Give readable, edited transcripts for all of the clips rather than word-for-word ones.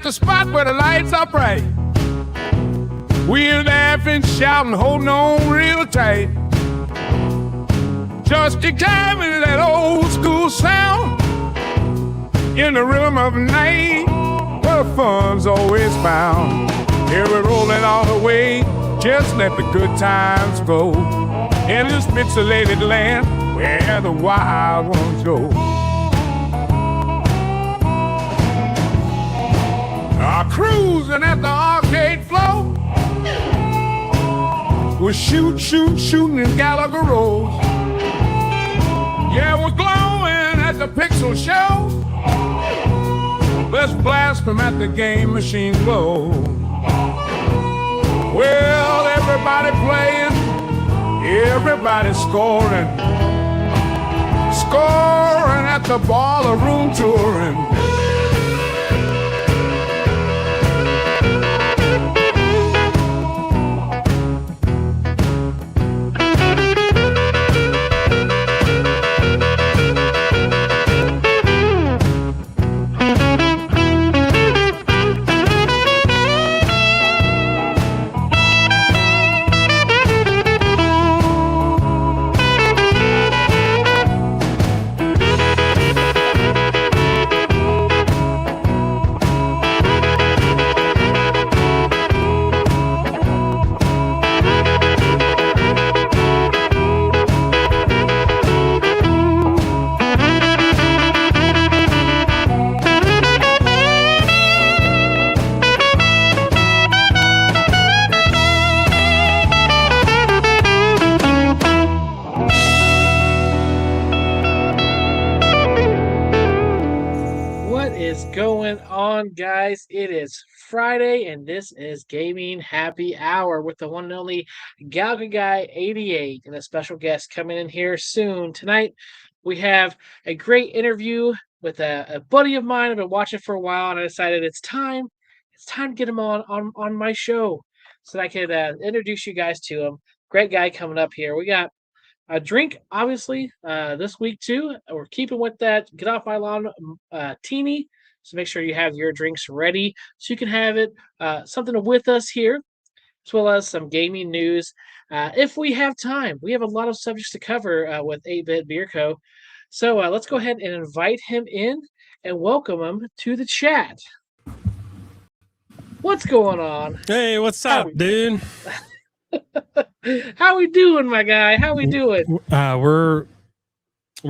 at the spot where the lights are bright. We're laughing, shouting, holding on real tight. Just examine that old school sound in the rhythm of night, where the fun's always found. Here we're rolling all the way, just let the good times flow in this pixelated land where the wild ones go. Cruising at the arcade floor, we're shooting in Gallagher Road. Yeah, we're glowing at the Pixel Show. Let's blast them at the game machine glow. Well, everybody playing, everybody scoring at the baller room touring. Guys, it is Friday and this is Gaming Happy Hour with the one and only Galga Guy 88 and a special guest coming in here soon. Tonight we have a great interview with a buddy of mine. I've been watching for a while and I decided it's time to get him on my show so that I could introduce you guys to him. Great guy coming up here. We got a drink obviously this week too. We're keeping with that Get Off My Lawn teeny. So make sure you have your drinks ready so you can have it, something with us here, as well as some gaming news. If we have time, we have a lot of subjects to cover with 8bitbeardco. So let's go ahead and invite him in and welcome him to the chat. What's going on? Hey, what's up, dude? How we doing, my guy? How we doing? We're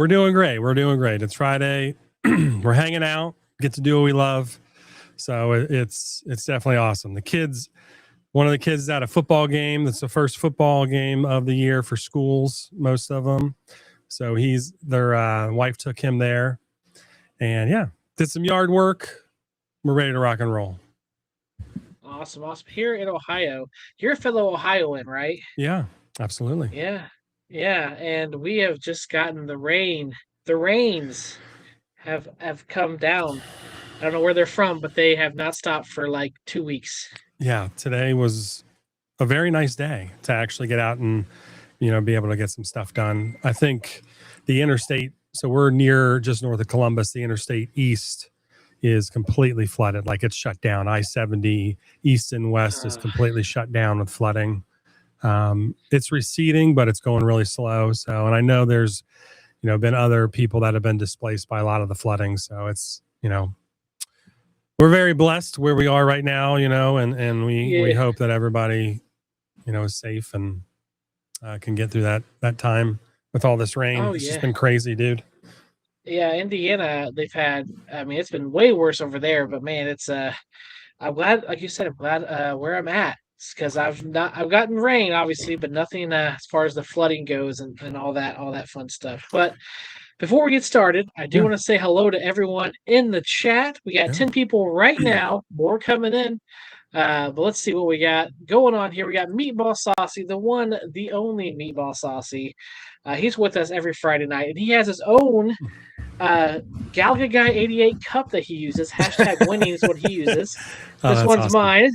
doing great. We're doing great. It's Friday. We're hanging out. Get to do what we love, so it's definitely awesome. One of the kids is at a football game. That's the first football game of the year for schools, most of them. So their wife took him there, and yeah, did some yard work. We're ready to rock and roll. Awesome. Here in Ohio, you're a fellow Ohioan, right? Yeah, absolutely. Yeah, and we have just gotten the rain. The rains have come down. I don't know where they're from, but they have not stopped for like 2 weeks. Yeah, today was a very nice day to actually get out and be able to get some stuff done. I think the interstate, so we're just north of Columbus, the interstate east is completely flooded, like it's shut down. I-70 east and west is completely shut down with flooding. It's receding, but it's going really slow. So, and I know there's been other people that have been displaced by a lot of the flooding. So it's, we're very blessed where we are right now, and we hope that everybody, is safe and can get through that time with all this rain. It's just been crazy, dude. Yeah, Indiana, they've had, it's been way worse over there, but man, it's, I'm glad, like you said, I'm glad where I'm at. Because I've gotten rain obviously, but nothing as far as the flooding goes and all that fun stuff. But before we get started, I do want to say hello to everyone in the chat. We got 10 people right now, more coming in. But let's see what we got going on here. We got Meatball Saucy, the one, the only Meatball Saucy. He's with us every Friday night, and he has his own Galga Guy 88 cup that he uses. # winning is what he uses. This one's awesome. Mine.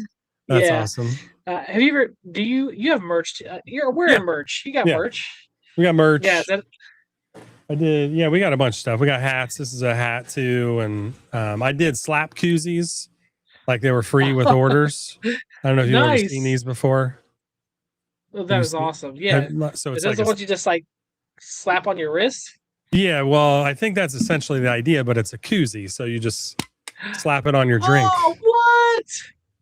That's awesome. Have you ever? Do you have merch? You're wearing merch. You got merch. We got merch. Yeah. I did. Yeah, we got a bunch of stuff. We got hats. This is a hat too, and I did slap koozies. Like they were free with orders. I don't know if you've ever seen Nice. these before. Well, Have that you is seen? awesome. Yeah. So Is it's those like the ones you just like slap on your wrist? yeah. Well, I think that's essentially the idea, but it's a koozie, so you just slap it on your drink. Oh, what?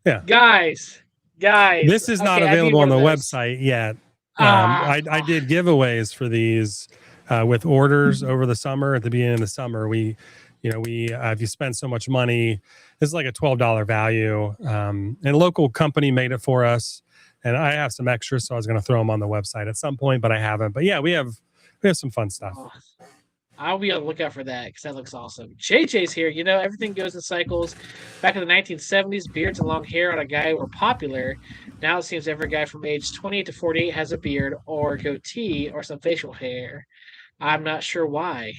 Yeah. Guys. This is not Okay, I need available on one the of those. website yet. Ah, I did giveaways for these with orders over the summer. At the beginning of the summer, we if you spend so much money, it's like a $12 value. And a local company made it for us, and I have some extras, so I was going to throw them on the website at some point, but I haven't. But yeah, we have some fun stuff. oh, I'll be on the lookout for that because that looks awesome. JJ's here. You know, everything goes in cycles. Back in the 1970s, beards and long hair on a guy were popular. Now it seems every guy from age 28 to 48 has a beard or goatee or some facial hair. I'm not sure why.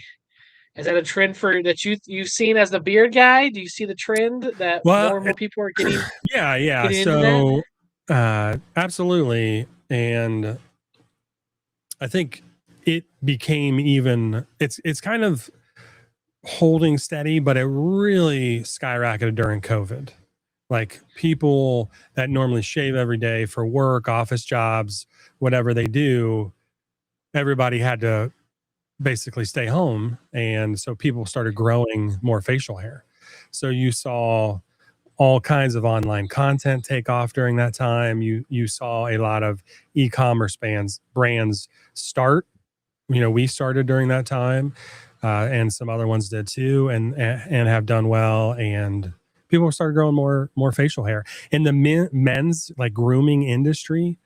Is that a trend for that you've seen as the beard guy? Do you see the trend that Well, more and more people are getting yeah. into that? So absolutely, and I think it became it's kind of holding steady, but it really skyrocketed during COVID. Like people that normally shave every day for work, office jobs, whatever they do, everybody had to basically stay home. And so people started growing more facial hair. So you saw all kinds of online content take off during that time. You saw a lot of e-commerce brands start. We started during that time, and some other ones did too, and have done well. And people started growing more facial hair. And the men's like grooming industry,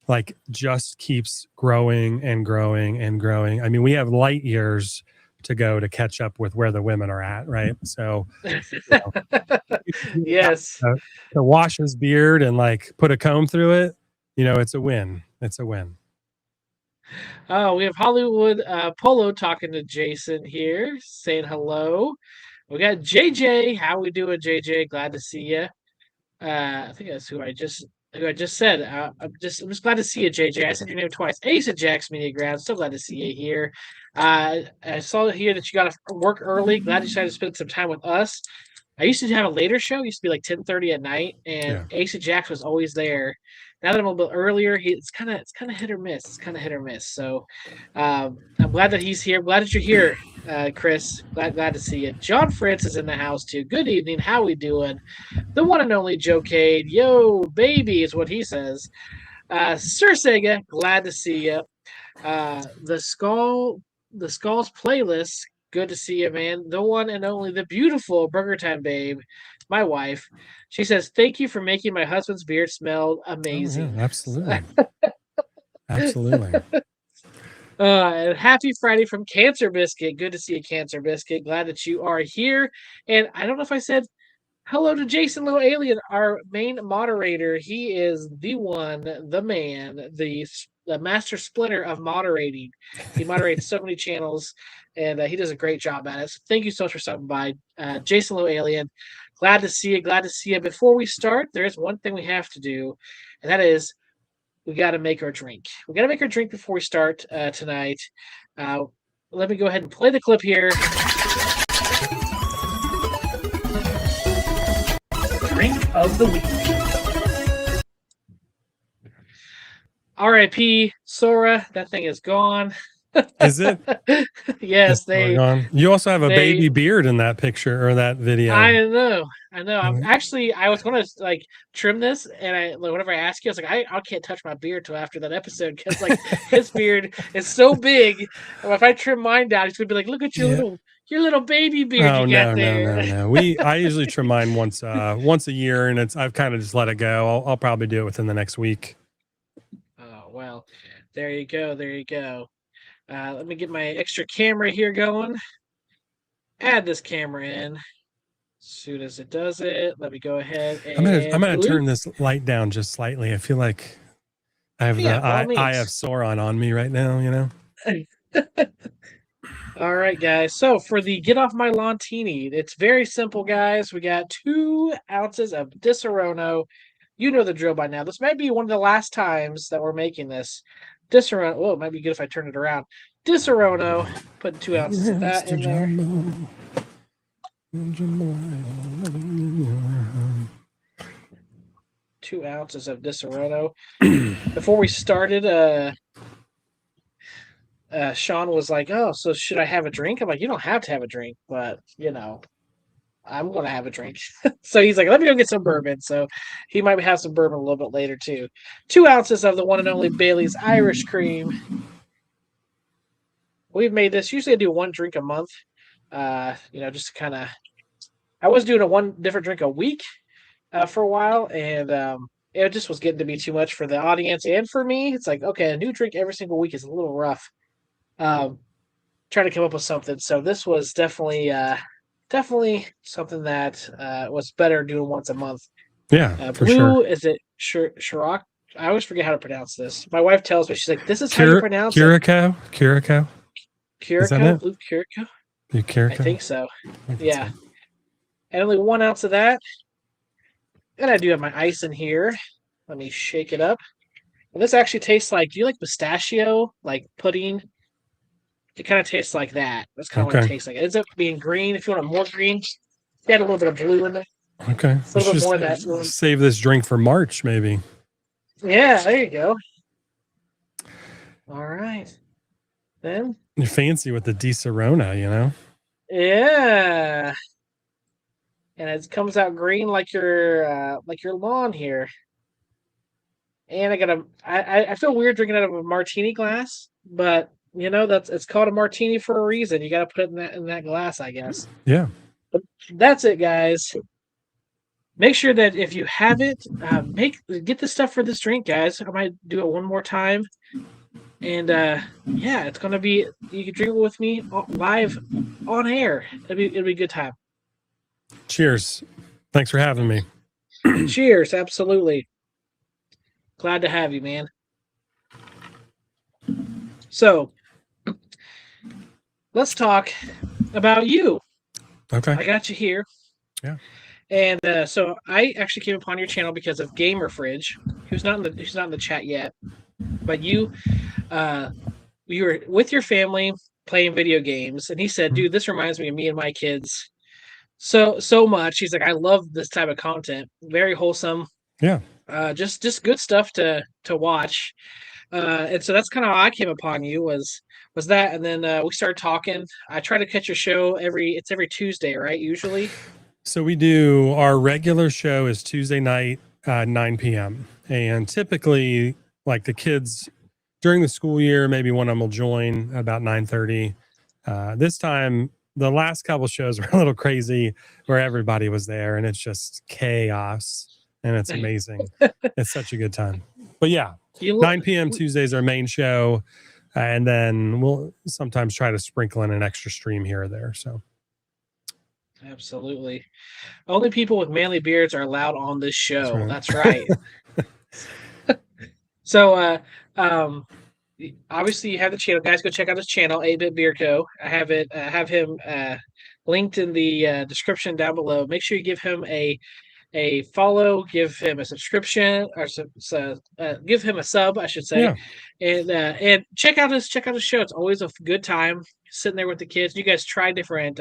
like just keeps growing and growing and growing. I mean, we have light years to go to catch up with where the women are at, right? So, Yes. to wash his beard and like put a comb through it, it's a win. It's a win. Oh, we have Hollywood Polo talking to Jason here, saying hello. We got JJ. How we doing, JJ? Glad to see you. I think that's who I just said. I'm just glad to see you, JJ. I said your name twice. Ace at Jack's Media Ground. So glad to see you here. I saw here that you got to work early. Glad you decided to spend some time with us. I used to have a later show. It used to be like 10:30 at night, and Ace of Jacks was always there. Now that I'm a little bit earlier, it's kind of hit or miss. It's kind of hit or miss. So I'm glad that he's here. Glad that you're here, Chris. Glad to see you. John Fritz is in the house too. Good evening. How we doing? The one and only Joe Cade. Yo, baby, is what he says. Sir Sega, glad to see you. The Skull's playlist. Good to see you, man. The one and only, the beautiful Burger Time Babe, my wife. She says, "Thank you for making my husband's beard smell amazing." Oh, yeah, absolutely. Absolutely. And happy Friday from Cancer Biscuit. Good to see you, Cancer Biscuit. Glad that you are here. And I don't know if I said hello to Jason Little Alien, our main moderator. He is the one, the man, the master splinter of moderating. He moderates so many channels, and he does a great job at it. So thank you so much for stopping by, Jason Little Alien. Glad to see you. Glad to see you. Before we start, there is one thing we have to do, and that is we got to make our drink. We got to make our drink before we start tonight. Let me go ahead and play the clip here. Drink of the week. R.I.P. Sora. That thing is gone. Is it? Yes, You also have a baby beard in that picture or that video. I know. I was going to like trim this, and whenever I ask you, I was like, I can't touch my beard till after that episode because like his beard is so big. If I trim mine down, he's gonna be like, "Look at your little baby beard you got there." No. I usually trim mine once a year, and I've kind of just let it go. I'll probably do it within the next week. Oh well, there you go. Let me get my extra camera here going. Add this camera in. As soon as it does it, let me go ahead and I'm gonna turn this light down just slightly. I feel like I have the eye of Sauron on me right now, All right, guys. So for the Get Off My Lawn-tini, it's very simple, guys. We got 2 ounces of Disaronno. You know the drill by now. This might be one of the last times that we're making this. Disaronno. Oh, it might be good if I turn it around. Disaronno. Put 2 ounces of that in there. 2 ounces of Disaronno. Before we started, Sean was like, "Oh, so should I have a drink?" I'm like, "You don't have to have a drink, but I'm gonna have a drink." So he's like, "Let me go get some bourbon." So he might have some bourbon a little bit later too. 2 ounces of the one and only Bailey's Irish Cream. We've made this. Usually I do 1 drink a month. Just kind of. I was doing a 1 different drink a week for a while, and it just was getting to be too much for the audience and for me. It's like, okay, a new drink every single week is a little rough. Trying to come up with something. So this was definitely something that was better doing once a month. Yeah, for Blue, sure. is it Ciroc? I always forget how to pronounce this. My wife tells me, she's like, "This is how you pronounce it." Curacao? Is that it? Blue Curacao? Curacao? I think so. Yeah. And only 1 ounce of that. And I do have my ice in here. Let me shake it up. And this actually tastes like, do you like pistachio, like pudding? It kind of tastes like that. That's kind of what it tastes like. It ends up being green. If you want more green, add a little bit of blue in there. Okay. A little bit more of that. Save this drink for March, maybe. Yeah, there you go. All right. Then you're fancy with the Disaronno, Yeah. And it comes out green like your lawn here. And I feel weird drinking out of a martini glass, but it's called a martini for a reason. You got to put it in that glass, I guess. Yeah. But that's it, guys. Make sure that if you have it, get the stuff for this drink, guys. I might do it one more time. And it's gonna be. You can drink it with me live on air. It'll be a good time. Cheers! Thanks for having me. Cheers! Absolutely. Glad to have you, man. So, let's talk about you. Okay. I got you here. Yeah. And so I actually came upon your channel because of Gamer Fridge, who's not in the chat yet, but you were with your family playing video games, and he said, "Dude, this reminds me of me and my kids so much." He's like, "I love this type of content. Very wholesome. Yeah. Just good stuff to watch." And so that's kind of how I came upon you was that, and then we started talking. I try to catch your show every Tuesday, right? Usually. So we do, our regular show is Tuesday night, 9 p.m. And typically, like the kids during the school year, maybe one of them will join about 9:30. This time, the last couple shows were a little crazy where everybody was there and it's just chaos and it's amazing. It's such a good time. But yeah, 9 p.m. Tuesdays our main show. And then we'll sometimes try to sprinkle in an extra stream here or there. So. Absolutely. Only people with manly beards are allowed on this show. That's right. So, obviously you have the channel, guys. Go check out his channel, 8bitbeardco. I have him linked in the description down below. Make sure you give him a follow, give him a subscription, or give him a sub, I should say. Yeah. And check out his show. It's always a good time sitting there with the kids. You guys try different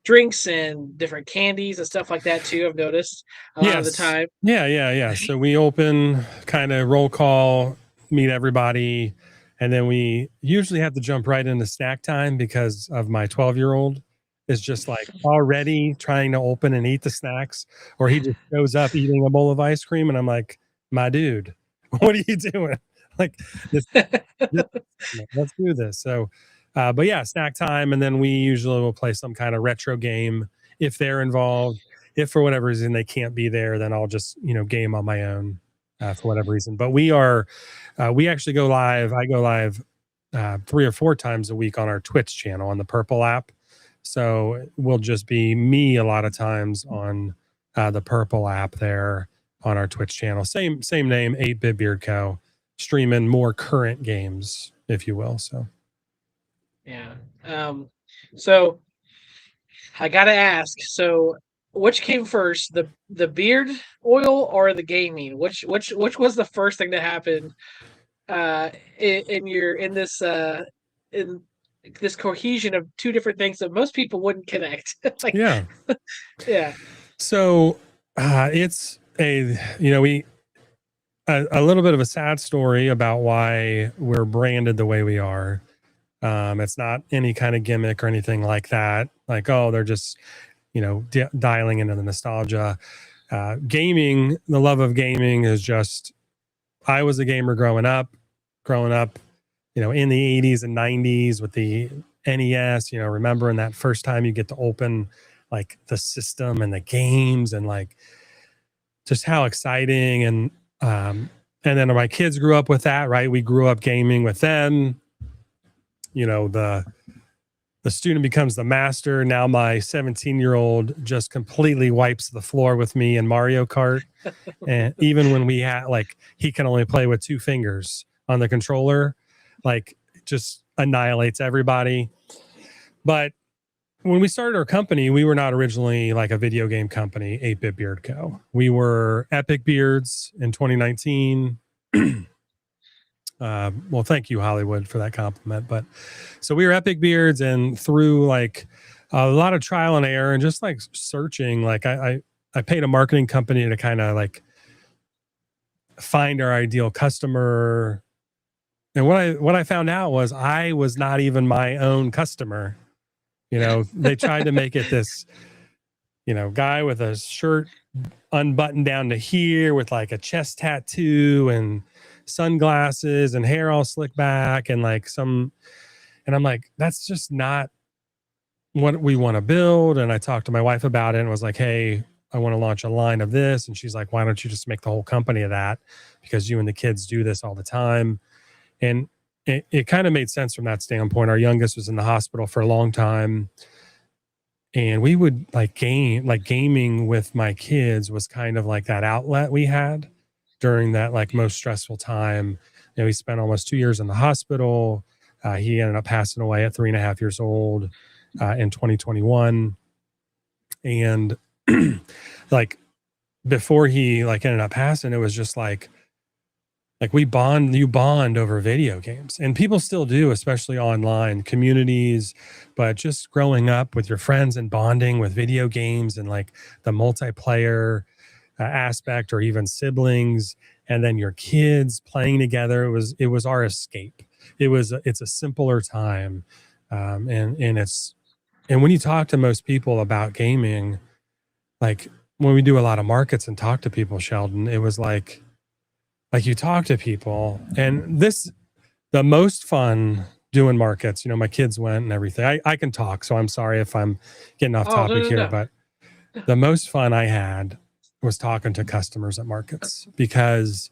drinks and different candies and stuff like that too. I've noticed a lot of the time. Yeah. So we open, kind of roll call, meet everybody, and then we usually have to jump right into snack time because of my 12-year-old is just like already trying to open and eat the snacks, or he just shows up eating a bowl of ice cream, and I'm like, my dude, what are you doing? Like, let's do this. So, but yeah, snack time, and then we usually will play some kind of retro game if they're involved. If for whatever reason they can't be there, then I'll just game on my own for whatever reason. But we actually go live. I go live 3 or 4 times a week on our Twitch channel on the Purple app. So it will just be me a lot of times on the Purple app there on our Twitch channel. Same name, 8bitbeardco, streaming more current games, if you will. So yeah. So I gotta ask. So which came first, the beard oil or the gaming? Which was the first thing that happened in this cohesion of 2 different things that most people wouldn't connect? Like, yeah. So it's a little bit of a sad story about why we're branded the way we are. It's not any kind of gimmick or anything like that. Like, oh, they're just, dialing into the nostalgia. Gaming, the love of gaming is just, I was a gamer growing up, in the 80s and 90s with the NES, remembering that first time you get to open like the system and the games and like just how exciting. And then my kids grew up with that, right? We grew up gaming with them. The student becomes the master. Now my 17-year-old just completely wipes the floor with me in Mario Kart. And even when we had like, he can only play with 2 fingers on the controller, like just annihilates everybody. But when we started our company, we were not originally like a video game company, 8bitbeardco. We were Epic Beards in 2019. Well, thank you, Hollywood, for that compliment. But so we were Epic Beards, and through like a lot of trial and error and just like searching, like I paid a marketing company to kind of like find our ideal customer. And what I found out was I was not even my own customer. They tried to make it this, guy with a shirt unbuttoned down to here with like a chest tattoo and sunglasses and hair all slicked back and like and I'm like, that's just not what we want to build. And I talked to my wife about it and was like, hey, I want to launch a line of this. And she's like, why don't you just make the whole company of that? Because you and the kids do this all the time. And it kind of made sense from that standpoint. Our youngest was in the hospital for a long time. And we would gaming with my kids was kind of like that outlet we had during that like most stressful time. We spent almost 2 years in the hospital. He ended up passing away at 3.5 years old in 2021. And like before he like ended up passing, it was just like you bond over video games, and people still do, especially online communities, but just growing up with your friends and bonding with video games and like the multiplayer aspect, or even siblings, and then your kids playing together. It was our escape. It's a simpler time. And when you talk to most people about gaming, like when we do a lot of markets and talk to people, Sheldon, it was like you talk to people, and the most fun doing markets, my kids went and everything. I can talk, so I'm sorry if I'm getting off topic here, but the most fun I had was talking to customers at markets, because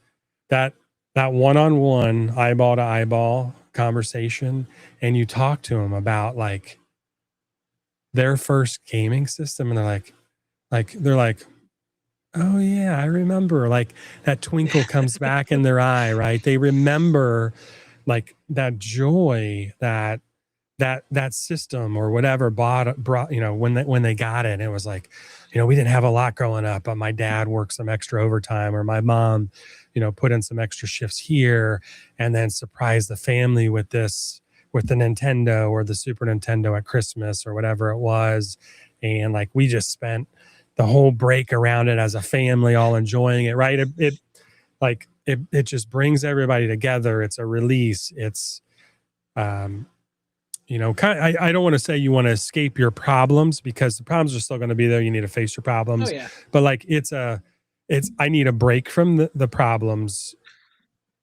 that one-on-one, eyeball to eyeball conversation, and you talk to them about like their first gaming system, and they're like, oh yeah, I remember. Like that twinkle comes back in their eye, right? They remember like that joy that system or whatever brought, when they got it. It was like, we didn't have a lot growing up, but my dad worked some extra overtime, or my mom, put in some extra shifts here, and then surprised the family with the Nintendo or the Super Nintendo at Christmas or whatever it was. And like, we just spent the whole break around it as a family, all enjoying it. Right. It just brings everybody together. It's a release. It's, I don't want to say you want to escape your problems, because the problems are still going to be there. You need to face your problems. Oh, yeah. But like, I need a break from the problems,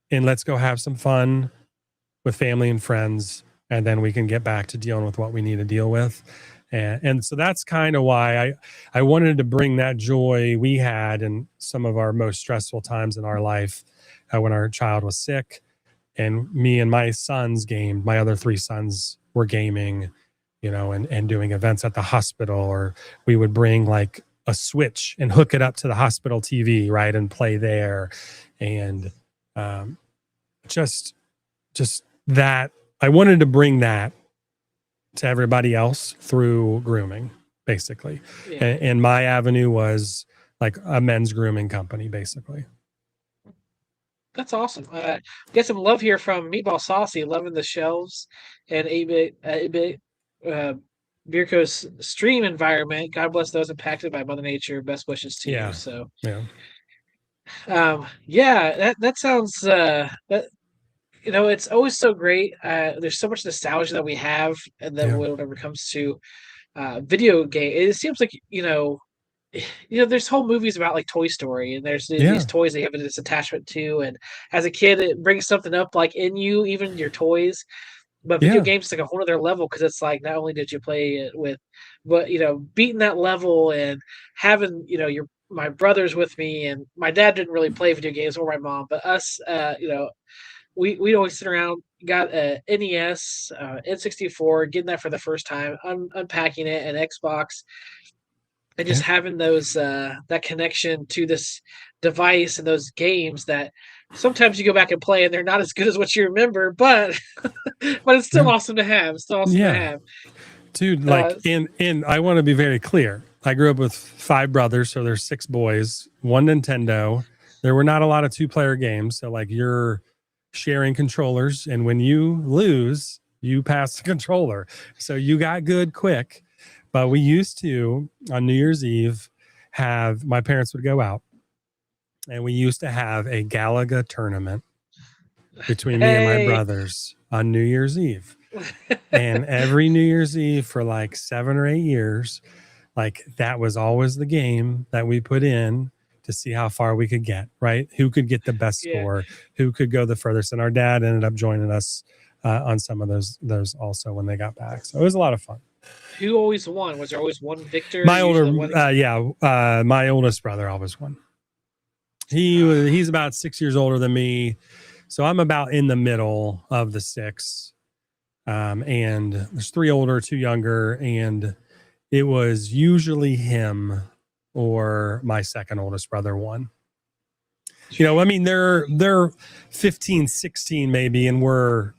and let's go have some fun with family and friends. And then we can get back to dealing with what we need to deal with. And so that's kind of why I wanted to bring that joy we had in some of our most stressful times in our life, when our child was sick, and me and my sons gamed. My other 3 sons were gaming, and doing events at the hospital, or we would bring like a Switch and hook it up to the hospital TV, right, and play there. And just that, I wanted to bring that to everybody else through grooming, basically. Yeah. And my avenue was like a men's grooming company, basically. That's awesome. Get some love here from Meatball Saucy, loving the shelves and 8-bit Beardco's stream environment. God bless those impacted by Mother Nature. Best wishes to you. So yeah. Yeah, that sounds that it's always so great. There's so much nostalgia that we have, and that Yeah. whenever it comes to video game, it seems like there's whole movies about like Toy Story, and there's these Yeah. toys they have this attachment to, and as a kid, it brings something up like in you, even your toys. But video Yeah. games is like a whole other level because it's like not only did you play it with, but beating that level and having your my brothers with me, and my dad didn't really play video games or my mom, but us, we'd always sit around, got a NES, N64, getting that for the first time, unpacking it, and Xbox, and just Yeah. having those that connection to this device and those games that sometimes you go back and play and they're not as good as what you remember, but but it's still Yeah. awesome to have. It's still awesome to Yeah. have. Dude, Uh, like in I want to be very clear. I grew up with 5 brothers, so there's 6 boys, one Nintendo. There were not a lot of 2-player games, so like you're sharing controllers, and when you lose, you pass the controller. So you got good quick. But we used to on New Year's Eve have my parents would go out, and we used to have a Galaga tournament between me and my hey, brothers on New Year's Eve. And every New Year's Eve for like 7 or 8 years, like that was always the game that we put in to see how far we could get, right? Who could get the best yeah. score, who could go the furthest. And our dad ended up joining us on some of those also when they got back. So it was a lot of fun. Who always won? Was there always one victor? My Usually the one. my oldest brother always won. He's about 6 years older than me. So I'm about in the middle of the 6. And there's 3 older, 2 younger, and it was usually him or my second oldest brother won. I mean, they're 15, 16 maybe, and we're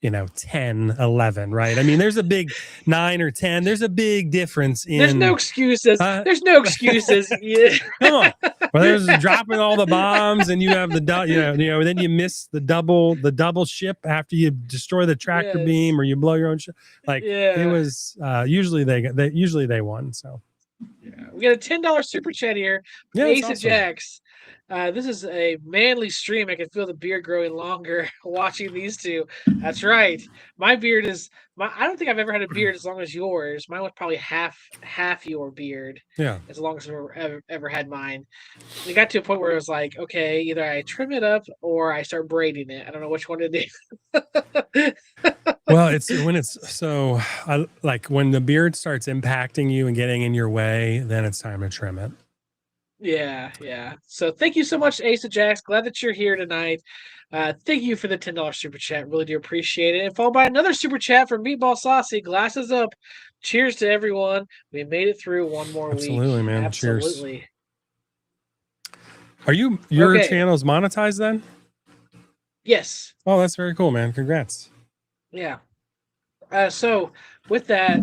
10, 11, right? I mean, there's a big 9 or 10. There's a big difference in. There's no excuses. There's no excuses. Yeah. Come on. Well, there's dropping all the bombs, and you have then you miss the double ship after you destroy the tractor Yes. beam or you blow your own ship. Like Yeah. it was usually they won. So Yeah. We got a $10 super chat here. yeah, Ace it's of awesome. Jacks. This is a manly stream. I can feel the beard growing longer watching these two. That's right. My beard is I don't think I've ever had a beard as long as yours. Mine was probably half your beard. Yeah. As long as I've ever had mine. It got to a point where it was like, okay, either I trim it up or I start braiding it. I don't know which one to do. Well, I like when the beard starts impacting you and getting in your way, then it's time to trim it. Yeah. So thank you so much, Ace of Jacks. Glad that you're here tonight. Thank you for the $10 super chat. Really do appreciate it. And followed by another super chat from Meatball Saucy. Glasses up. Cheers to everyone. We made it through one more week. Absolutely, man. Absolutely. Cheers. Are your Okay. channel's monetized then? Yes. Oh, that's very cool, man. Congrats. Yeah. So with that,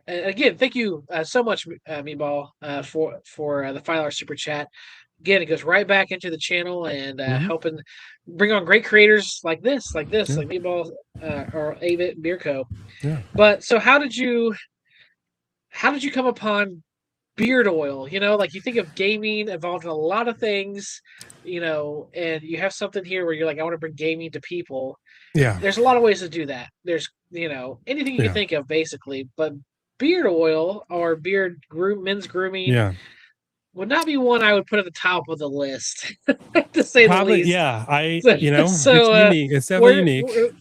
again, thank you so much, Meatball, for the $5 super chat. Again, it goes right back into the channel and helping bring on great creators like Meatball or 8bitbeardco. Yeah. But so how did you come upon beard oil? Like you think of gaming involved in a lot of things, and you have something here where you're like, I want to bring gaming to people. Yeah. There's a lot of ways to do that. There's, anything you can think of basically, but beard oil or men's grooming would not be one I would put at the top of the list, to say the least. Yeah. So, it's unique. It's definitely unique.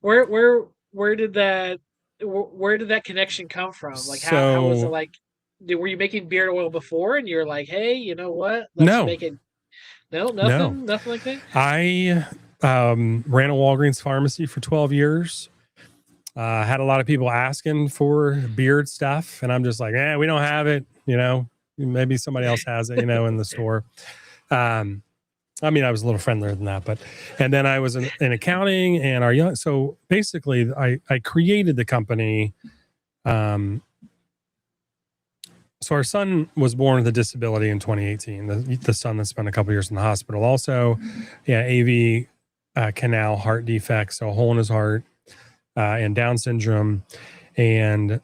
Where did that connection come from? Like, how was it like? Were you making beard oil before and you're like, hey, you know what? Let's make it. No, nothing like that. I ran a Walgreens pharmacy for 12 years. Had a lot of people asking for beard stuff, and I'm just like, we don't have it. Maybe somebody else has it. In the store. I mean, I was a little friendlier than that, and then I was in accounting and so basically I created the company. So our son was born with a disability in 2018. The son that spent a couple years in the hospital. Also, AV canal heart defects, so a hole in his heart, and Down syndrome. And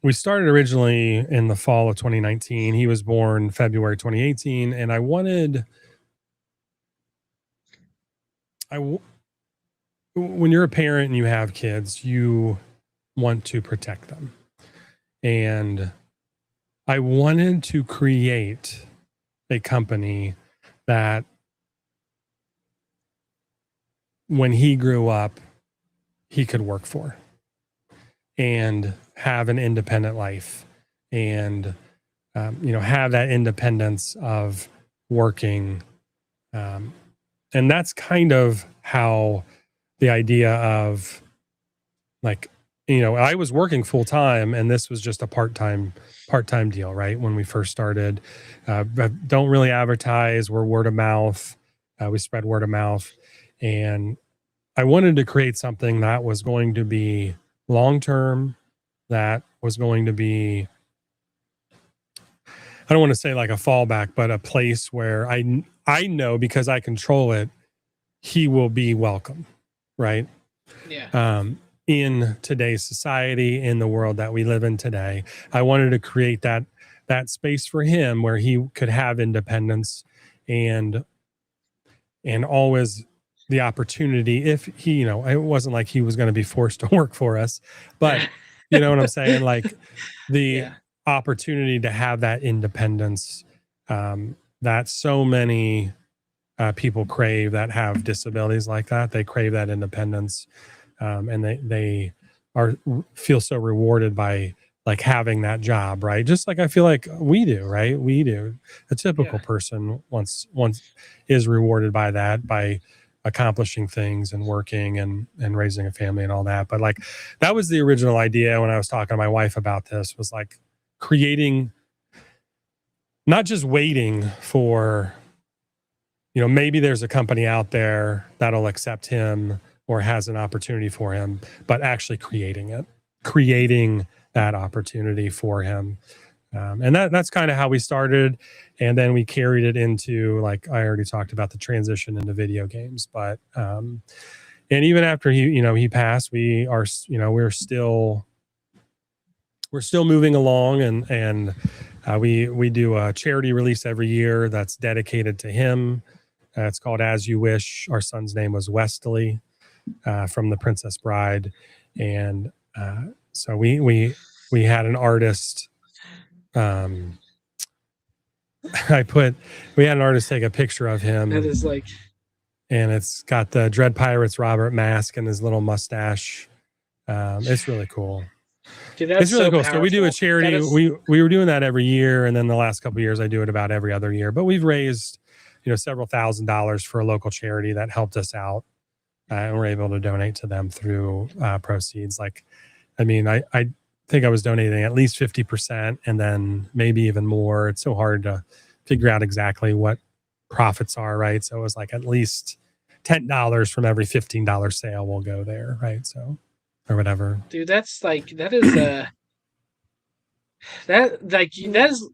we started originally in the fall of 2019. He was born February 2018, and when you're a parent and you have kids, you want to protect them. And I wanted to create a company that when he grew up, he could work for and have an independent life and, have that independence of working. And that's kind of how the idea of like, I was working full time and this was just a part-time deal, right? When we first started, don't really advertise. We're word of mouth. We spread word of mouth. And I wanted to create something that was going to be long-term, that was going to be, I don't want to say like a fallback, but a place where I know because I control it, he will be welcome, right? Yeah. In today's society, in the world that we live in today, I wanted to create that space for him where he could have independence and always the opportunity if he, it wasn't like he was going to be forced to work for us, but you know what I'm saying? Like the Yeah. opportunity to have that independence that so many people crave that have disabilities like that. They crave that independence, and they are feel so rewarded by like having that job, right? Just like I feel like we do, right? We do. A typical Yeah. person once is rewarded by that, by accomplishing things and working and raising a family and all that. But like that was the original idea when I was talking to my wife about this, was like creating, not just waiting for, maybe there's a company out there that'll accept him or has an opportunity for him, but actually creating that opportunity for him. And that's kind of how we started. And then we carried it into, like I already talked about, the transition into video games. But, and even after he passed, we're still moving along, and we do a charity release every year that's dedicated to him. It's called As You Wish. Our son's name was Wesley, from The Princess Bride, and so we had an artist. We had an artist take a picture of him. That is like, and it's got the Dread Pirates Robert mask and his little mustache. It's really cool. dude, that's It's really so cool. powerful. So we do a charity. Is, we were doing that every year, and then the last couple of years I do it about every other year. But we've raised, several $1,000s for a local charity that helped us out, and we're able to donate to them through proceeds. Like, I mean, I think I was donating at least 50%, and then maybe even more. It's so hard to figure out exactly what profits are, right? So it was like at least $10 from every $15 sale will go there, right? So, or whatever. dude, that's like, that is that is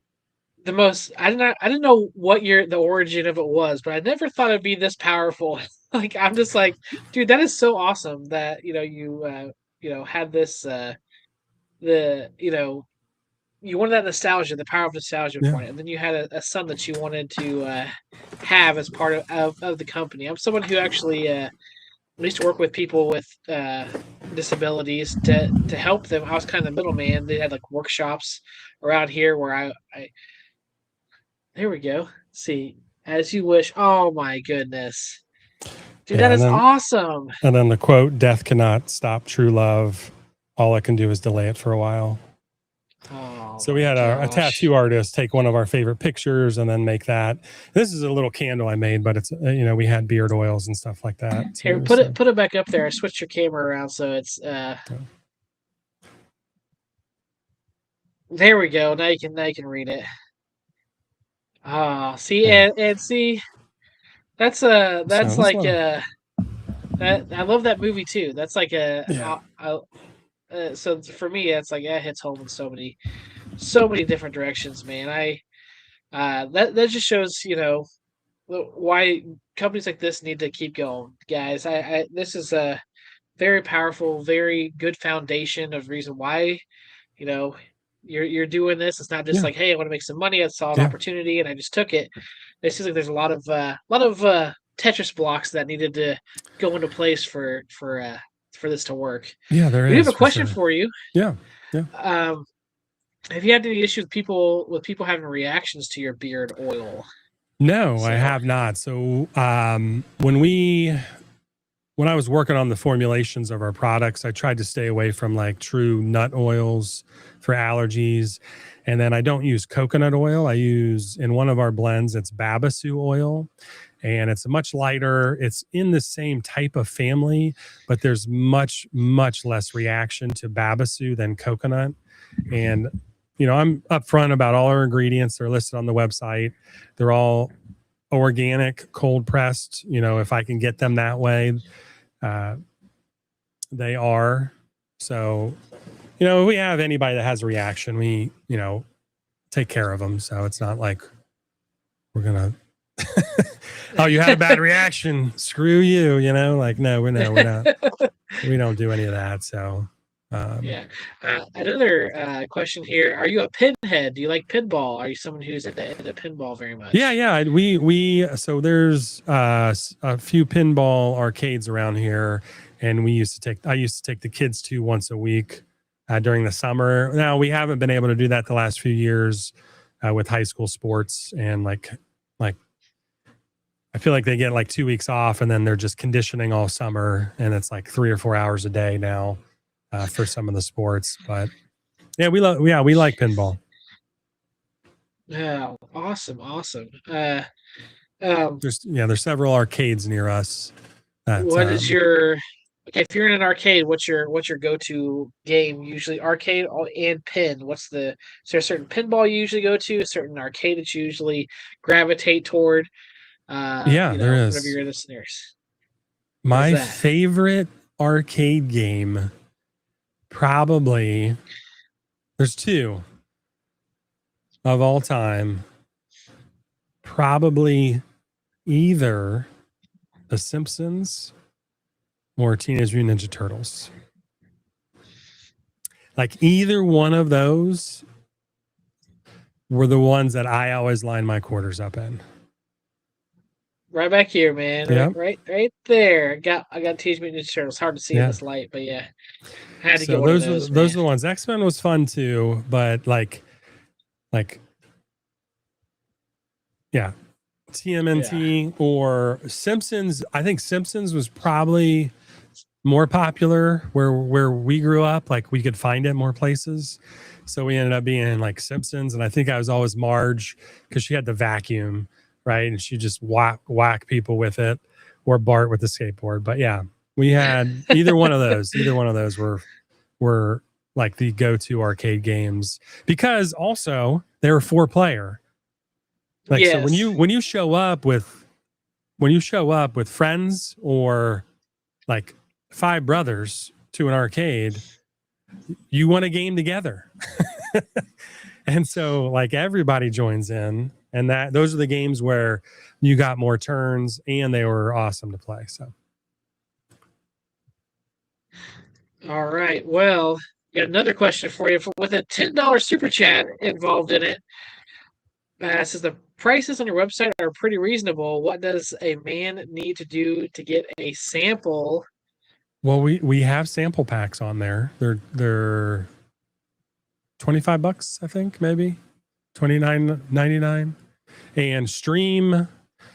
the most. I didn't know what the origin of it was, but I never thought it'd be this powerful. Like, I'm just like, dude, that is so awesome that you had this the you wanted that nostalgia, the power of nostalgia Yeah. for it, and then you had a son that you wanted to have as part of the company. I'm someone who actually used to work with people with disabilities to help them. I was kind of the middleman. They had like workshops around here where I there we go. See, As You Wish. Oh my goodness. Dude, Yeah, that is awesome. And then the quote, "Death cannot stop true love. All it can do is delay it for a while." Oh, So we had a gosh. tattoo artist take one of our favorite pictures and then make that. This is a little candle I made, but it's, we had beard oils and stuff like that. Here, Too, put it back up there. I switched your camera around so it's there we go. Now you can read it. Ah, see, Yeah. and see, that's So like that. I love that movie too. That's like so for me, it's like it hits home in so many different directions, man. That just shows why companies like this need to keep going, guys. This is a very powerful, very good foundation of reason why you're doing this. It's not just like, hey, I want to make some money. I saw an opportunity and I just took it. It seems like there's a lot of Tetris blocks that needed to go into place for this to work. Yeah, there is. We have a question for you. Yeah. Have you had any issues with people having reactions to your beard oil? No, I have not. So when I was working on the formulations of our products, I tried to stay away from like true nut oils for allergies. And then I don't use coconut oil. I use, in one of our blends, it's babasu oil. And it's much lighter. It's in the same type of family, but there's much, much less reaction to babasu than coconut. And, you know, I'm upfront about all our ingredients. They're listed on the website. They're all organic, cold pressed. You know, if I can get them that way, they are. So, you know, if we have anybody that has a reaction, we, you know, take care of them. So it's not like we're going to, oh, you had a bad reaction, screw you, you know, like, no, we're not, we don't do any of that. So, another question here. Are you a pinhead? Do you like pinball? Are you someone who's into pinball very much? Yeah. So there's a few pinball arcades around here, and I used to take the kids to once a week during the summer. Now we haven't been able to do that the last few years with high school sports, and like I feel like they get like 2 weeks off, and then they're just conditioning all summer, and it's like 3 or 4 hours a day now. For some of the sports, but we like pinball. Yeah, awesome. There's several arcades near us. If you're in an arcade, what's your go-to game? Usually arcade and pin. Is there a certain pinball you usually go to? A certain arcade that you usually gravitate toward? There is. Whenever you're in the scenarios. My favorite arcade game. Probably there's two of all time. Probably either The Simpsons or Teenage Mutant Ninja Turtles. Like either one of those were the ones that I always line my quarters up in. Right back here, man. Yep. Right there. I got Teenage Mutant Ninja Turtles. Hard to see in this light, but yeah. I had to get one of those. Those are the ones. X-Men was fun too, but like TMNT or Simpsons. I think Simpsons was probably more popular where we grew up. Like we could find it more places. So we ended up being like Simpsons. And I think I was always Marge because she had the vacuum. Right. And she just whack people with it, or Bart with the skateboard. But yeah, we had either one of those. Either one of those were like the go-to arcade games, because also they were 4-player. Like, so when you show up with friends or like 5 brothers to an arcade, you want a game together. And so like everybody joins in. And those are the games where you got more turns and they were awesome to play. So. All right. Well, got another question for you. With a $10 super chat involved in it, says the prices on your website are pretty reasonable. What does a man need to do to get a sample? Well, we have sample packs on there. They're $25, I think, maybe $29.99. And Stream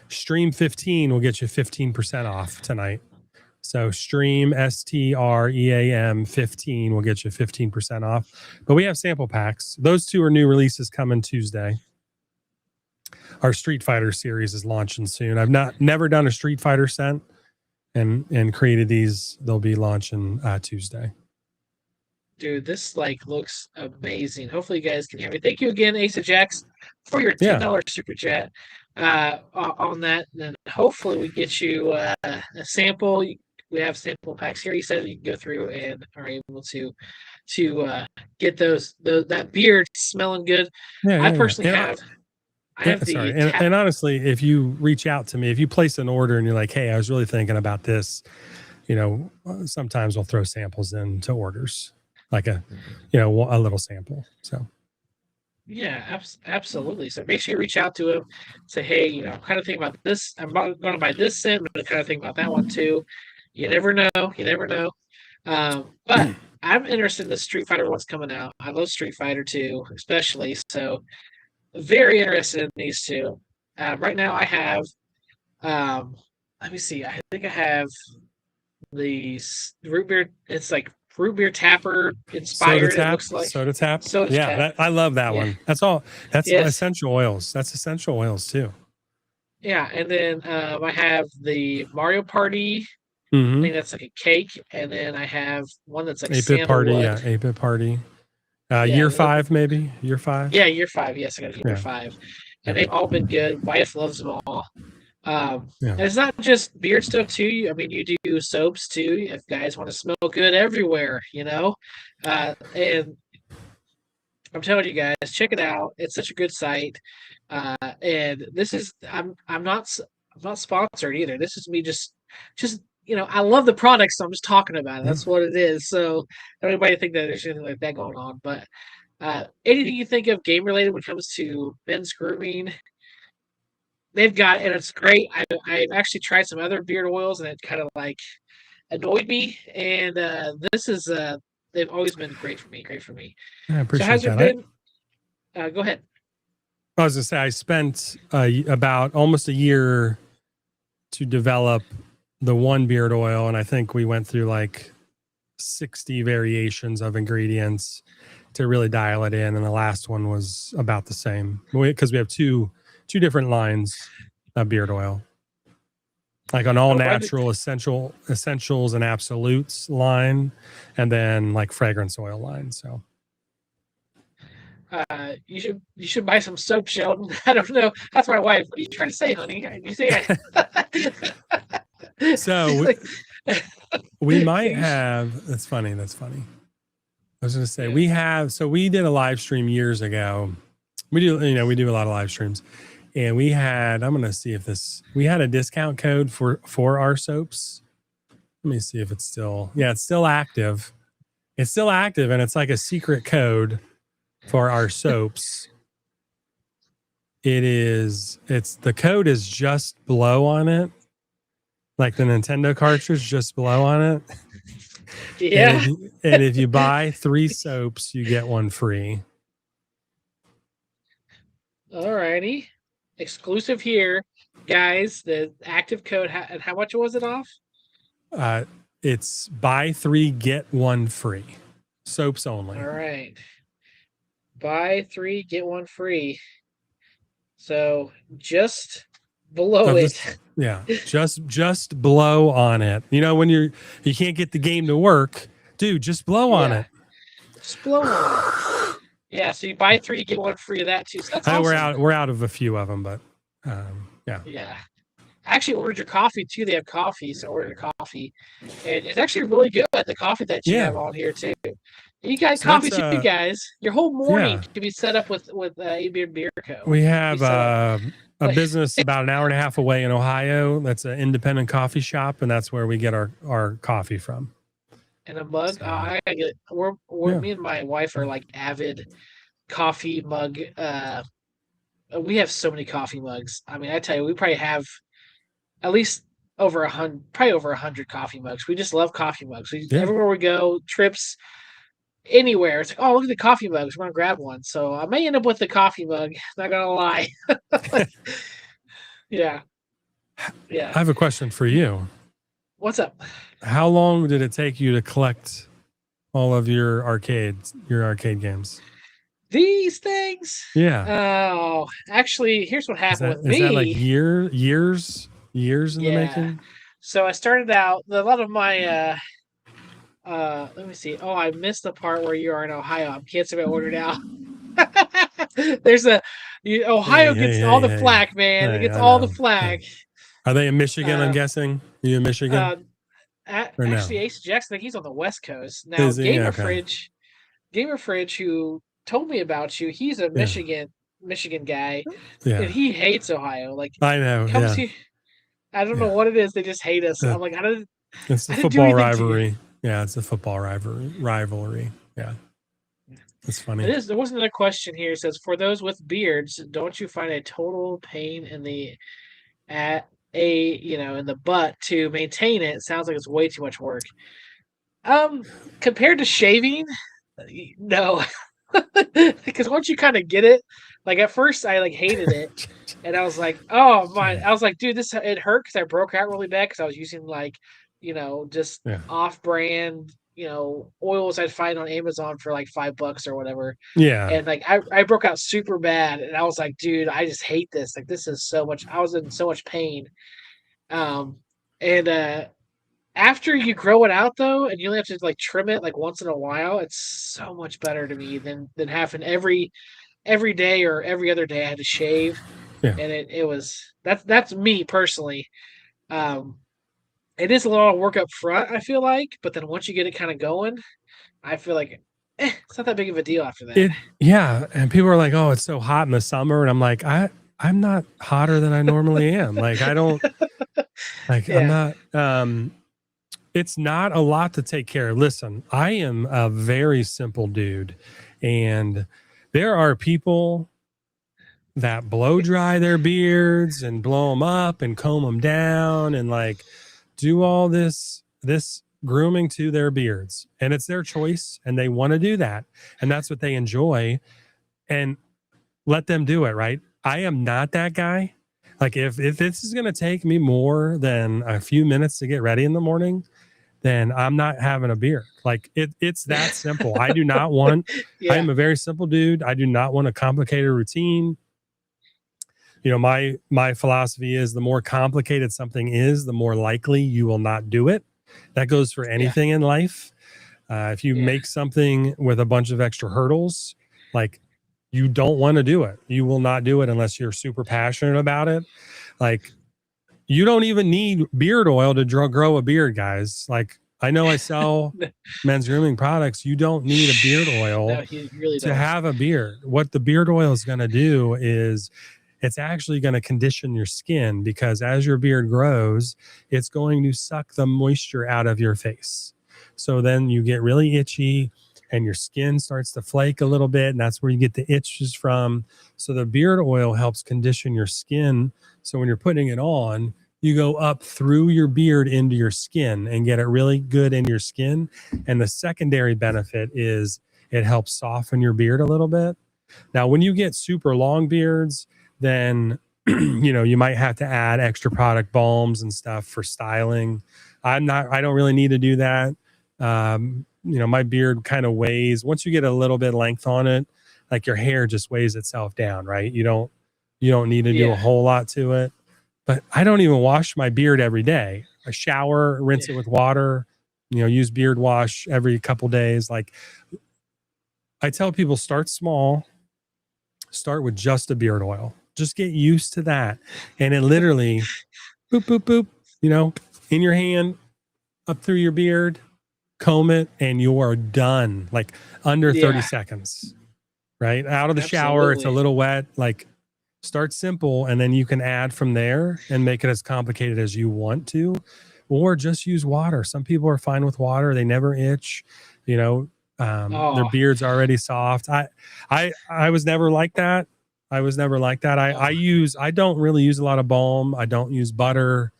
15 will get you 15% off tonight. So Stream STREAM 15 will get you 15% off. But we have sample packs. Those 2 are new releases coming Tuesday. Our Street Fighter series is launching soon. I've never done a Street Fighter scent and created these. They'll be launching Tuesday. Dude, this looks amazing. Hopefully you guys can hear me. Thank you again, Ace of Jacks, for your $10 super chat on that. And then hopefully we get you a sample. We have sample packs here. You said you can go through and are able to get that beard smelling good. I personally have. And honestly, if you reach out to me, if you place an order and you're like, hey, I was really thinking about this, you know, sometimes we'll throw samples into orders. Like a little sample. So Yeah, absolutely. So make sure you reach out to him. Say, hey, I'm kind of thinking about this. going to buy this set, but I kind of think about that one too. You never know. You never know. But I'm interested in the Street Fighter ones coming out. I love Street Fighter 2, especially. So very interested in these two. Right now, I have. Um, Let me see. I think I have the root beer. It's like root beer tapper inspired. It looks like Soda tap. soda Yeah, tap. I love that Yeah. one. That's all. That's Yes. essential oils. That's essential oils too. Yeah, and then I have the Mario Party. I Mm-hmm. think that's like a cake, and then I have one that's like 8-bit party. sandalwood. Yeah, 8-bit party. Yeah, Year 5, maybe year 5. yeah, year 5. Yes, I got year Yeah. 5, Yeah. and they've all been good. Wife loves them all. Yeah. And it's not just beard stuff too. I mean, you do soaps too. If guys want to smell good everywhere, and I'm telling you guys, check it out. It's such a good site. And this is I'm not sponsored either. This is me just I love the product, so I'm just talking about it. That's what it is. So don't anybody think that there's anything like that going on. But anything you think of game related when it comes to men's grooming, they've got, and it's great. I've actually tried some other beard oils, and it kind of like annoyed me. And this is they've always been great for me. Great for me. I So appreciate has there that. been? Go ahead. I was gonna say I spent about almost a year to develop the one beard oil, and I think we went through like 60 variations of ingredients to really dial it in, and the last one was about the same because we have two different lines of beard oil, like an all natural essentials and absolutes line, and then like fragrance oil line. So You should buy some soap, Sheldon. I don't know. That's my wife. What are you trying to say, honey? You say so we might have. That's funny. I was going to say we have. So we did a live stream years ago. We do a lot of live streams, and we had. I'm going to see if we had a discount code for our soaps. Let me see if it's still. Yeah, it's still active. It's still active, and it's like a secret code for our soaps. The code is just blow on it, like the Nintendo cartridge, just blow on it. Yeah. And if you buy 3 soaps, you get 1 free. Alrighty. Exclusive here, guys. The active code, and how much was it off? It's buy 3, get 1 free. Soaps only. All right. Buy 3, get 1 free. So just below it. Yeah, just blow on it. When you can't get the game to work, dude, just blow on it. Just blow on it. Yeah, so you buy 3, get 1 free of that too. So that's awesome. We're out of a few of them, but yeah. Yeah. I actually ordered your coffee too. They have coffee, so I ordered a coffee, and it's actually really good. The coffee that you have on here too. You guys, coffee too, you guys. Your whole morning can be set up with 8bitbeardco. We have a business about an hour and a half away in Ohio. That's an independent coffee shop, and that's where we get our coffee from. And a mug. So, I gotta get it. Me and my wife are like avid coffee mug. We have so many coffee mugs. I mean, I tell you, we probably have at least over 100 coffee mugs. We just love coffee mugs. Everywhere we go, trips, anywhere, it's like, oh, look at the coffee mugs. We're gonna grab one. So I may end up with the coffee mug. Not gonna lie. Yeah. I have a question for you. What's up? How long did it take you to collect all of your arcade games? These things? Yeah. Oh, actually, here's what happened with me. Is that like years in the making? So I started out a lot of my let me see. Oh, I missed the part where you are in Ohio. I can't say my order now. There's Ohio gets all the flack, man. It gets all the flack. Are they in Michigan? I'm guessing. Are you in Michigan? Actually, Ace Jackson, I think he's on the West Coast now. Gamer Fridge, who told me about you, he's a Michigan guy, and he hates Ohio. Like, I know. I don't know what it is. They just hate us. I'm like, it's the football rivalry. Yeah, it's a football rivalry. Yeah. That's funny. There wasn't another question here. It says, for those with beards, don't you find a total pain in the in the butt to maintain it? It sounds like it's way too much work. Compared to shaving, no. Because once you kind of get it, like at first I like hated it, and I was like, oh my, I was like, dude, it hurt because I broke out really bad because I was using like, just off-brand, oils I'd find on Amazon for like $5 or whatever. Yeah. And like I broke out super bad, and I was like, dude, I just hate this. Like this is so much. I was in so much pain. And after you grow it out though, and you only have to like trim it like once in a while, it's so much better to me than having every day or every other day I had to shave. Yeah. And it was that's me personally. It is a lot of work up front, I feel like, but then once you get it kind of going, I feel like it's not that big of a deal after that. Yeah, and people are like, "Oh, it's so hot in the summer," and I'm like, I'm not hotter than I normally am. Like I don't like I'm not. It's not a lot to take care of. Listen, I am a very simple dude, and there are people that blow dry their beards and blow them up and comb them down and like do all this grooming to their beards, and it's their choice and they want to do that, and that's what they enjoy, and let them do it. Right? I am not that guy. Like if this is going to take me more than a few minutes to get ready in the morning, then I'm not having a beard. Like it's that simple. I do not want, I am a very simple dude. I do not want a complicated routine. My philosophy is the more complicated something is, the more likely you will not do it. That goes for anything in life. If you make something with a bunch of extra hurdles, like you don't want to do it. You will not do it unless you're super passionate about it. Like you don't even need beard oil to grow a beard, guys. Like I know I sell men's grooming products. You don't need a beard oil to have a beard. What the beard oil is going to do is it's actually going to condition your skin, because as your beard grows, it's going to suck the moisture out of your face. So then you get really itchy and your skin starts to flake a little bit, and that's where you get the itches from. So the beard oil helps condition your skin. So when you're putting it on, you go up through your beard into your skin and get it really good in your skin. And the secondary benefit is it helps soften your beard a little bit. Now, when you get super long beards, then you might have to add extra product, balms and stuff for styling. I don't really need to do that. My beard kind of weighs, once you get a little bit of length on it, like your hair just weighs itself down, right? You don't need to do a whole lot to it. But I don't even wash my beard every day. I shower, rinse it with water, use beard wash every couple days. Like I tell people, start small, start with just a beard oil. Just get used to that. And it literally boop, boop, boop, in your hand, up through your beard, comb it, and you are done. Like under 30 seconds, right? Out of the shower, it's a little wet. Like start simple, and then you can add from there and make it as complicated as you want to, or just use water. Some people are fine with water. They never itch, their beard's already soft. I was never like that. I don't really use a lot of balm. I don't use butter.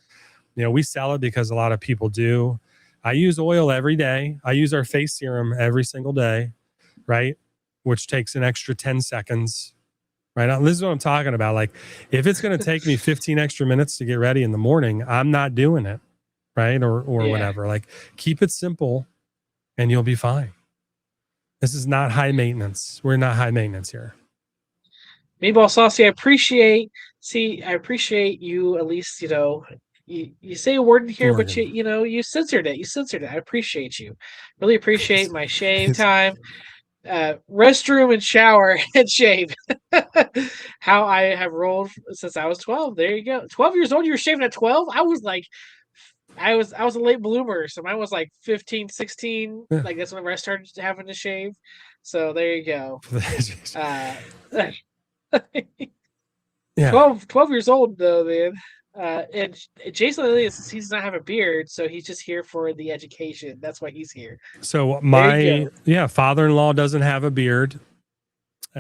We sell it because a lot of people do. I use oil every day. I use our face serum every single day, right? Which takes an extra 10 seconds, right? Now, this is what I'm talking about. Like if it's going to take me 15 extra minutes to get ready in the morning, I'm not doing it, right? Or whatever. Like keep it simple and you'll be fine. This is not high maintenance. We're not high maintenance here. Meatball Saucy, I appreciate you at least, you say a word in here, but you censored it. I appreciate you. Really appreciate my shave time. Restroom and shower and shave. How I have rolled since I was 12. There you go. 12 years old, you were shaving at 12? I was a late bloomer, so mine was like 15, 16. Yeah. Like that's whenever I started having to shave. So there you go. 12 years old though, man. And Jason Lilly he does not have a beard, so he's just here for the education. That's why he's here. So There you go. father-in-law doesn't have a beard,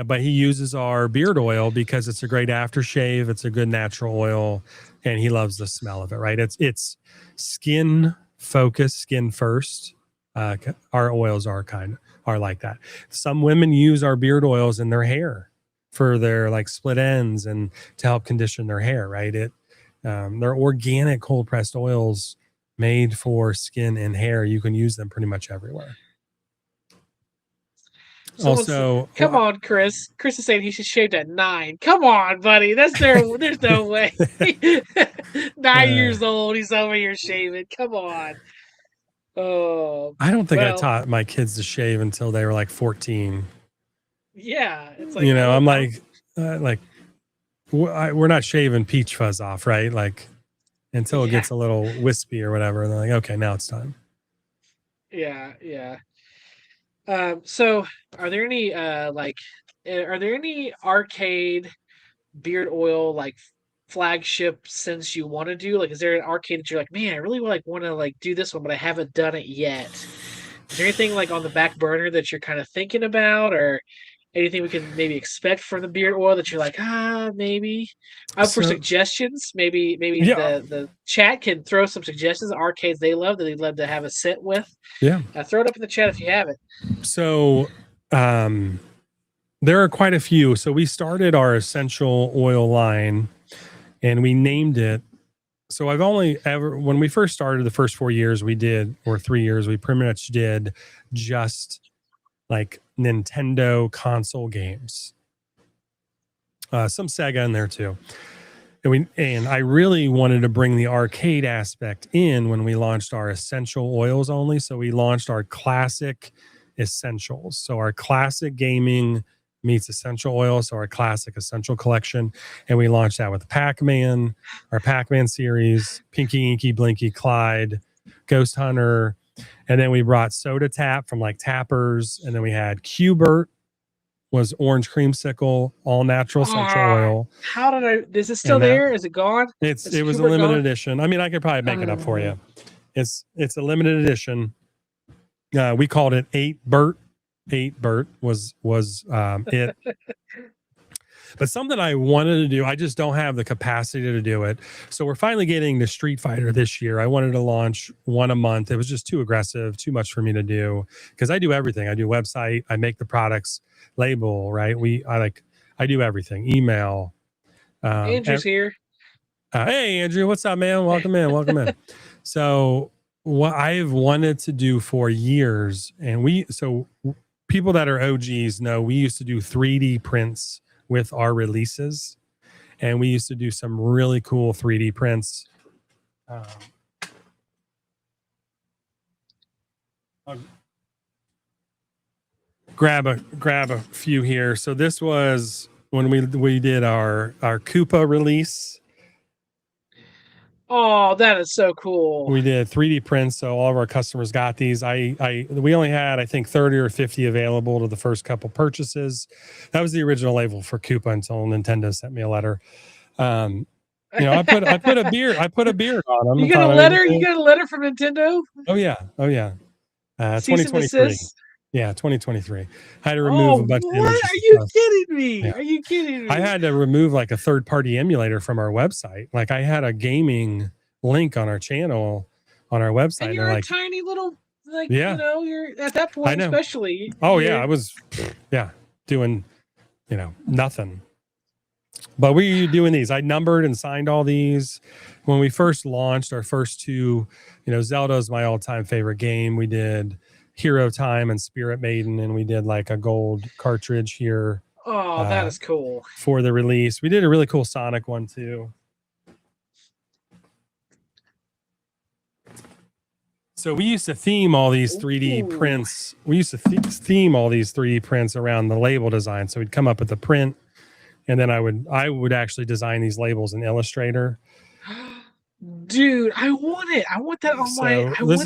but he uses our beard oil because it's a great aftershave. It's a good natural oil, and he loves the smell of it. Right? It's skin focused, skin first. Our oils are like that. Some women use our beard oils in their hair for their like split ends and to help condition their hair. Right? They're organic cold pressed oils made for skin and hair. You can use them pretty much everywhere. Also, come on, Chris. Chris is saying he should shave at 9. Come on, buddy. There's no way. 9 years old, he's over here shaving. Come on. Oh, I don't think I taught my kids to shave until they were like 14. Yeah, it's like I'm like we're not shaving peach fuzz off, right? Like until it gets a little wispy or whatever. And they're like, okay, now it's time. Yeah. So are there any arcade beard oil like flagship scents you want to do? Like, is there an arcade that you're like, man, I really want to do this one, but I haven't done it yet? Is there anything like on the back burner that you're kind of thinking about, or anything we can maybe expect from the beard oil that you're like, maybe? For suggestions, maybe the chat can throw some suggestions of arcades they'd love to have a scent with. Yeah. Throw it up in the chat if you have it. So there are quite a few. So we started our essential oil line and we named it. So when we first started the first 4 years we did, or 3 years, we pretty much did just like Nintendo console games, some Sega in there too. And I really wanted to bring the arcade aspect in when we launched our essential oils only. So we launched our classic essentials. So our classic gaming meets essential oil. So our classic essential collection. And we launched that with Pac-Man, our Pac-Man series, Pinky, Inky, Blinky, Clyde, Ghost Hunter. And then we brought Soda Tap from like Tappers. And then we had Q-Bert, was orange creamsicle, all natural essential oil. Is it still there? Is it gone? It was a limited edition. I mean, I could probably make it up for you. It's a limited edition. We called it 8-Bert. 8-Bert was it. But something I wanted to do, I just don't have the capacity to do it. So we're finally getting the Street Fighter this year. I wanted to launch one a month. It was just too aggressive, too much for me to do, because I do everything. I do website, I make the products, label, right? I do everything. Email. Andrew's here. Hey, Andrew, what's up, man? Welcome in. So what I've wanted to do for years, and people that are OGs know we used to do 3D prints with our releases, and we used to do some really cool 3D prints. I'll grab a few here. So this was when we did our Koopa release. Oh, that is so cool. We did 3D prints, so all of our customers got these. We only had, I think, 30 or 50 available to the first couple purchases. That was the original label for Koopa until Nintendo sent me a letter. I put a beard on them. You got a letter? You got a letter from Nintendo? Oh yeah. 2023. Yeah, 2023. I had to remove a bunch of images. Are you kidding me? Yeah. Are you kidding me? I had to remove like a third-party emulator from our website. Like I had a gaming link on our channel on our website. And you're a tiny little, you're at that point, especially. Oh yeah, I was, doing, nothing. But we were doing these. I numbered and signed all these. When we first launched our first two, Zelda's my all-time favorite game. We did Hero Time and Spirit Maiden, and we did like a gold cartridge here. Oh, that is cool. For the release. We did a really cool Sonic one too. So we used to theme all these 3D prints. We used to theme all these 3D prints around the label design. So we'd come up with the print, and then I would actually design these labels in Illustrator. Dude, I want it. I want that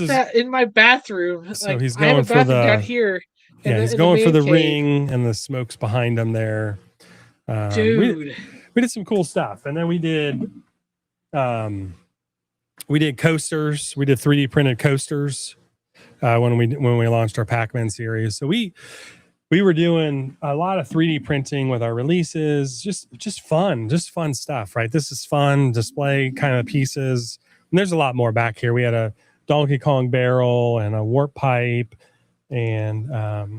that in my bathroom. So he's going for the down here. He's going for the ring and the smokes behind him there. Dude, we did some cool stuff, and then we did We did coasters. We did 3D printed coasters when we launched our Pac-Man series. So we were doing a lot of 3D printing with our releases. Just fun stuff, right? This is fun display kind of pieces. And there's a lot more back here. We had a Donkey Kong barrel and a warp pipe, and let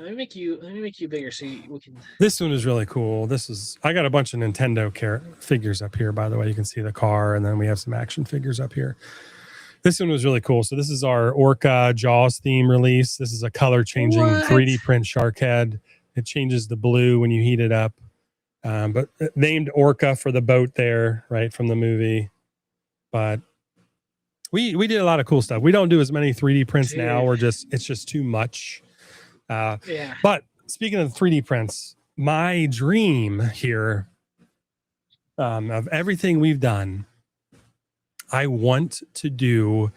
me make you bigger so we can. This one is really cool. I got a bunch of Nintendo figures up here, by the way. You can see the car, and then we have some action figures up here. This one was really cool. So this is our Orca Jaws theme release. This is a color changing 3D print shark head. It changes the blue when you heat it up. But named Orca for the boat there, right, from the movie. But we did a lot of cool stuff. We don't do as many 3D prints now. It's just too much. Yeah. But speaking of 3D prints, my dream here of everything we've done, I want to do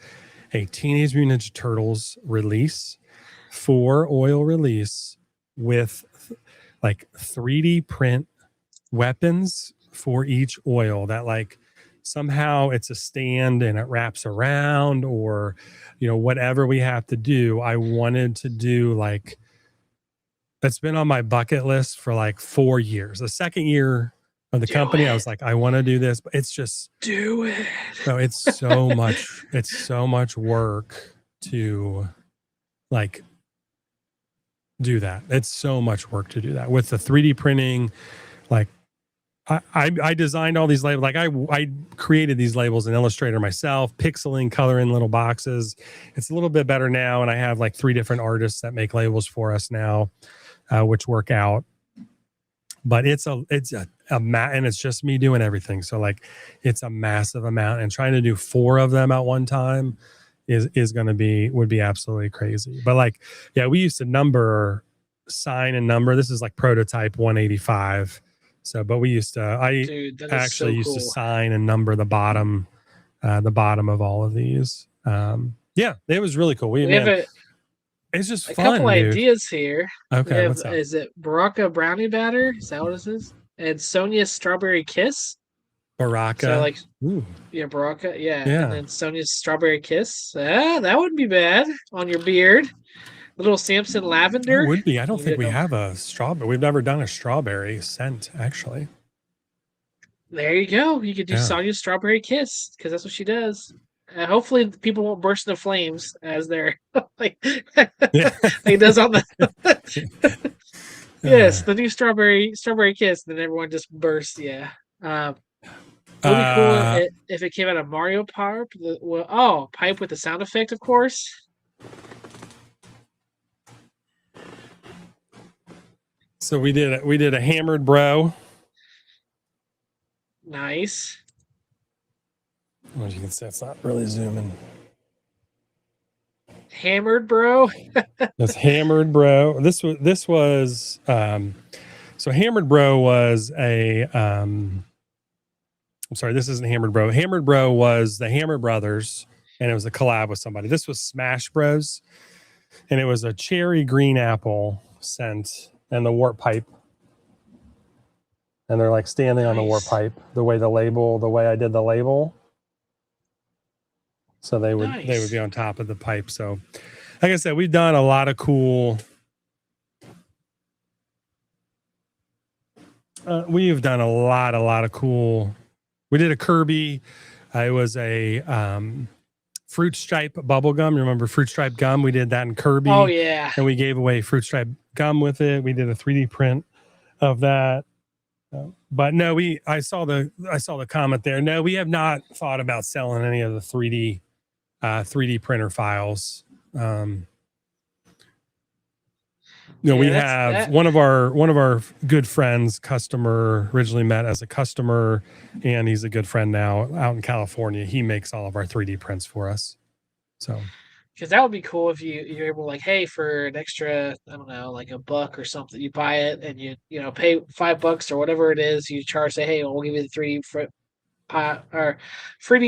a Teenage Mutant Ninja Turtles release, 4-oil release with like 3D print weapons for each oil that like somehow it's a stand and it wraps around, or whatever we have to do. I wanted to do like, that's been on my bucket list for like 4 years. The second year of the company, I was like, I want to do this, but it's just do it. No, it's so much. It's so much work to like do that. It's so much work to do that with the 3D printing. Like I designed all these labels. Like I created these labels in Illustrator myself, pixeling, coloring little boxes. It's a little bit better now, and I have like 3 different artists that make labels for us now, which work out. But it's a and it's just me doing everything. So like it's a massive amount, and trying to do 4 of them at one time would be absolutely crazy. But like, yeah, we used to sign and number. This is like prototype 185. So, but we used to, used to sign and number the bottom of all of these. Yeah, it was really cool. It's just fun. A couple ideas here. Okay, what's up? Is it Baraka Brownie Batter? Is that what this is? And Sonia's Strawberry Kiss. Baraka. So like, yeah, Baraka, yeah. And then Sonia's Strawberry Kiss. That wouldn't be bad on your beard. Little Samson Lavender. It would be. I don't think we have a strawberry. We've never done a strawberry scent, actually. There you go. You could do Sonia's Strawberry Kiss, because that's what she does. Hopefully people won't burst into flames as they're like it does on the yes, the new strawberry kiss, then everyone just bursts. Yeah. It would be cool if it came out of Mario Pipe. Pipe with the sound effect, of course. So we did a hammered bro. Nice. As you can see, it's not really zooming. Hammered bro. That's hammered bro. This was so hammered bro was a I'm sorry, this isn't hammered bro. Hammered bro was the Hammer Brothers, and it was a collab with somebody. This was Smash Bros, and it was a cherry green apple scent and the warp pipe. And they're like standing on the warp pipe, the way I did the label. So they would be on top of the pipe. So like I said, we've done a lot of cool. We've done a lot of cool. We did a Kirby. It was a fruit stripe bubble gum. Remember fruit stripe gum? We did that in Kirby. Oh yeah. And we gave away fruit stripe gum with it. We did a 3D print of that. But no, I saw the comment there. No, we have not thought about selling any of the 3D printer files. We have one of our good friends, customer, originally met as a customer, and he's a good friend now out in California. He makes all of our 3D prints for us. So, because that would be cool if you're able, like, hey, for an extra, I don't know, like $1 or something, you buy it and you pay $5 or whatever it is, you charge, say, hey, we'll give you the 3D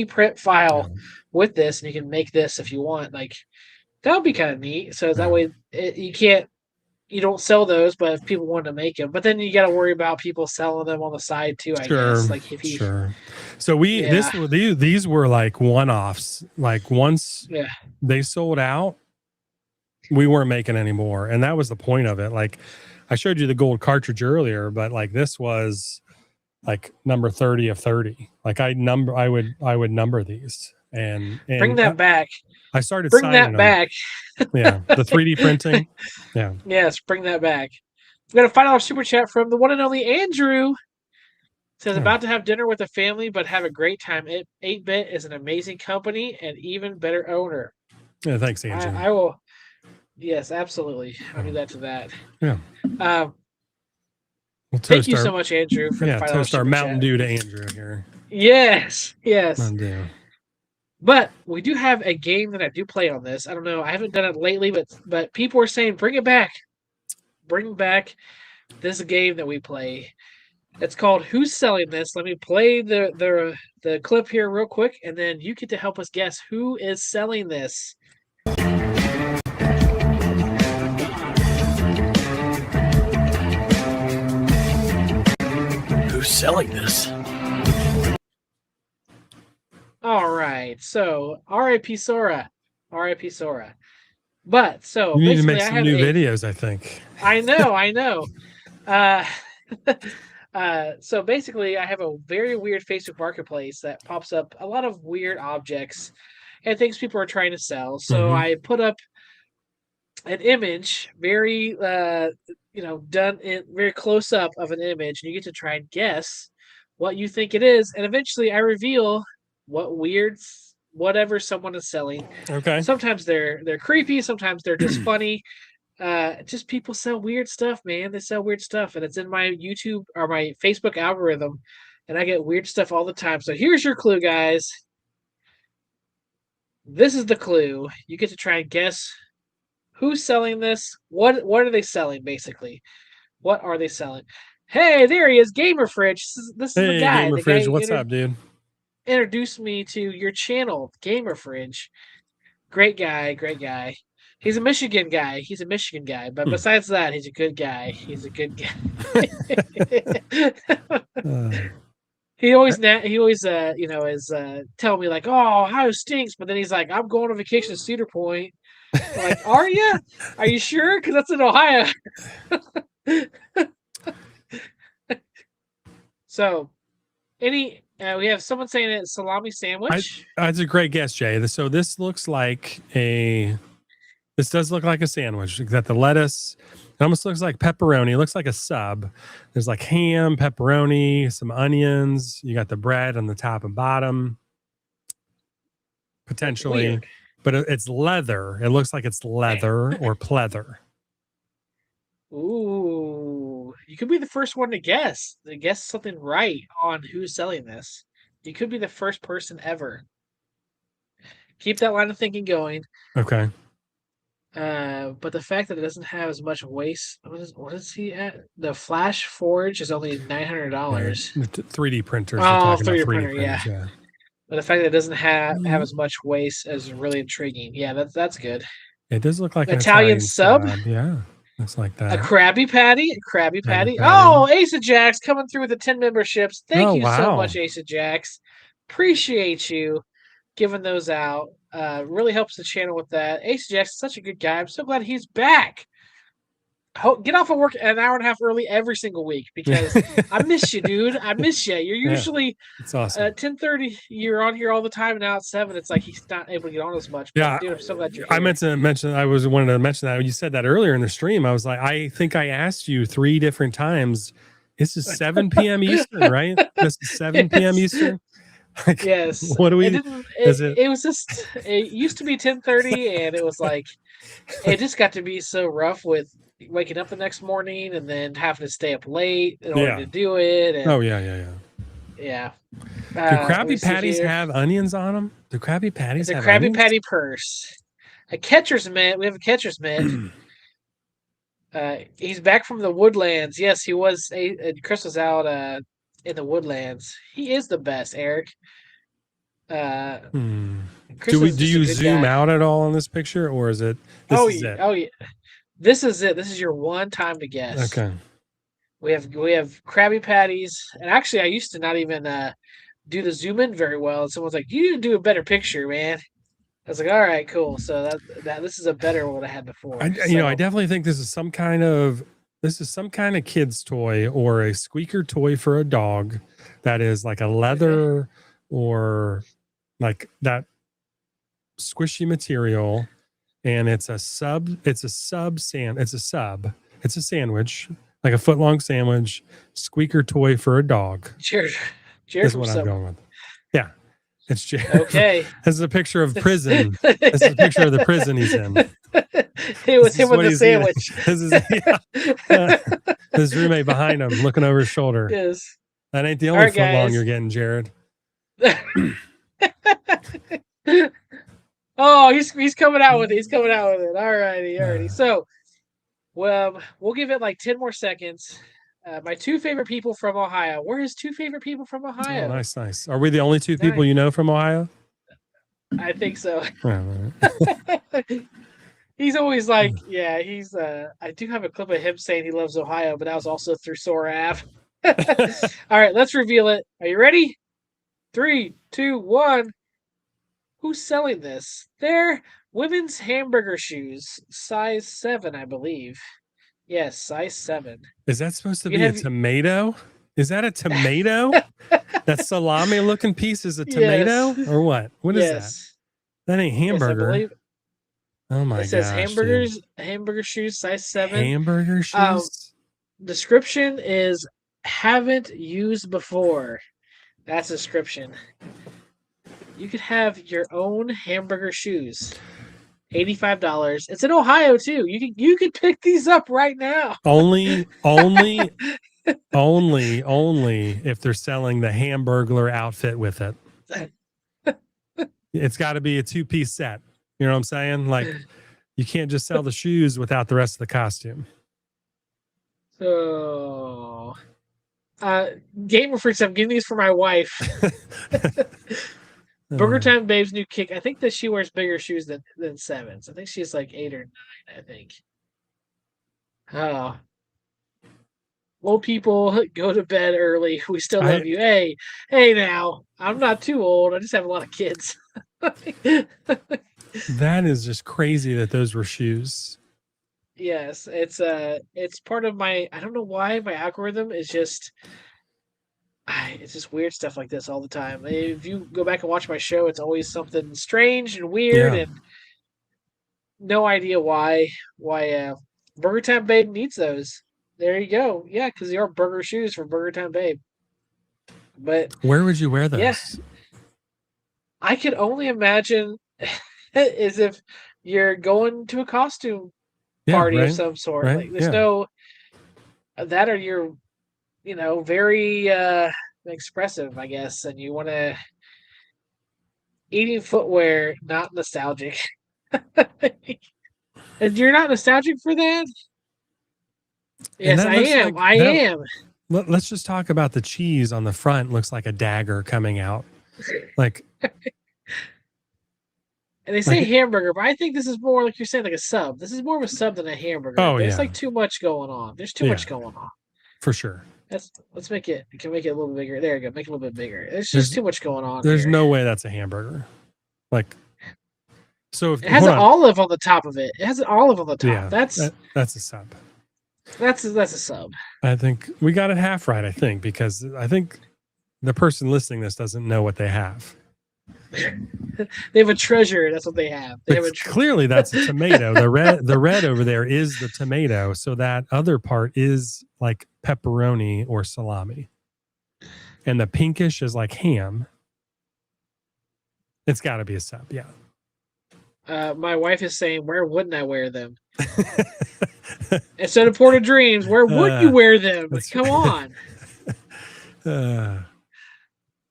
print file with this, and you can make this if you want. Like, that would be kind of neat. So that way you can't you don't sell those, but if people want to make them, but then you got to worry about people selling them on the side too. I guess, like if you, sure. So yeah, these were like one-offs. Like once yeah, they sold out, we weren't making any more, and that was the point of it. Like I showed you the gold cartridge earlier, but like this was like number 30 of 30. Like I would number these, and bring that back. I started Bring signing that them. back. Yeah, the 3D printing. Yeah. Yes, bring that back. We got a $5 super chat from the one and only Andrew. Says about to have dinner with the family, but have a great time. 8-bit is an amazing company and even better owner. Yeah, thanks, Andrew. I will. Yes, absolutely. I'll do that to that. Yeah. Thank you so much, Andrew, for the $5 toast our super Mountain chat. Dew to Andrew here. Yes. Mountain Dew. But we do have a game that I do play on this. I don't know. I haven't done it lately, but people are saying bring it back. Bring back this game that we play. It's called Who's Selling This? Let me play the clip here real quick, and then you get to help us guess who is selling this. Who's selling this? All right. So R.I.P. Sora. R.I.P. Sora. But so you need to basically make some new videos, I think. I know. So basically, I have a very weird Facebook Marketplace that pops up a lot of weird objects and things people are trying to sell. So I put up an image, very done in very close up of an image, and you get to try and guess what you think it is. And eventually, I reveal what whatever someone is selling. Okay. Sometimes they're creepy. Sometimes they're just funny. Just people sell weird stuff, man. They sell weird stuff, and it's in my YouTube or my Facebook algorithm, and I get weird stuff all the time. So here's your clue, guys. This is the clue. You get to try and guess who's selling this. What are they selling, basically? What are they selling? Hey, there he is, Gamer Fridge. This is the guy. Gamer Fridge, what's up, dude? Introduced me to your channel, Gamer Fridge. Great guy. He's a Michigan guy. But besides that, he's a good guy. He always is telling me like, oh, Ohio stinks, but then he's like, I'm going on vacation to Cedar Point. I'm like, are you? Are you sure? Because that's in Ohio. So, we have someone saying it's salami sandwich. That's a great guess, Jay. So this does look like a sandwich. You got the lettuce. It almost looks like pepperoni. It looks like a sub. There's like ham, pepperoni, some onions. You got the bread on the top and bottom. Potentially. But it's leather. It looks like it's leather or pleather. Ooh. You could be the first one to guess something right on who's selling this. You could be the first person ever. Keep that line of thinking going. Okay. But the fact that it doesn't have as much waste, what is he at? The Flash Forge is only $900. Yeah, 3D printers. Oh, 3D printer, yeah. But the fact that it doesn't have as much waste is really intriguing. Yeah, that's good. It does look like Italian sub. Yeah, looks like that. A Krabby Patty. Oh, Ace of Jacks coming through with the 10 memberships. Thank you so much, Ace of Jacks. Appreciate you giving those out. Really helps the channel with that. Ace Jackson is such a good guy. I'm so glad he's back. Get off of work an hour and a half early every single week because I miss you, dude. I miss you. You're usually it's awesome. At 10:30. You're on here all the time. And now at 7, it's like he's not able to get on as much. But, yeah, dude, I'm so glad you're here. I meant to mention. I wanted to mention that you said that earlier in the stream. I was like, I think I asked you 3 different times. This is 7 p.m. Eastern, right? This is 7 p.m. Eastern. Like, yes. What do we? It was just. It used to be 10:30, and it was like, it just got to be so rough with waking up the next morning and then having to stay up late in order to do it. And, yeah. Do Krabby Patties have onions on them? Do Krabby Patties have Krabby onions? Patty purse. A catcher's mitt. We have a catcher's mitt. He's back from the woodlands. Yes, he was. Chris was out in the woodlands. He is the best, Eric. Do you zoom out at all on this picture, or is it? This is it? Oh yeah. This is it. This is your one time to guess. Okay. We have Krabby Patties, and actually, I used to not even do the zoom in very well. And someone's like, "You need to do a better picture, man." I was like, "All right, cool." So that this is a better one I had before. I definitely think this is some kind of kid's toy or a squeaker toy for a dog that is like a leather or like that squishy material, and it's a sandwich, like a foot long sandwich, squeaker toy for a dog. Jared Is from what I'm Subway. going with. Yeah. It's Jared. Okay. This is a picture of prison. This is a picture of the prison he's in. It was him with the sandwich. His roommate behind him looking over his shoulder. Yes. That ain't the only foot long you're getting, Jared. Oh, he's coming out with it. He's coming out with it. All righty. So, well, we'll give it like 10 more seconds. My two favorite people from Ohio. We're his two favorite people from Ohio. Oh, nice. Are we the only two people you know from Ohio? I think so. Oh, He's always like, yeah, he's I do have a clip of him saying he loves Ohio, but that was also through Sora Ave. All right, let's reveal it. Are you ready? 3, 2, 1. Who's selling this? They're women's hamburger shoes, size 7, I believe. Yes, size 7. Is that supposed to be a tomato? Is that a tomato? That salami looking piece is a tomato or what? What is that? That ain't hamburger. Yes, oh my god! It says hamburger shoes, size 7. Hamburger shoes. Description is haven't used before. That's a description. You could have your own hamburger shoes. $85. It's in Ohio too. You could pick these up right now. Only if they're selling the Hamburglar outfit with it. It's got to be a 2-piece set. You know what I'm saying? Like you can't just sell the shoes without the rest of the costume. So, Gamer Freaks, I'm getting these for my wife. Burger Time Babe's new kick. I think that she wears bigger shoes than 7s. I think she's like 8 or 9, I think. Oh. Old people go to bed early. We still love you. Hey now. I'm not too old. I just have a lot of kids. That is just crazy that those were shoes. Yes, it's part of my, I don't know why my algorithm is just it's just weird stuff like this all the time. If you go back and watch my show, it's always something strange and weird and no idea why Burger Time Babe needs those. There you go. Yeah, because they are burger shoes for Burger Time Babe. But where would you wear those? Yeah, I could only imagine as if you're going to a costume party of some sort. Right? Like there's no that, or you're very expressive, I guess, and you want to eating footwear, not nostalgic. And you're not nostalgic for that? Yes, I am. I am. Let's just talk about the cheese on the front. Looks like a dagger coming out. Like, and they say hamburger, but I think this is more like you're saying, like a sub. This is more of a sub than a hamburger. Oh, There's like too much going on. There's too much going on. For sure. Let's make it. You can make it a little bigger. There you go. Make it a little bit bigger. There's just too much going on. There's no way that's a hamburger. Like, so if it has an olive on the top of it. It has an olive on the top. Yeah, that's a sub. That's a sub. I think we got it half right. I think because I think the person listening this doesn't know what they have. They have a treasure. That's what they have. Clearly, that's a tomato. The red over there is the tomato. So that other part is like pepperoni or salami, and the pinkish is like ham. It's got to be a sub, yeah. My wife is saying, "Where wouldn't I wear them?" Instead of Port of Dreams, where would you wear them? Come on.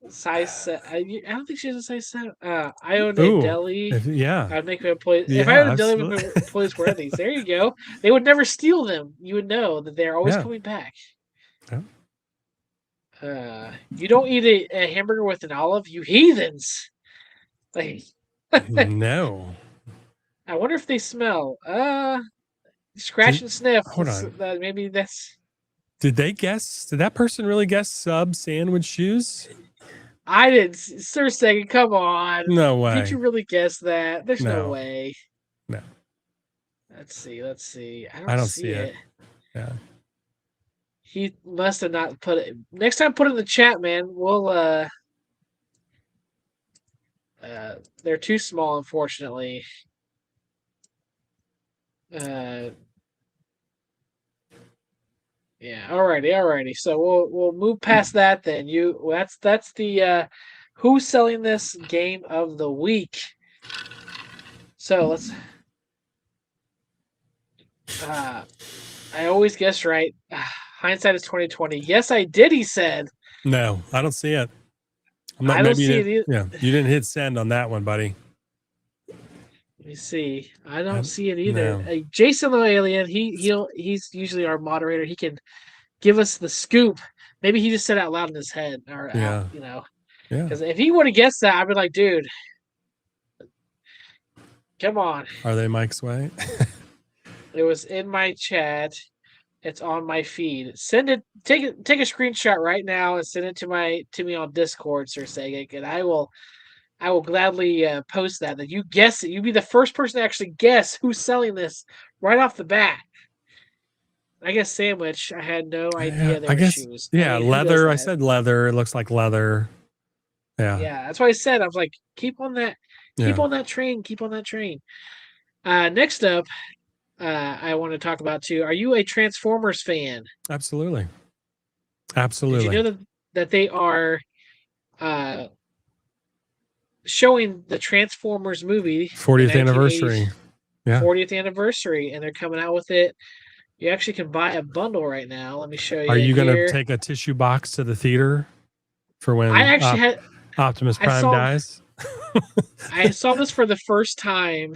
Size I don't think she has a size 7. I own a deli. I'd make my employees. If I owned a deli, my employees wear these. There you go. They would never steal them. You would know that they're always coming back. Yeah. You don't eat a hamburger with an olive, you heathens. Like, no. I wonder if they smell. scratch and sniff. Hold on. Maybe that's. Did they guess? Did that person really guess sub sandwich shoes? I didn't. Sir Sagan, come on. No way. Did you really guess that? There's no No. way. No. Let's see. I don't see it. Yeah. He must have not put it. Next time, put it in the chat, man. We'll. They're too small, unfortunately. Yeah. Alrighty. So we'll move past that then. That's the who's selling this game of the week. So let's. I always guess right. Hindsight is 2020. Yes, I did. He said. No, I don't see it. I don't see it either. Yeah, you didn't hit send on that one, buddy. Let me see. I don't see it either. No. Jason the Alien. He's usually our moderator. He can give us the scoop. Maybe he just said it out loud in his head, or Yeah. Yeah. Because if he would have guessed that, I'd be like, dude, come on. Are they Mike's way? It was in my chat. It's on my feed. Send it. Take a screenshot right now and send it to me on Discord, Sir Sagic, and I will gladly post that. That you guess it. You be the first person to actually guess who's selling this right off the bat. I guess sandwich. I had no idea they were shoes. Yeah, leather. I said leather. It looks like leather. Yeah. Yeah, that's what I said. I was like, keep on that. Keep on that train. Keep on that train. Next up, I want to talk about too. Are you a Transformers fan? Absolutely. Did you know that they are showing the Transformers movie 40th anniversary? Yeah. 40th anniversary, and they're coming out with it. You actually can buy a bundle right now. Let me show you. Are you going to take a tissue box to the theater for when I actually had Optimus Prime dies? I saw this for the first time,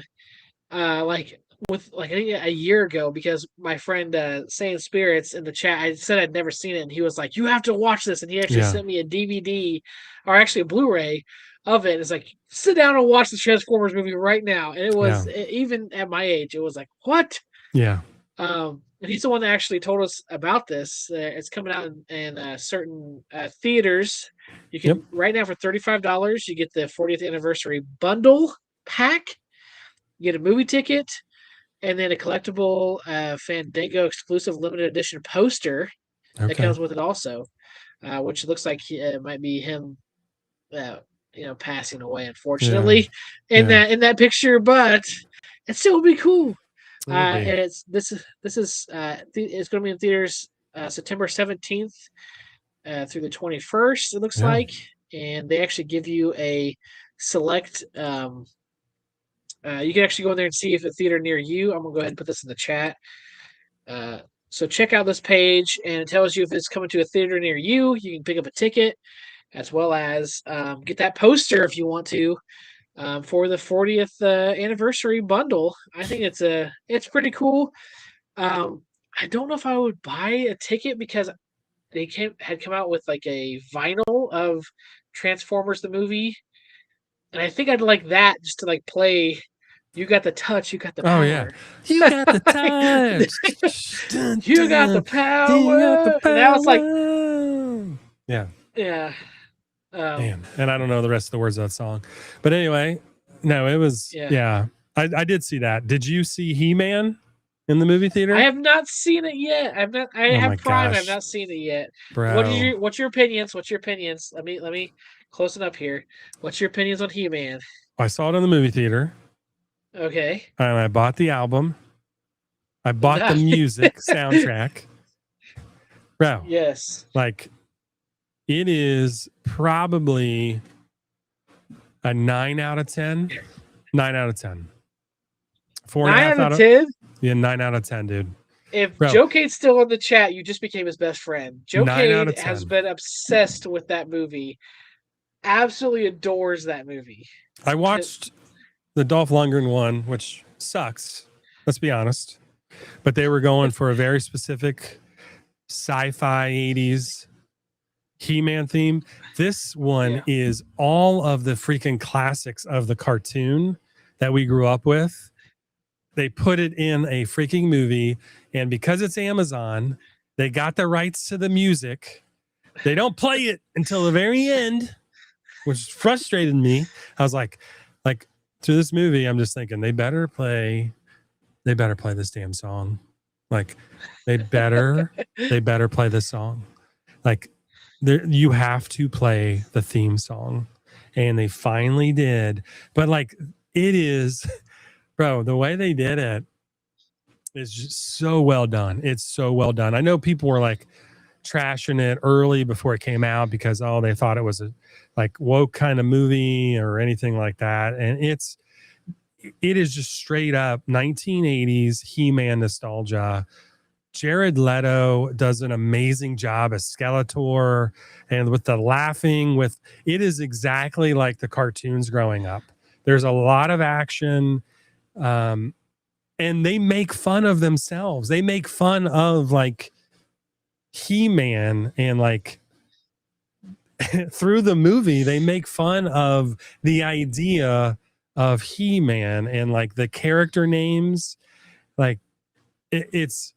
I think a year ago, because my friend Saying Spirits in the chat, I said I'd never seen it, and he was like, "You have to watch this," and he actually sent me a DVD, or actually a Blu-ray of it. It's like, sit down and watch the Transformers movie right now, and it was even at my age, it was like, what? Yeah. And he's the one that actually told us about this. It's coming out in certain theaters. You can right now for $35. You get the 40th anniversary bundle pack. You get a movie ticket, and then a collectible Fandango exclusive limited edition poster that comes with it also, which looks like it might be him, passing away, unfortunately, in that picture, but it still would be cool. And it's it's going to be in theaters September 17th through the 21st. It looks like, and they actually give you a select. You can actually go in there and see if a theater near you. I'm gonna go ahead and put this in the chat. So check out this page, and it tells you if it's coming to a theater near you. You can pick up a ticket, as well as get that poster if you want to. For the 40th anniversary bundle. I think it's pretty cool. I don't know if I would buy a ticket because they had come out with like a vinyl of Transformers the movie, and I think I'd like that just to like play. You got the touch, you got the power. Oh yeah, you got the touch. You got the power. And now it's like, yeah. Man, and I don't know the rest of the words of that song, but anyway, no, it was I did see that. Did you see He-Man in the movie theater? I have not seen it yet. I have Prime. I've not seen it yet. Bro. What's your opinions? Let me close it up here. What's your opinions on He-Man? I saw it in the movie theater. Okay. And I bought the album. I bought the music soundtrack. Bro. Yes. Like, it is probably a 9 out of 10. 9 out of 10. 9 out of 10? Yeah, 9 out of 10, dude. If Joe Cade's still in the chat, you just became his best friend. Joe Cade has been obsessed with that movie. Absolutely adores that movie. I watched the Dolph Lundgren one, which sucks. Let's be honest. But they were going for a very specific sci-fi 80s He-Man theme. This one is all of the freaking classics of the cartoon that we grew up with. they put it in a freaking movie, and because it's Amazon, they got the rights to the music. They don't play it until the very end, which frustrated me. I was like through this movie, I'm just thinking they better play this damn song. Like they better play this song. Like you have to play the theme song, and they finally did. But like it is, bro, the way they did it is just so well done. It's so well done. I know people were like trashing it early before it came out because they thought it was a like woke kind of movie or anything like that, and it is just straight up 1980s He-Man nostalgia. Jared Leto does an amazing job as Skeletor, and with the laughing, it is exactly like the cartoons growing up. There's a lot of action, and they make fun of themselves. They make fun of like He-Man, and like through the movie, they make fun of the idea of He-Man and like the character names. Like it is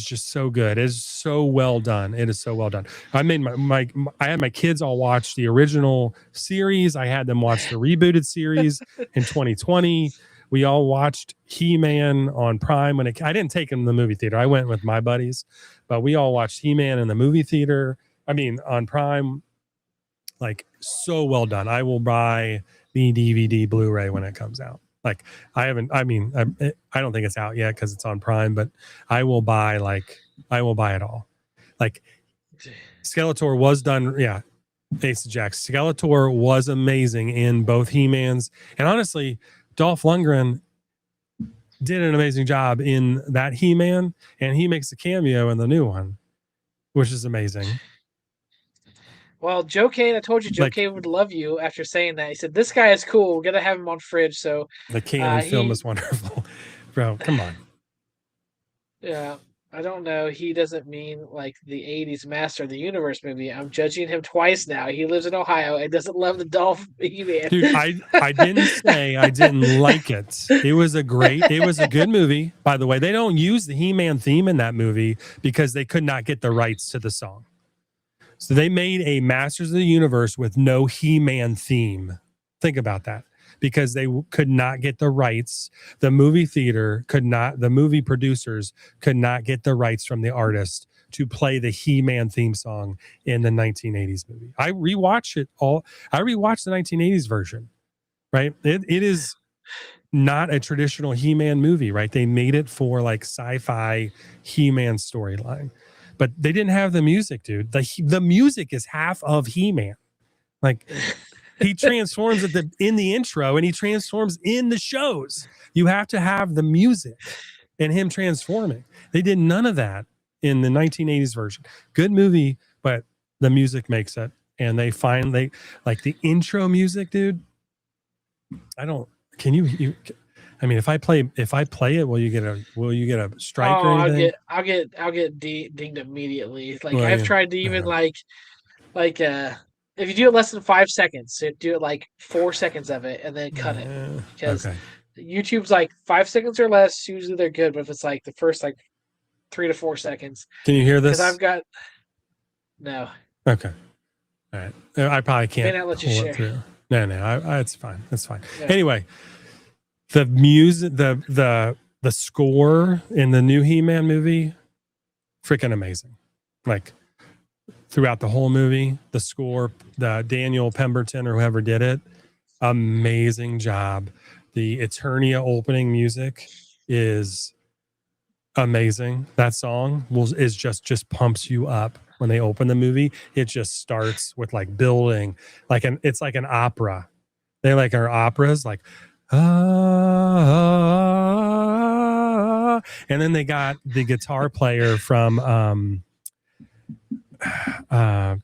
just so good. It is so well done. It is so well done. I made I had my kids all watch the original series. I had them watch the rebooted series in 2020. We all watched He-Man on Prime I didn't take them to the movie theater. I went with my buddies, but we all watched He-Man in the movie theater. I mean, on Prime. Like so well done. I will buy the DVD Blu-ray when it comes out. Like I don't think it's out yet because it's on Prime, but I will buy it all. Like Skeletor was done. Yeah. Ace of Jack. Skeletor was amazing in both He-Mans. And honestly, Dolph Lundgren did an amazing job in that He-Man, and he makes a cameo in the new one, which is amazing. Well, Joe Kane, I told you Joe Kane would love you after saying that. He said, this guy is cool. We're going to have him on Fridge. So the Kane film is wonderful. Bro, come on. Yeah, I don't know. He doesn't mean like the 80s Master of the Universe movie. I'm judging him twice now. He lives in Ohio and doesn't love the Dolph He-Man. Dude, I didn't say I didn't like it. It was a good movie. By the way, they don't use the He-Man theme in that movie because they could not get the rights to the song. So they made a Masters of the Universe with no He-Man theme. Think about that. Because they could not get the rights. The movie producers could not get the rights from the artist to play the He-Man theme song in the 1980s movie. I rewatched the 1980s version, right? It is not a traditional He-Man movie, right? They made it for like sci-fi He-Man storyline. But they didn't have the music, dude. The music is half of He-Man. Like he transforms in the intro, and he transforms in the shows. You have to have the music and him transforming. They did none of that in the 1980s version. Good movie, but the music makes it. And they like the intro music, dude. I mean, if I play it, will you get a strike or anything? I'll get dinged immediately. Like I've tried to even if you do it less than 5 seconds, so do it like 4 seconds of it and then cut it. Because YouTube's like 5 seconds or less, usually they're good, but if it's like the first like 3 to 4 seconds. Can you hear this? Because I've got no. Okay. All right. I probably can't May not let you share. It through. No, it's fine. It's fine. Yeah. Anyway. The music, the score in the new He-Man movie, freaking amazing. Like throughout the whole movie, the score, the Daniel Pemberton or whoever did it, amazing job. The Eternia opening music is amazing. That song is just pumps you up when they open the movie. It just starts with like building, it's like an opera. They like our operas, like. And then they got the guitar player from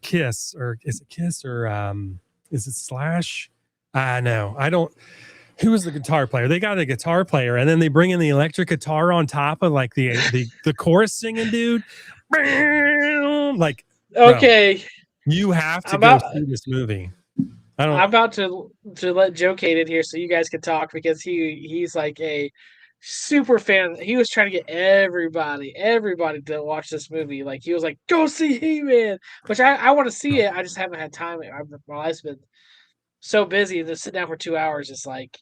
Kiss, or is it Kiss, or is it Slash? No, I don't. Who was the guitar player? They got a guitar player, and then they bring in the electric guitar on top of like the chorus singing dude. Like, okay, bro, you have to go see this movie. I'm about to let Joe Kate in here so you guys can talk because he's like a super fan. He was trying to get everybody to watch this movie. Like he was like, "Go see He-Man," which I want to see it. I just haven't had time. My life's been so busy. To sit down for 2 hours is like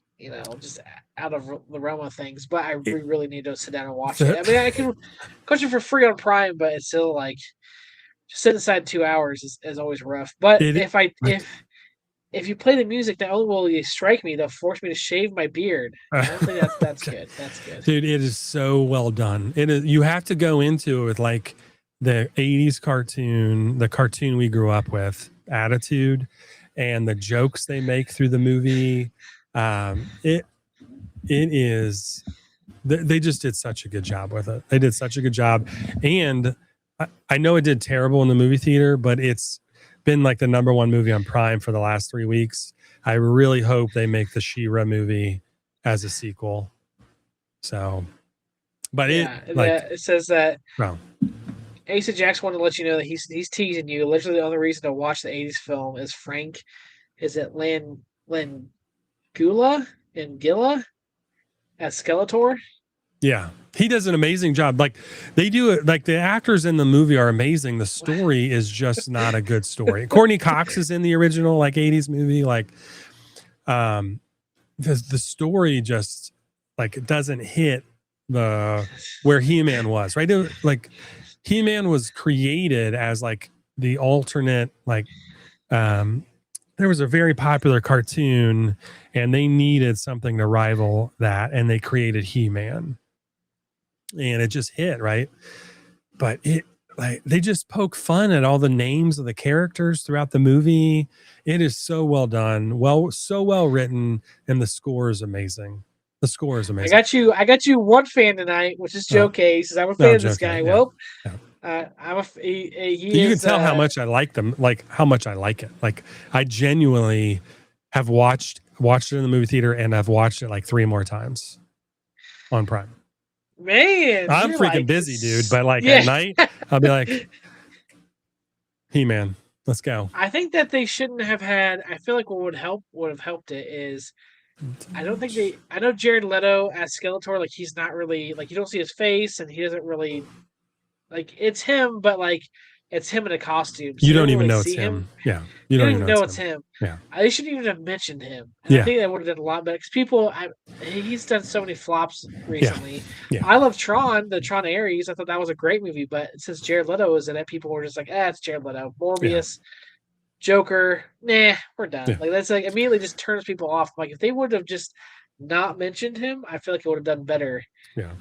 just out of the realm of things. But really need to sit down and watch it. I mean, I can watch it for free on Prime, but it's still like just sitting aside 2 hours is always rough. But It, if you play the music, not only will you strike me, they'll force me to shave my beard. I don't think that's good. That's good. Dude, it is so well done. It is. You have to go into it with like the 80s cartoon, the cartoon we grew up with, attitude, and the jokes they make through the movie. It is. They just did such a good job with it. They did such a good job. And I know it did terrible in the movie theater, but it's been like the #1 movie on Prime for the last 3 weeks. I really hope they make the She-Ra movie as a sequel. So, but it says that well, Asa Jacks wanted to let you know that he's teasing you. Literally, the only reason to watch the '80s film is Frank. Is it Langula and Gilla as Skeletor? yeah, he does an amazing job. Like they do it. Like the actors in the movie are amazing. The story is just not a good story. Courtney Cox is in the original like '80s movie. Like, the story just like it doesn't hit where He-Man was, right? Like He-Man was created as like the alternate, like there was a very popular cartoon and they needed something to rival that, and they created He-Man. And it just hit, right? But they just poke fun at all the names of the characters throughout the movie. It is so well done, so well written, and the score is amazing. The score is amazing. I got you one fan tonight, which is Joe Case. I'm a fan of this guy. Yeah. Well, yeah. you can tell how much I like them, like how much I like it. Like I genuinely have watched it in the movie theater, and I've watched it like 3 more times on Prime. Man, I'm freaking busy, dude. But like at night, I'll be like, He-Man, let's go. I think that they shouldn't have had. I feel like what would have helped it is. I know Jared Leto as Skeletor. Like he's not really like you don't see his face, and he doesn't really like it's him, but like it's him in a costume. So you don't even know it's him. Yeah, you don't even know it's him. Yeah, they shouldn't even have mentioned him. And I think that would have done a lot better because he's done so many flops recently. Yeah. I love Tron, the Tron Ares. I thought that was a great movie, but since Jared Leto was in it, people were just like, it's Jared Leto. Morbius, Joker, nah, we're done. Yeah. Like that's like immediately just turns people off. Like if they would have just not mentioned him, I feel like it would have done better. Yeah.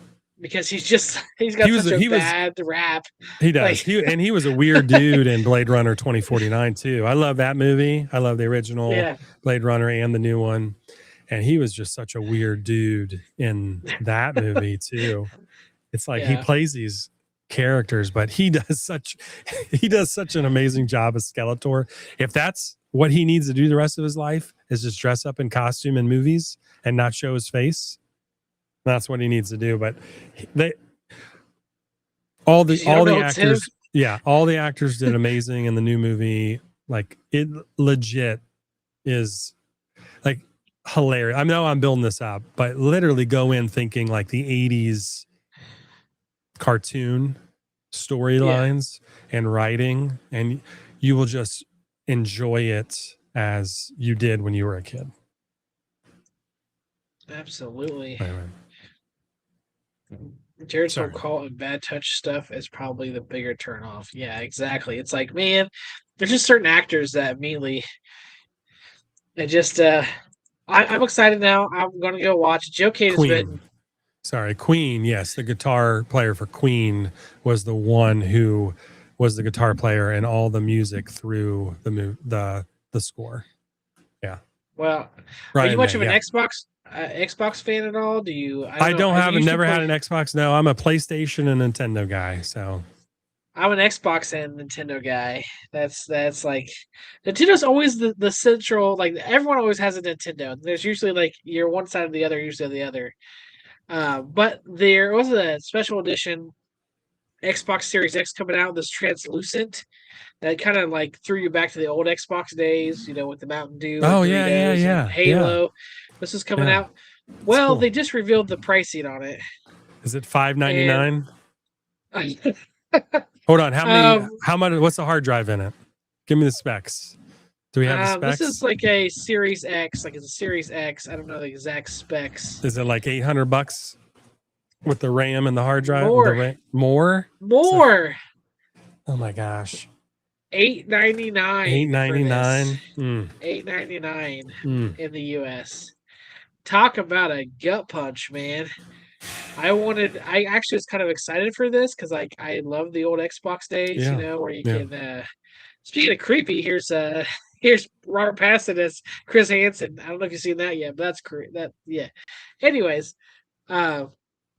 Because he's got such a bad rap. He does. Like, he was a weird dude in Blade Runner 2049 too. I love that movie. I love the original Blade Runner and the new one. And he was just such a weird dude in that movie too. It's like he plays these characters, but he does such an amazing job as Skeletor. If that's what he needs to do the rest of his life is just dress up in costume in movies and not show his face, that's what he needs to do. But all the actors, all the actors did amazing in the new movie. Like it legit is like hilarious. I know I'm building this up, but literally go in thinking like the 80s cartoon storylines and writing, and you will just enjoy it as you did when you were a kid. Absolutely. Anyway. Jared's call and bad touch stuff is probably the bigger turnoff. Yeah, exactly. It's like, man, there's just certain actors that immediately it just I'm excited now. I'm gonna go watch Joe Cate has been Queen, yes, the guitar player for Queen was the one who was the guitar player and all the music through the score. Yeah. Well, are you much of an Xbox fan at all? Do you? I never had an Xbox. No, I'm a PlayStation and Nintendo guy. So I'm an Xbox and Nintendo guy. That's like Nintendo's always the central. Like everyone always has a Nintendo. There's usually like you're one side of the other, usually the other. But there was a special edition Xbox Series X coming out, this translucent that kind of like threw you back to the old Xbox days, with the Mountain Dew and Oh yeah, yeah, Doritos and yeah, yeah, Halo. This is coming yeah. out. It's Well, cool. they just revealed the pricing on it. Is it $5.99? And Hold on. How many? um, How much? What's the hard drive in it? Give me the specs. Do we have the this is specs? like a Series X, like it's a Series X. I don't know the exact specs. Is it like $800 with the RAM and the hard drive? With the More, RAM? More? more. Oh my gosh. $8.99 for this. $8.99. $8.99 Mm. in the US. Talk about a gut punch, man. I actually was kind of excited for this because like I love the old Xbox days, Yeah. where you Yeah. can speaking of creepy, here's Robert Pattinson as Chris Hansen. I don't know if you've seen that yet, but yeah. Anyways, uh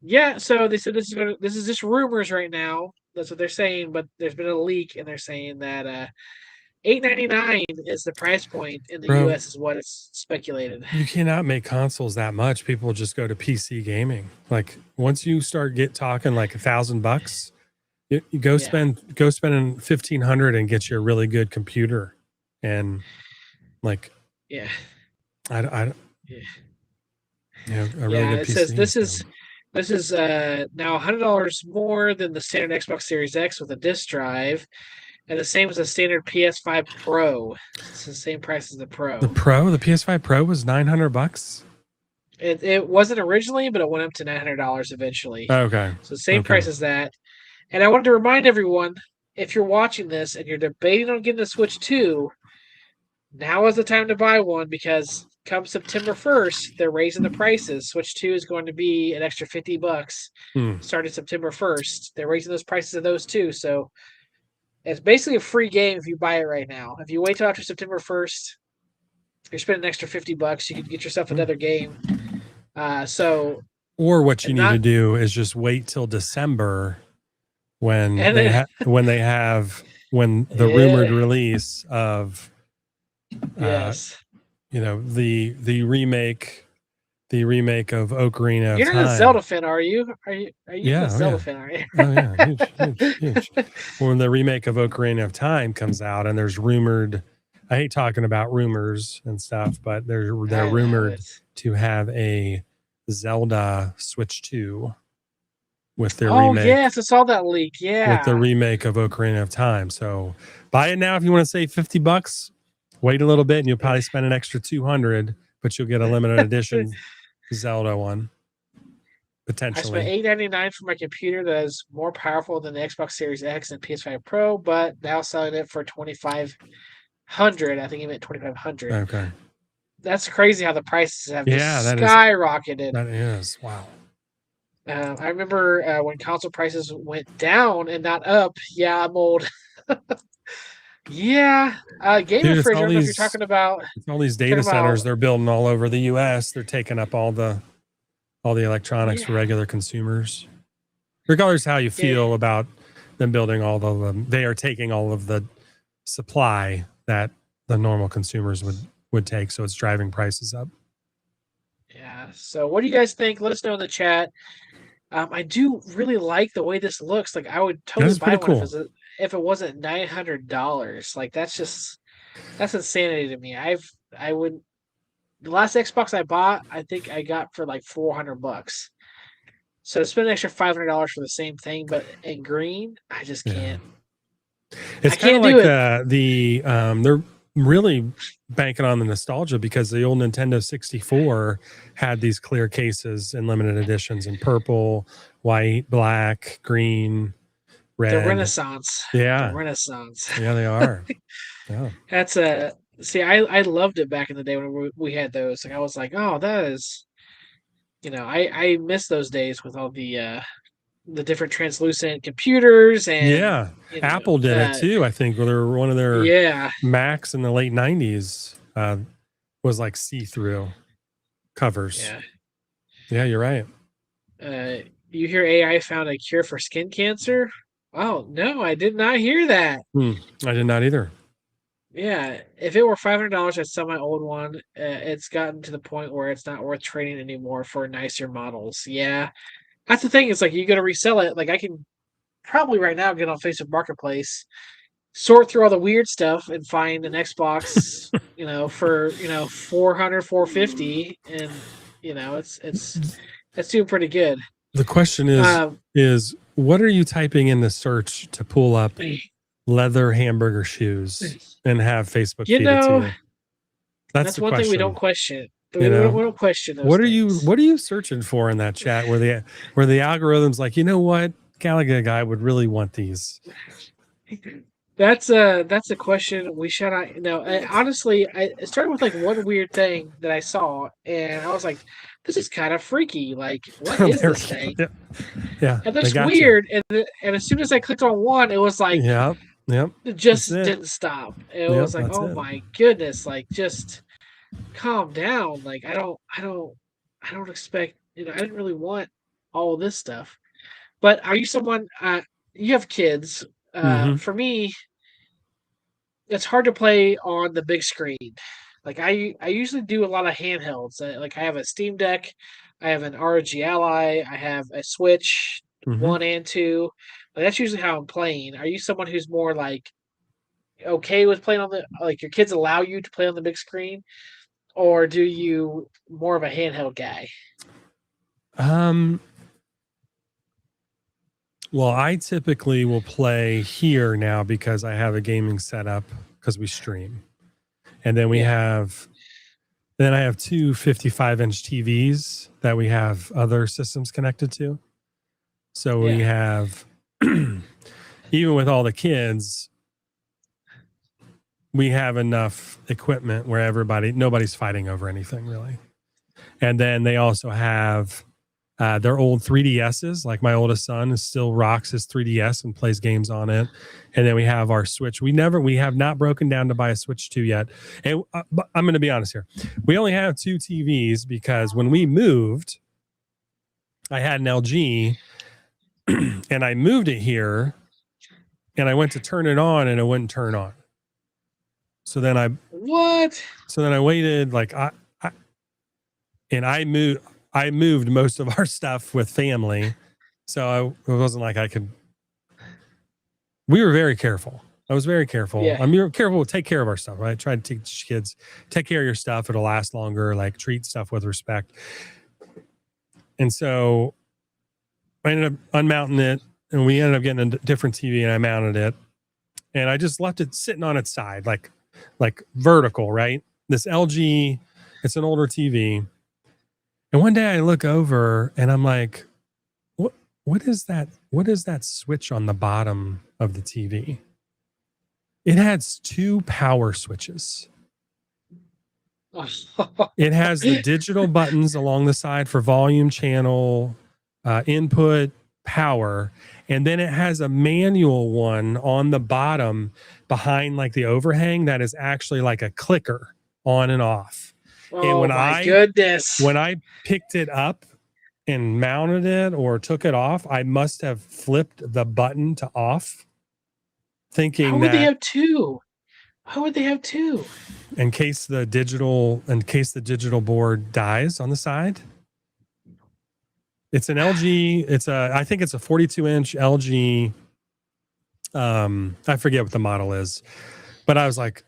yeah, so they said this is just rumors right now. That's what they're saying, but there's been a leak and they're saying that $8.99 is the price point in the Bro, US is what it's speculated. you cannot make consoles that much. People just go to PC gaming. Like once you start talking like $1,000, you go Yeah. spending 1,500 and get you a really good computer, and like Yeah. I Yeah. a really good It says PC. this is now $100 more than the standard Xbox Series X with a disk drive, and the same as the standard PS5 Pro. It's the same price as the Pro. The PS5 Pro was $900. It wasn't originally, but it went up to $900 eventually. Okay. So same price as that. And I wanted to remind everyone, if you're watching this and you're debating on getting a Switch 2, now is the time to buy one because come September 1st, they're raising the prices. Switch 2 is going to be an extra $50 starting September 1st. They're raising those prices of those too. So it's basically a free game if you buy it right now. If you wait till after September 1st, you're spending an extra $50. You could get yourself another game. Or what you need to do is just wait till December when the rumored release of yes, the remake of Ocarina of Time. You're not a Zelda fan, are you? Are you a Zelda fan, are you? Oh yeah, huge. When the remake of Ocarina of Time comes out, and there's rumored, I hate talking about rumors and stuff, but they're rumored to have a Zelda Switch 2 with their remake. Oh yes, I saw that leak. Yeah, with the remake of Ocarina of Time. So buy it now if you want to save $50. Wait a little bit, and you'll probably spend an extra $200, but you'll get a limited edition Zelda one potentially. I spent $8.99 for my computer that is more powerful than the Xbox Series X and PS5 Pro, but now selling it for $2,500. I think he meant $2,500. Okay. That's crazy how the prices have just skyrocketed. That is wow. I remember when console prices went down and not up. Yeah, I'm old. Yeah, game refrigerators. I don't know if you're talking about. It's all these data centers they're building all over the U.S. They're taking up all the electronics for regular consumers. Regardless how you feel about them building all of them, they are taking all of the supply that the normal consumers would take. So it's driving prices up. Yeah. So what do you guys think? Let us know in the chat. I do really like the way this looks. Like I would totally buy one if it wasn't $900. Like that's insanity to me. The last Xbox I bought, I think I got for like $400. So to spend an extra $500 for the same thing, but in green, I just can't. It's kind of like they're really banking on the nostalgia because the old Nintendo 64 had these clear cases in limited editions in purple, white, black, green, red. The Renaissance. Yeah. The Renaissance. Yeah, they are. Yeah. That's I loved it back in the day when we had those. Like I was like, oh, that is, I miss those days with all the different translucent computers and Apple did it too. I think one of their Macs in the late 90s was like see-through covers. Yeah, you're right. You hear AI found a cure for skin cancer? Oh no, I did not hear that. I did not either. Yeah, if it were $500, I'd sell my old one. It's gotten to the point where it's not worth trading anymore for nicer models. Yeah, that's the thing. It's like you got to resell it. Like I can probably right now get on Facebook Marketplace, sort through all the weird stuff, and find an Xbox, for 400, 450, and it's doing pretty good. The question is what are you typing in the search to pull up leather hamburger shoes and have Facebook feed it to you? That's the one question. thing we don't question. We don't question those what are things. you searching for in that chat where the algorithm's like, you know what, Gallagher guy would really want these? That's a question we should not know. Honestly, it started with like one weird thing that I saw, and I was like, "This is kind of freaky. Like, what is this thing?" Yeah, and that's weird. And as soon as I clicked on one, it was like, it just didn't stop. It was like, oh my goodness! Like, just calm down. Like, I don't expect. I didn't really want all this stuff. But are you someone? You have kids. For me, it's hard to play on the big screen. Like I usually do a lot of handhelds. Like I have a Steam Deck, I have an ROG Ally, I have a Switch 1 and 2. Like that's usually how I'm playing. Are you someone who's more like okay with playing on like your kids allow you to play on the big screen, or do you more of a handheld guy? Well, I typically will play here now because I have a gaming setup because we stream. And then I have two 55-inch TVs that we have other systems connected to. So we have, even with all the kids, we have enough equipment where nobody's fighting over anything really. And then they also have their old 3DSs. Like my oldest son still rocks his 3DS and plays games on it. And then we have our Switch. We have not broken down to buy a Switch 2 yet. And but I'm going to be honest here. We only have 2 TVs because when we moved, I had an LG and I moved it here and I went to turn it on and it wouldn't turn on. So then I waited I moved most of our stuff with family. So it wasn't like I could. We were very careful. I was very careful. Yeah. I'm careful to take care of our stuff, right? Try to teach kids, take care of your stuff. It'll last longer, like treat stuff with respect. And so I ended up unmounting it and we ended up getting a different TV and I mounted it. And I just left it sitting on its side, like vertical, right? This LG, it's an older TV. And one day I look over and I'm like, what is that? What is that switch on the bottom of the TV? It has 2 power switches. It has the digital buttons along the side for volume, channel, input, power. And then it has a manual one on the bottom behind like the overhang that is actually like a clicker on and off. Oh, and my goodness. When I picked it up and mounted it or took it off, I must have flipped the button to off, thinking How would they have 2? How would they have 2? In case the digital board dies on the side. It's an LG. I think it's a 42-inch LG. I forget what the model is, but I was like,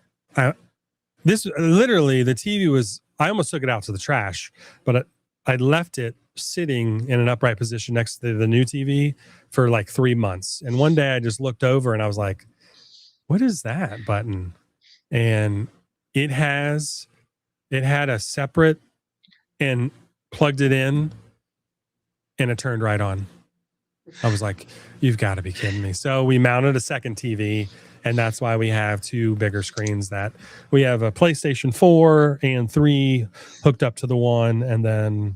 literally the TV was, I almost took it out to the trash, but I left it sitting in an upright position next to the new TV for like 3 months. And one day I just looked over and I was like, what is that button? And it had a separate and plugged it in and it turned right on. I was like, you've got to be kidding me. So we mounted a second TV. And that's why we have 2 bigger screens. That we have a PlayStation 4 and 3 hooked up to the one, and then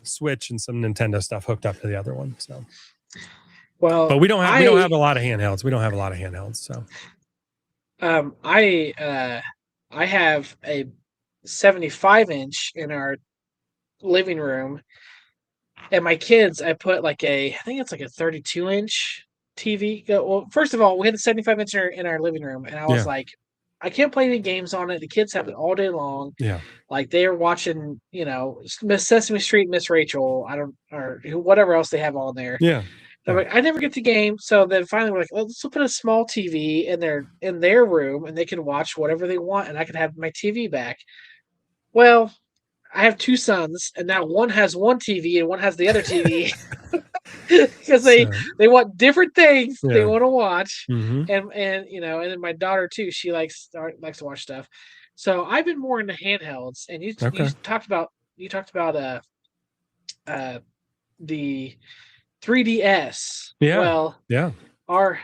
Switch and some Nintendo stuff hooked up to the other one. So, but we don't have a lot of handhelds. We don't have a lot of handhelds. So, I have a 75-inch in our living room, and my kids, I put I think it's like a 32-inch. TV. Well, first of all, we had the 75-inch in our living room, and I was like, I can't play any games on it. The kids have it all day long. Yeah, like they are watching, Miss Sesame Street, Miss Rachel, or whatever else they have on there. Yeah, I'm like, I never get to game. So then finally we're like, well, let's put a small TV in their room and they can watch whatever they want and I can have my TV back. Well, I have two sons, and now one has one TV and one has the other TV because So, they want different things they yeah. want to watch, Hmm. and you know, and then my daughter too. She likes to watch stuff. So I've been more into handhelds, and Okay. you talked about uh the 3DS. Yeah. Well, Yeah. our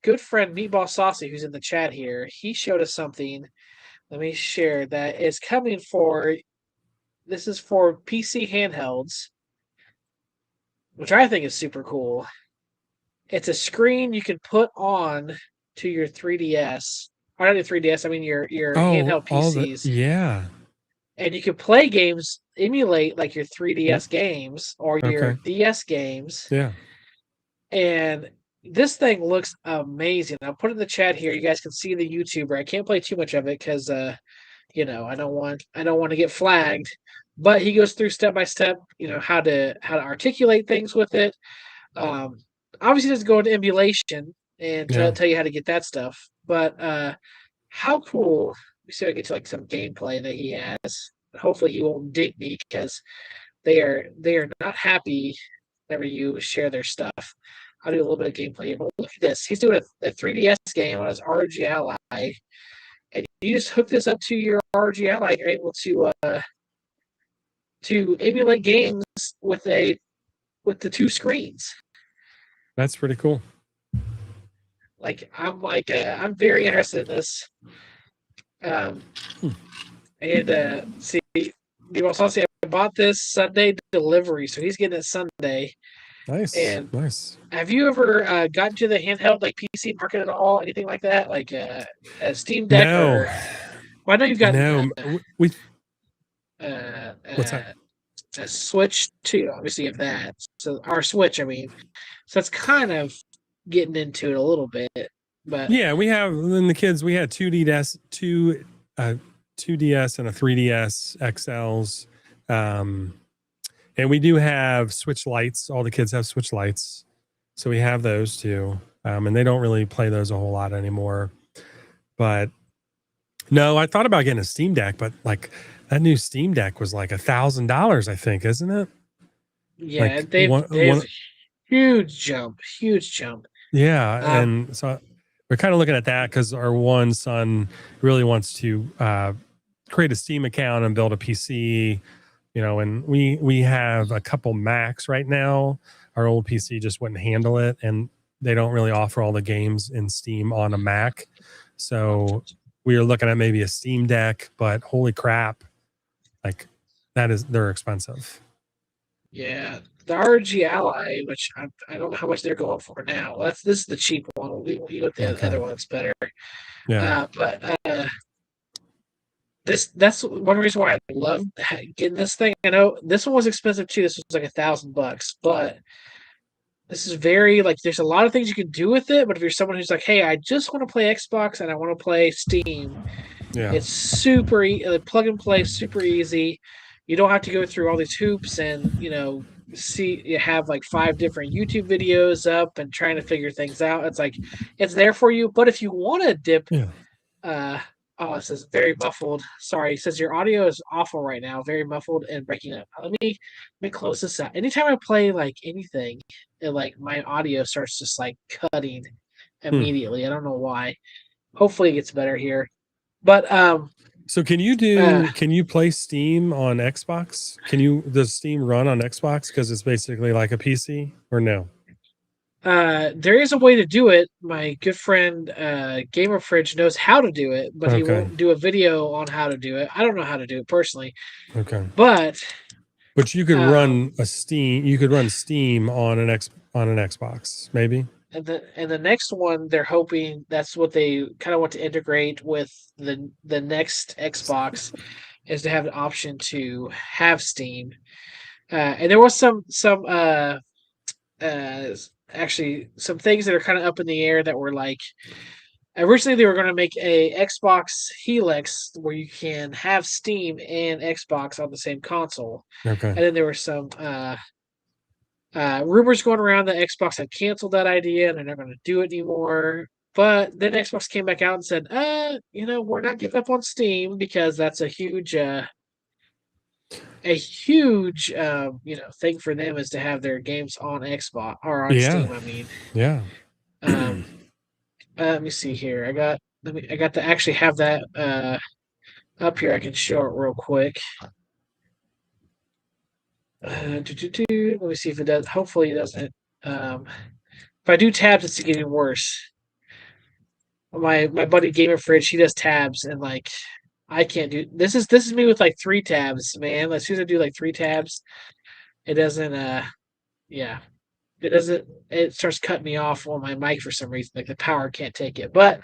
good friend Meatball Saucy, who's in the chat here, he showed us something. Let me share that is coming for. This is for PC handhelds, which I think is super cool. It's a screen you can put on to your 3DS. Or not your 3DS, I mean your Oh, handheld all the PCs. yeah. And you can play games, emulate like your Yep. 3DS games or your Okay. DS games. Yeah. And this thing looks amazing. I'll put it in the chat here. You guys can see the YouTuber. I can't play too much of it because you know, I don't want to get flagged. But he goes through step by step, you know, how to articulate things with it. Um, Obviously, doesn't go into emulation and Yeah. tell you how to get that stuff. But how cool! We see if I get to like some gameplay that he has. Hopefully, he won't dig me because they are not happy whenever you share their stuff. I'll do a little bit of gameplay. But look at this. He's doing a 3DS game on his ROG Ally. And you just hook this up to your ROG Ally, you're able to emulate games with the two screens. That's pretty cool. I'm very interested in this. And see, I bought this Sunday delivery, so he's getting it Sunday. Nice. And Nice. have you ever gotten to the handheld like PC market at all? Anything like that, like a Steam Deck No. or? Well, I know you've gotten No. We what's that? a Switch too. Obviously, you have that. So our Switch, I mean, so it's kind of getting into it a little bit, but Yeah, we have then the kids. We had 2DS and a 3DS XLs, and we do have Switch Lights. All the kids have Switch Lights, so we have those too. And they don't really play those a whole lot anymore. But no, I thought about getting a Steam Deck, but like that new Steam Deck was like $1,000, I think, isn't it? yeah, Like they've huge jump. Yeah, Um, and so we're kind of looking at that because our one son really wants to create a Steam account and build a PC, you know, and we have a couple Macs right now. Our old PC just wouldn't handle it, and they don't really offer all the games in Steam on a Mac. So we are looking at maybe a Steam Deck, but holy crap, like they're expensive. yeah, the RG Ally, which I don't know how much they're going for now. This is the cheap one. We got the Okay. other one that's better. Yeah. But that's one reason why I love getting this thing. I know this one was expensive too. This was like $1,000, but this is very like there's a lot of things you can do with it. But if you're someone who's like, hey, I just want to play Xbox and I want to play Steam, Yeah. it's super plug and play, super easy. You don't have to go through all these hoops and see you have like 5 different YouTube videos up and trying to figure things out. It's like it's there for you. But if you want to dip, Yeah. oh, it says very muffled. Sorry, it says your audio is awful right now, very muffled and breaking up. Let me close this out. Anytime I play like anything, like my audio starts just like cutting immediately. I don't know why. Hopefully it gets better here. But So can you play Steam on Xbox? Does Steam run on Xbox because it's basically like a PC or no? there is a way to do it. My good friend Gamer Fridge knows how to do it, but he Okay. won't do a video on how to do it. I don't know how to do it personally. Okay. But you could run Steam on an Xbox, maybe. and the next one they're hoping that's what they kind of want to integrate with the next Xbox is to have an option to have Steam. And there was some actually some things that are kind of up in the air that were like originally they were going to make a Xbox Helix where you can have Steam and Xbox on the same console. Okay. And then there were Rumors going around that Xbox had canceled that idea and they're not going to do it anymore. But then Xbox came back out and said, we're not giving up on Steam because that's a huge thing for them is to have their games on Xbox or on Yeah. Steam. I mean, Yeah. let me see here. I got to actually have that up here. I can show it real quick. Let me see if it does. Hopefully, it doesn't. If I do tabs, it's getting worse. My buddy Gamer Fridge, he does tabs, and like I can't do this. Is me with like 3 tabs, man. As soon as I do like 3 tabs, it doesn't. Yeah, it doesn't. It starts cutting me off on my mic for some reason. Like the power can't take it. But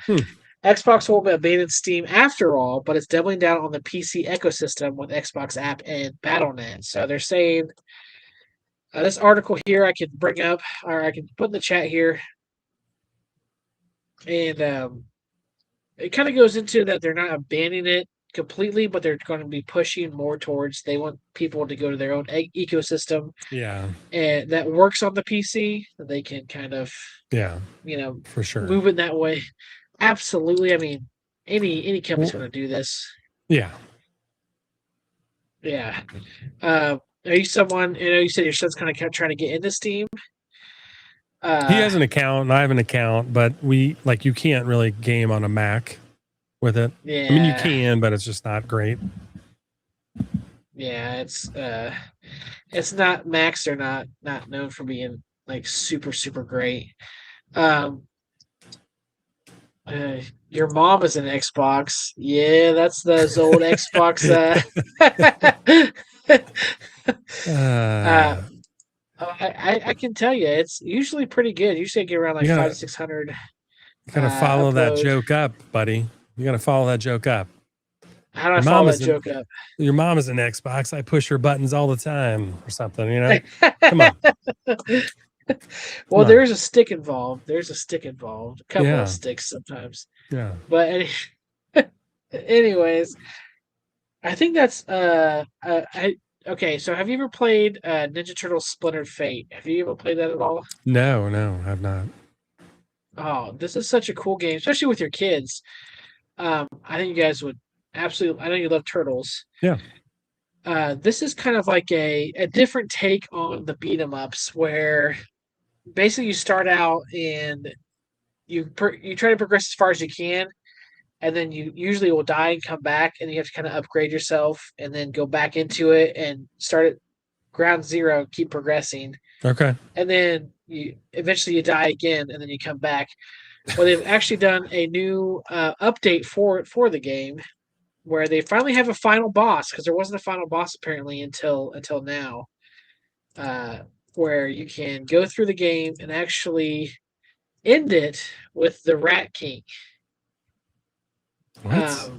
Xbox will abandon Steam after all, but it's doubling down on the PC ecosystem with Xbox App and BattleNet. So they're saying this article here I can bring up, or I can put in the chat here, and it kind of goes into that they're not abandoning it completely, but they're going to be pushing more towards they want people to go to their own ecosystem. Yeah. And that works on the PC. That they can kind of for sure move it that way. Absolutely. I mean, any company's going to do this. Yeah. Yeah. Are you someone? You said your son's kind of kept trying to get into Steam. He has an account and I have an account, but you can't really game on a Mac with it. Yeah. I mean, you can, but it's just not great. Yeah, it's not Macs are not known for being like super great. Your mom is an Xbox. Yeah, that's those old Xbox. I can tell you, it's usually pretty good. Usually I get around like 500 to 600. You gotta follow that joke up, buddy. You gotta follow that joke up. How do I follow that joke up? Your mom is an Xbox. I push her buttons all the time, or something. Come on. Well, there's a stick involved. A couple of sticks sometimes. Yeah. But anyways, I think that's okay. So have you ever played Ninja Turtles Splintered Fate? Have you ever played that at all? No, I've not. Oh, this is such a cool game, especially with your kids. I think you guys would absolutely. I know you love turtles. Yeah. This is kind of like a different take on the beat 'em ups, where basically you start out and you try to progress as far as you can, and then you usually will die and come back, and you have to kind of upgrade yourself, and then go back into it and start at ground zero, keep progressing. Okay. And then you eventually you die again, and then you come back. Well, they've actually done a new update for the game, where they finally have a final boss, because there wasn't a final boss apparently until now, where you can go through the game and actually end it with the Rat King. What?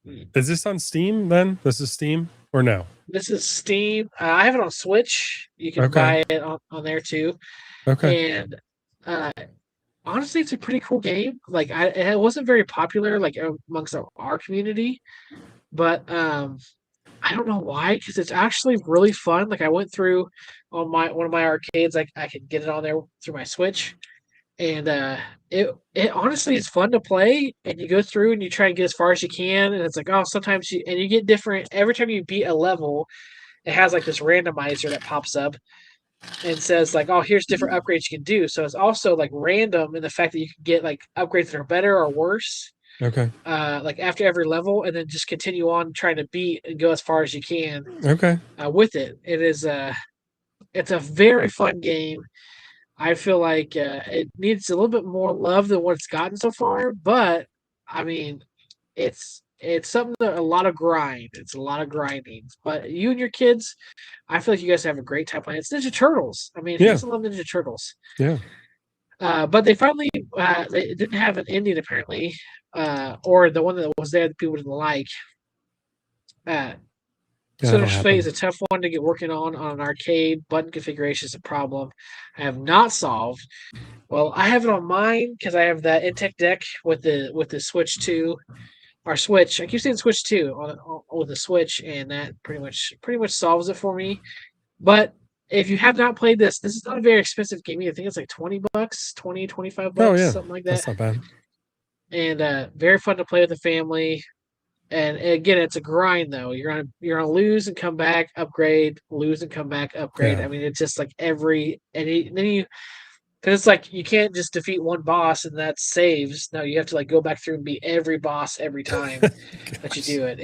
Is this on Steam then? This is Steam or no? This is Steam. I have it on Switch. You can buy it on there too. Okay. And honestly, it's a pretty cool game. Like it wasn't very popular like amongst our community, but I don't know why, because it's actually really fun. Like I went through on one of my arcades, like I could get it on there through my Switch, and it honestly is fun to play. And you go through and you try and get as far as you can, and it's like, oh, sometimes you get different every time you beat a level. It has like this randomizer that pops up and says like, oh, here's different upgrades you can do. So it's also like random in the fact that you can get like upgrades that are better or worse. Okay. Like after every level, and then just continue on trying to beat and go as far as you can. Okay. With it, it's a very fun game. I feel like it needs a little bit more love than what it's gotten so far, but I mean, it's something that a lot of grind. It's a lot of grinding. But you and your kids, I feel like you guys have a great time playing. It's Ninja Turtles. I mean, who doesn't love Ninja Turtles? Yeah. But they finally they didn't have an ending apparently, or the one that was there that people didn't like. Splinter Fate is a tough one to get working on an arcade. Button configuration is a problem I have not solved. Well, I have it on mine because I have that Intech deck with the Switch 2. Our Switch, I keep saying Switch 2 on with the Switch, and that pretty much solves it for me. But if you have not played this is not a very expensive game. I think it's like $20, 20, 25 Oh bucks, yeah, something like that. that's not bad. And very fun to play with the family. And again, it's a grind though. You're gonna lose and come back, upgrade, lose and come back, upgrade. Yeah. I mean, it's just like then you, because it's like you can't just defeat one boss and that saves. No, you have to like go back through and beat every boss every time that you do it.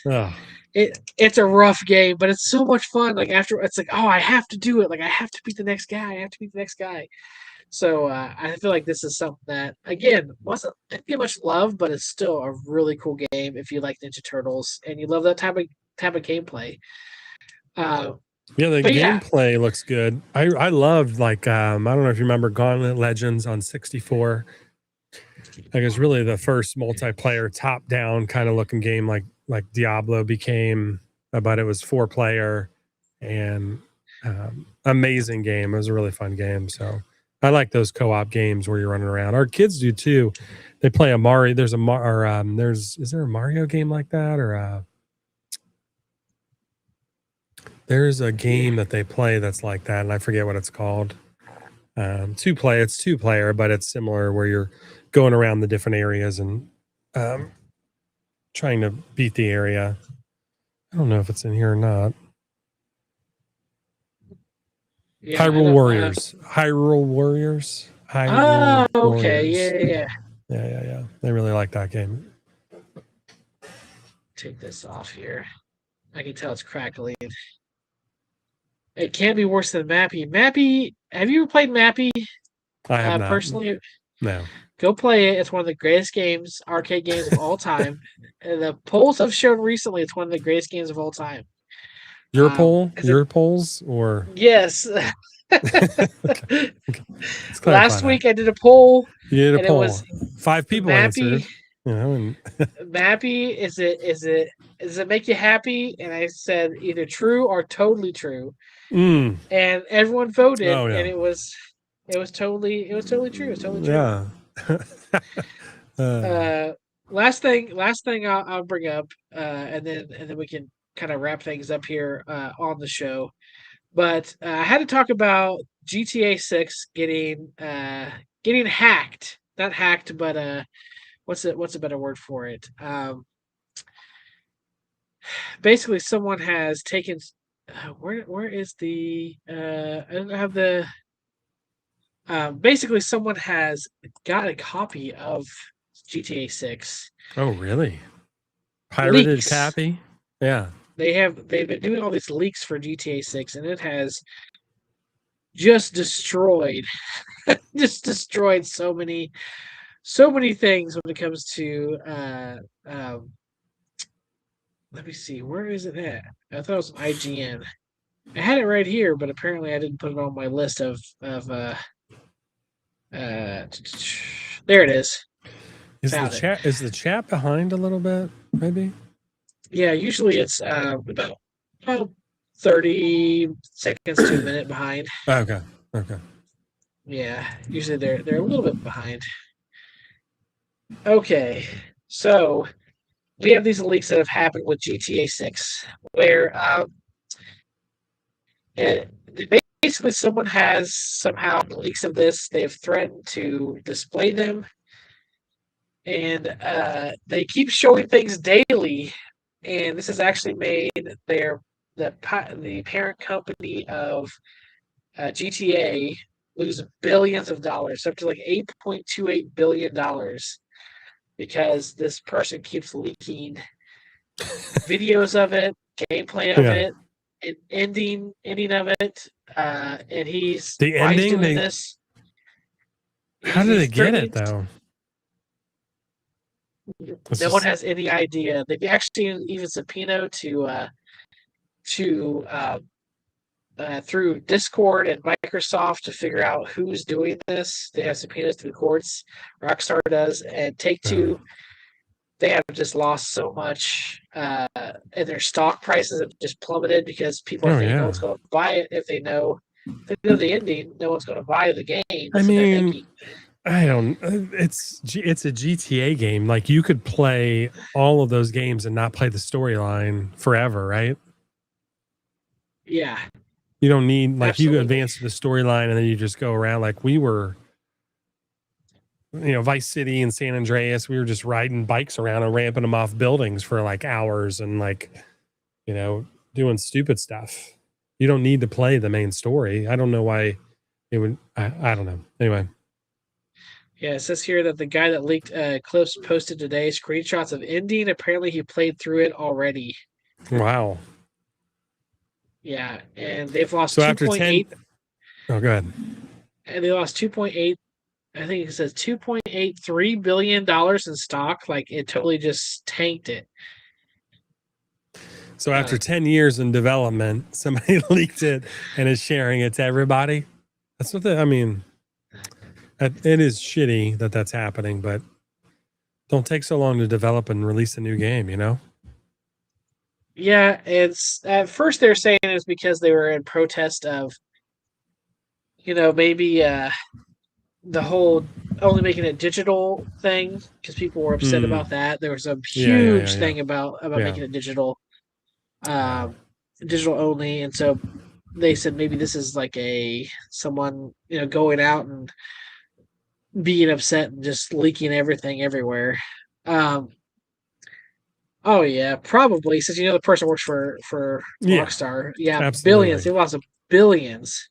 Oh, It's a rough game, but it's so much fun. Like after it's like, oh, I have to do it. Like I have to beat the next guy. I have to beat the next guy. So I feel like this is something that again didn't get much love, but it's still a really cool game if you like Ninja Turtles and you love that type of gameplay. yeah, the But yeah, gameplay looks good. I loved like I don't know if you remember Gauntlet Legends on 64. Like it's really the first multiplayer top-down kind of looking game like Diablo became, but it was 4-player and amazing game. It was a really fun game. So I like those co-op games where you're running around. Our kids do too. They play a Mario. There's is there a Mario game like that or there's a game that they play that's like that, and I forget what it's called. It's 2-player, but it's similar where you're going around the different areas and trying to beat the area. I don't know if it's in here or not. yeah. Hyrule Warriors. Hyrule Warriors. Oh, Hyrule okay, Warriors. yeah. Yeah. They really like that game. Take this off here. I can tell it's crackling. It can't be worse than Mappy. Mappy, have you ever played Mappy? I have not. Personally, No. go play it. It's one of the greatest arcade games of all time. And the polls have shown recently it's one of the greatest games of all time. Your polls, or yes. okay. Last week I did a poll. You did a poll. It was 5 people Mappy, answered. You know, and Mappy, does it make you happy? And I said either true or totally true. And everyone voted, and it was totally true. It was totally true. Yeah. Last thing I'll bring up, and then we can kind of wrap things up here on the show. But I had to talk about GTA 6 getting hacked. Not hacked, but what's a better word for it? Basically, someone has taken. Where is the? I don't have the. Basically, someone has got a copy of GTA 6. Oh, really? Pirated Leaks. copy? Yeah. They've been doing all these leaks for GTA 6, and it has just destroyed so many things when it comes to let me see, where is it at? I thought it was IGN. I had it right here, but apparently I didn't put it on my list of there it is. Is the chat behind a little bit, maybe? Yeah, usually it's about 30 seconds to a minute behind. Okay. Yeah, usually they're a little bit behind. Okay, so we have these leaks that have happened with GTA 6, where basically someone has somehow leaks of this. They've threatened to display them, and they keep showing things daily. And this has actually made the parent company of GTA lose billions of dollars, up to like $8.28 billion, because this person keeps leaking videos of it, gameplay of it, and ending of it. And he's the ending. Doing this. How did they get it though? No one has any idea. They've actually even subpoenaed through Discord and Microsoft to figure out who's doing this. They have subpoenas through the courts. Rockstar does, and Take-Two. They have just lost so much, and their stock prices have just plummeted because people think no one's going to buy it if they know the ending. No one's going to buy the game. I mean, I don't. It's a GTA game. Like you could play all of those games and not play the storyline forever, right? Yeah, You don't need, like, you Absolutely. advance to the storyline and then you just go around. Like we were, Vice City and San Andreas, we were just riding bikes around and ramping them off buildings for like hours and like, doing stupid stuff. You don't need to play the main story. I don't know why it would. I don't know. Anyway, Yeah, it says here that the guy that leaked clips posted today screenshots of ending. Apparently, he played through it already. wow. Yeah, and they've lost So after 10, 2.8, oh, go ahead. and they lost 2.8. I think it says $2.83 billion in stock. Like it totally just tanked it. So after 10 years in development, somebody leaked it and is sharing it to everybody. That's what I mean. It is shitty that that's happening, but don't take so long to develop and release a new game, Yeah, it's at first they're saying it's because they were in protest of, maybe the whole only making it digital thing because people were upset Mm. about that. There was a Yeah. huge thing about Yeah. making it digital, digital only, and so they said maybe this is like someone going out and being upset and just leaking everything everywhere. Um, oh yeah, probably since the person works for Yeah, Rockstar. Yeah, billions. absolutely. They lost billions.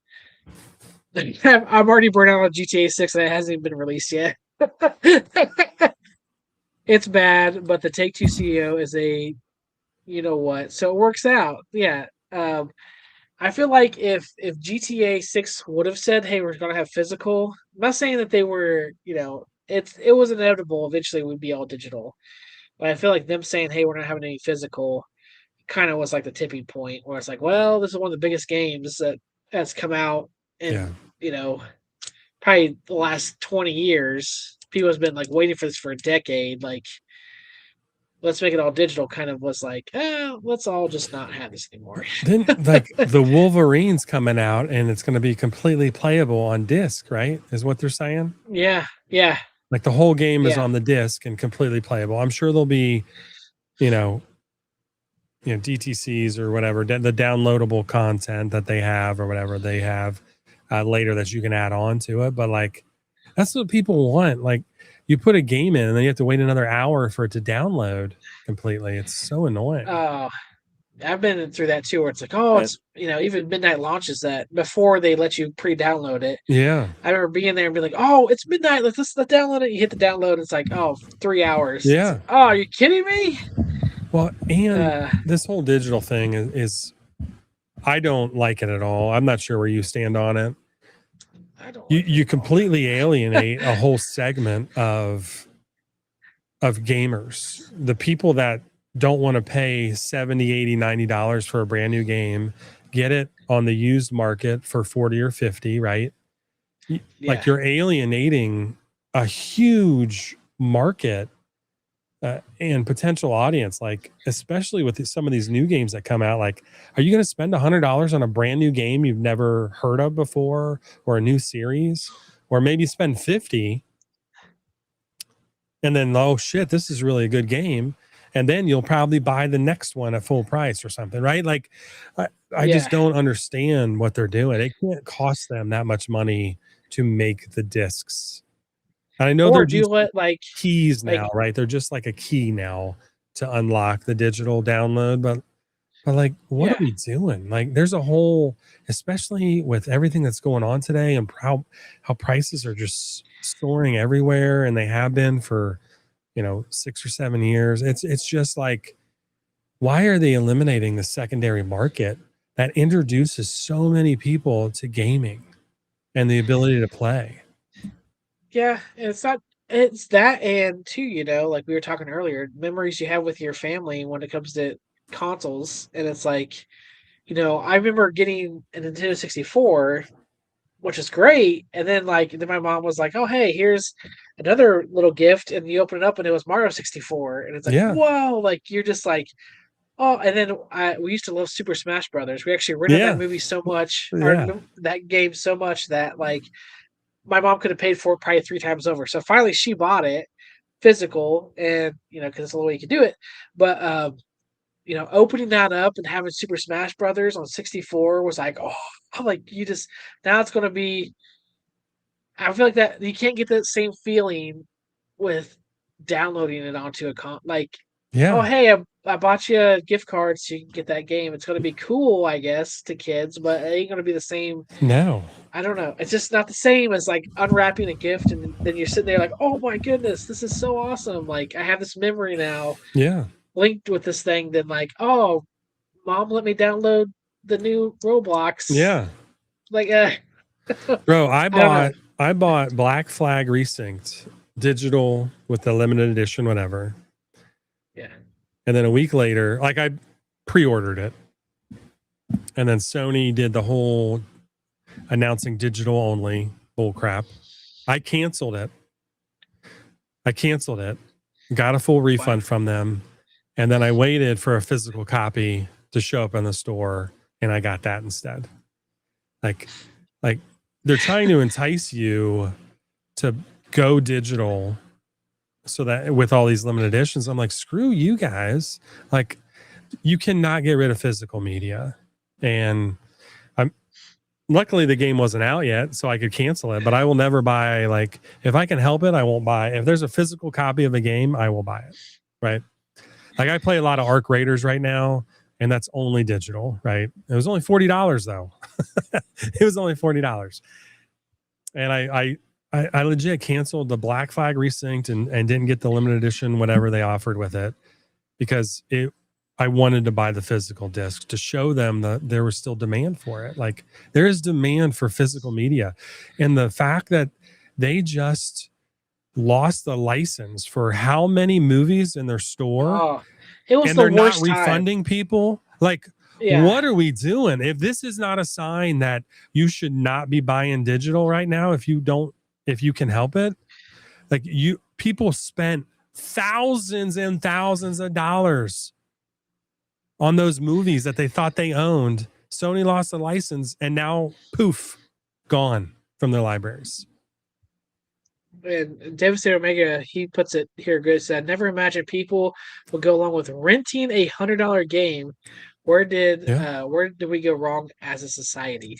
I'm already burnt out on GTA 6 and it hasn't even been released yet. It's bad, but the Take Two CEO is a what, so it works out. Yeah. I feel like if GTA 6 would have said, "Hey, we're gonna have physical," I'm not saying that they were, it was inevitable. Eventually, we'd be all digital. But I feel like them saying, "Hey, we're not having any physical," kind of was like the tipping point where it's like, well, this is one of the biggest games that's come out Yeah. in probably the last 20 years. People has been like waiting for this for a decade. Like, let's make it all digital. Kind of was like, let's all just not have this anymore. Then, like, the Wolverine's coming out and it's going to be completely playable on disc, right? Is what they're saying. Yeah, Like the whole game is yeah, on the disc and completely playable. I'm sure there'll be, you know, DTCs or whatever, the downloadable content that they have or whatever they have later that you can add on to it. But like, that's what people want. Like, you put a game in and then you have to wait another hour for it to download completely. It's so annoying. I've been through that too, where it's like, oh, it's even midnight launches that before they let you pre-download it. Yeah. I remember being there and being like, oh, it's midnight. Let's download it. You hit the download. And it's like, oh, 3 hours. Yeah. Like, oh, are you kidding me? Well, and this whole digital thing is I don't like it at all. I'm not sure where you stand on it. I don't. You completely alienate a whole segment of gamers. The people that don't want to pay $70, $80, $90 for a brand new game, get it on the used market for 40 or 50, right? Yeah. Like, you're alienating a huge market and potential audience, like, especially with some of these new games that come out. Like, are you going to spend $100 on a brand new game you've never heard of before, or a new series, or maybe spend 50 and then, oh shit, this is really a good game, and then you'll probably buy the next one at full price or something, right? Like, I just don't understand what they're doing. It can't cost them that much money to make the discs. And I know they're just keys now, right? They're just like a key now to unlock the digital download. But like, what are we doing? Like, there's a whole, especially with everything that's going on today and how prices are just soaring everywhere, and they have been for 6 or 7 years. It's just like, why are they eliminating the secondary market that introduces so many people to gaming and the ability to play? Yeah, it's that, and too, like we were talking earlier, memories you have with your family when it comes to consoles, and it's like, I remember getting a Nintendo 64, which is great, and then then my mom was like, "Oh, hey, here's another little gift," and you open it up and it was Mario 64, and it's like, whoa, like you're just like, oh, and then we used to love Super Smash Brothers. We actually rented that movie so much, or that game so much that like my mom could have paid for it probably 3 times over. So finally she bought it physical, and because it's the only way you could do it. But opening that up and having Super Smash Brothers on 64 was like, oh, I'm like, now it's going to be, I feel like that you can't get that same feeling with downloading it onto like, oh, Yeah. hey, I bought you a gift card so you can get that game. It's going to be cool, I guess, to kids, but it ain't going to be the same. No. I don't know. It's just not the same as like unwrapping a gift and then you're sitting there like, oh my goodness, this is so awesome. Like I have this memory now Yeah. linked with this thing than like, oh, mom let me download the new Roblox. Yeah. Like, Bro, I don't know. I bought Black Flag Resynced digital with the limited edition, whatever. Yeah. And then a week later, like I pre-ordered it. And then Sony did the whole announcing digital only bull crap. I canceled it. Got a full refund from them. And then I waited for a physical copy to show up in the store and I got that instead. Like they're trying to entice you to go digital so that with all these limited editions, I'm like, screw you guys. Like you cannot get rid of physical media. And luckily the game wasn't out yet, so I could cancel it, but I will never buy, like, if I can help it, I won't buy. If there's a physical copy of a game, I will buy it. Right. Like I play a lot of Arc Raiders right now, and that's only digital, right? It was only $40 though. It was only $40. And I legit canceled the Black Flag Resynced and didn't get the limited edition, whatever they offered with it, because I wanted to buy the physical disc to show them that there was still demand for it. Like there is demand for physical media. And the fact that they just lost the license for how many movies in their store, Oh, it was and the they're not worst time. refunding people. Like, Yeah. what are we doing? If this is not a sign that you should not be buying digital right now, if you can help it, like people spent thousands and thousands of dollars on those movies that they thought they owned. Sony lost the license and now gone from their libraries. And Devastator Omega, he puts it here good. Said, never imagine people would go along with renting $100 game. Where did we go wrong as a society?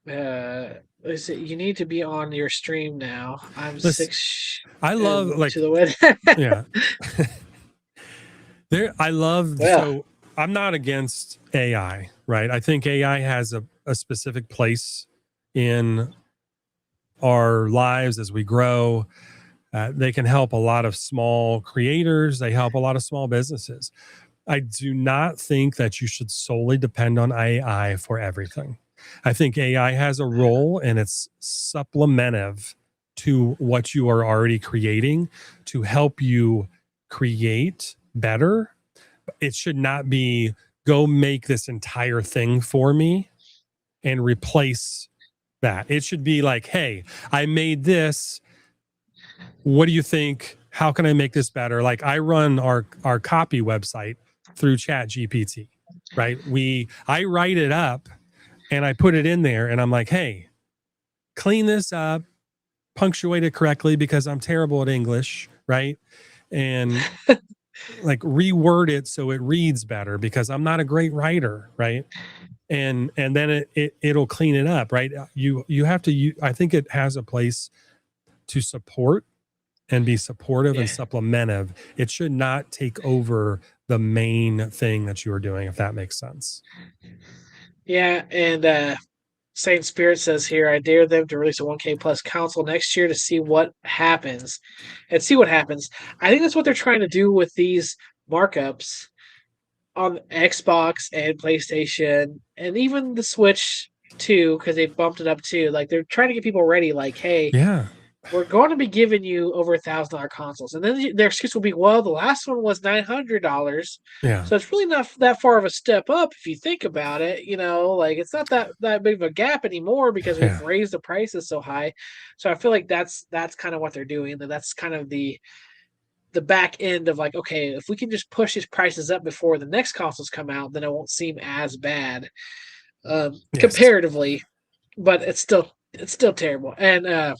Let's see, you need to be on your stream now. I'm six. I love to the win. Yeah. So I'm not against AI, right? I think AI has a specific place in our lives as we grow. They can help a lot of small creators. They help a lot of small businesses. I do not think that you should solely depend on AI for everything. I think AI has a role and it's supplementive to what you are already creating to help you create better. It should not be go make this entire thing for me and replace that. It should be like, hey, I made this. What do you think? How can I make this better? Like I run our copy website through Chat GPT, right? I write it up and I put it in there and I'm like, hey, clean this up, punctuate it correctly because I'm terrible at English, right? And like reword it so it reads better because I'm not a great writer, right? And then it'll clean it up, right? You have to I think it has a place to support and be supportive and supplementive. It should not take over the main thing that you are doing, if that makes sense. Yeah, and Saint Spirit says here, I dare them to release a 1K plus console next year to see what happens. I think that's what they're trying to do with these markups on Xbox and PlayStation and even the Switch too, because they bumped it up too. Like they're trying to get people ready, like, hey, we're going to be giving you over $1,000 consoles. And then their excuse will be, well, the last one was $900. Yeah. So it's really not that far of a step up if you think about it. Like it's not that big of a gap anymore because we've raised the prices so high. So I feel like that's kind of what they're doing. That's kind of the back end of like, okay, if we can just push these prices up before the next consoles come out, then it won't seem as bad comparatively. But it's still terrible. And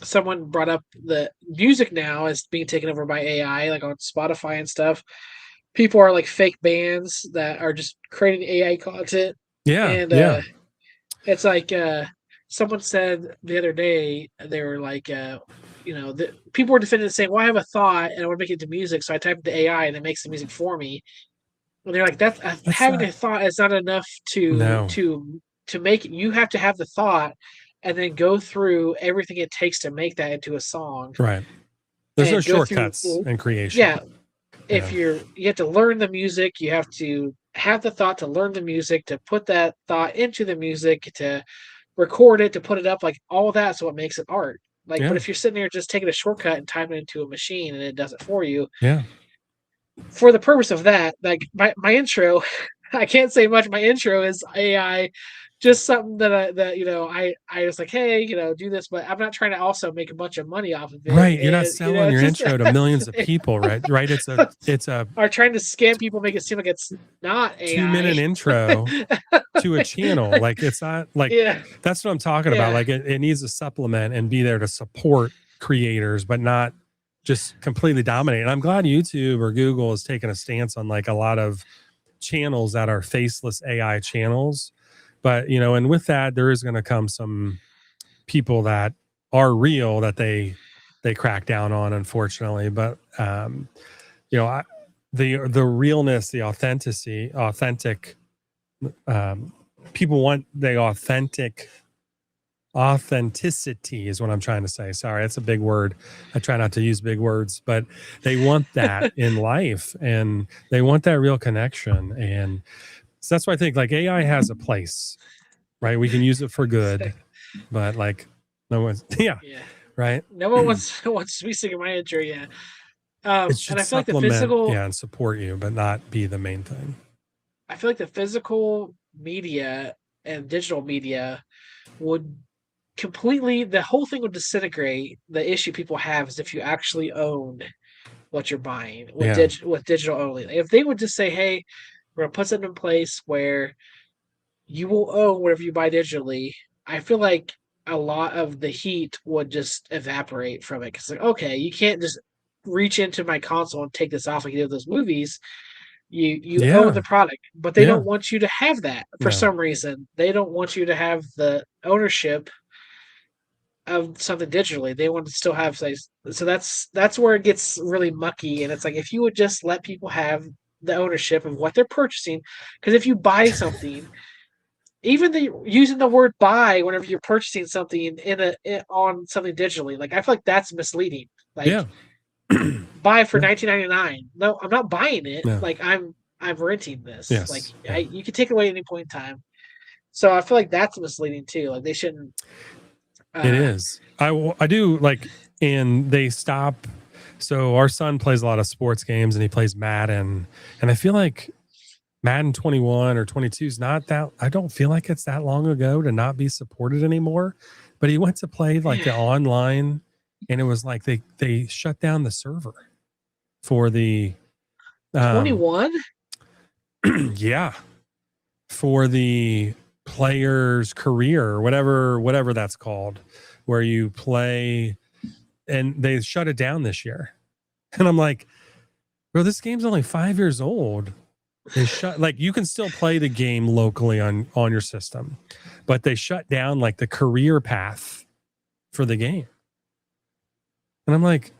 someone brought up the music now is being taken over by AI, like on Spotify and stuff. People are like fake bands that are just creating AI content, Yeah, and yeah, it's like someone said the other day they were like, people were defending saying, "Well, I have a thought and I want to make it into music, so I type into AI and it makes the music for me." And they're like, "That's that's having not. a thought is not enough No, to make it. You have to have the thought and then go through everything it takes to make that into a song right. There's no and go through." shortcuts in creation. Yeah, Yeah, if you have to learn the music, you have to have the thought to learn the music, to put that thought into the music, to record it, to put it up, like all of that's what makes it art. Like, but yeah, if you're sitting there just taking a shortcut and typing it into a machine and it does it for you, yeah. for the purpose of that, like my intro, I can't say much. My intro is AI, just something that I was like, hey, do this, but I'm not trying to also make a bunch of money off of it. Right. You're not And selling it's your just intro to millions of people, right? Right. It's a are trying to scam people, make it seem like it's not AI. 2-minute intro to a channel. Like it's not like Yeah, that's what I'm talking about. yeah, Like it needs to supplement and be there to support creators, but not just completely dominate. And I'm glad YouTube or Google has taken a stance on like a lot of channels that are faceless AI channels. But and with that, there is going to come some people that are real that they crack down on, unfortunately. But the realness, the authentic people want the authenticity is what I'm trying to say. Sorry, that's a big word. I try not to use big words, but they want that in life, and they want that real connection. And so that's why I think like AI has a place, right? We can use it for good, but like no one's yeah, yeah. right. No one wants to be singing my intro, yeah. It And should I feel like the supplement, physical, yeah, and support you, but not be the main thing. I feel like the physical media and digital media would completely, the whole thing would disintegrate. The issue people have is if you actually owned what you're buying Yeah, with digital only. If they would just say, "Hey, we're gonna put something in place where you will own whatever you buy digitally," I feel like a lot of the heat would just evaporate from it. Because like, okay, you can't just reach into my console and take this off like you do with those movies. You own yeah, the product, but they yeah. don't want you to have that for No, some reason. They don't want you to have the ownership of something digitally. They want to still have say, so that's where it gets really mucky. And it's like if you would just let people have the ownership of what they're purchasing, because if you buy something, even using the word buy whenever you're purchasing something on something digitally, like I feel like that's misleading. Like yeah, buy for yeah, 19.99. No, I'm not buying it. yeah. Like I'm renting this. Like Yes, yeah. you can take it away at any point in time. So I feel like that's misleading too. Like they shouldn't. It Uh, is. I do like, and they stop. So our son plays a lot of sports games, and he plays Madden, and I feel like Madden 21 or 22 is not that. I don't feel like it's that long ago to not be supported anymore. But he went to play like the online, and it was like they shut down the server for the 21. yeah, for the player's career or whatever that's called, where you play, and they shut it down this year. And I'm like, bro, this game's only 5 years old. They shut, like, you can still play the game locally on your system, but they shut down like the career path for the game. And I'm like,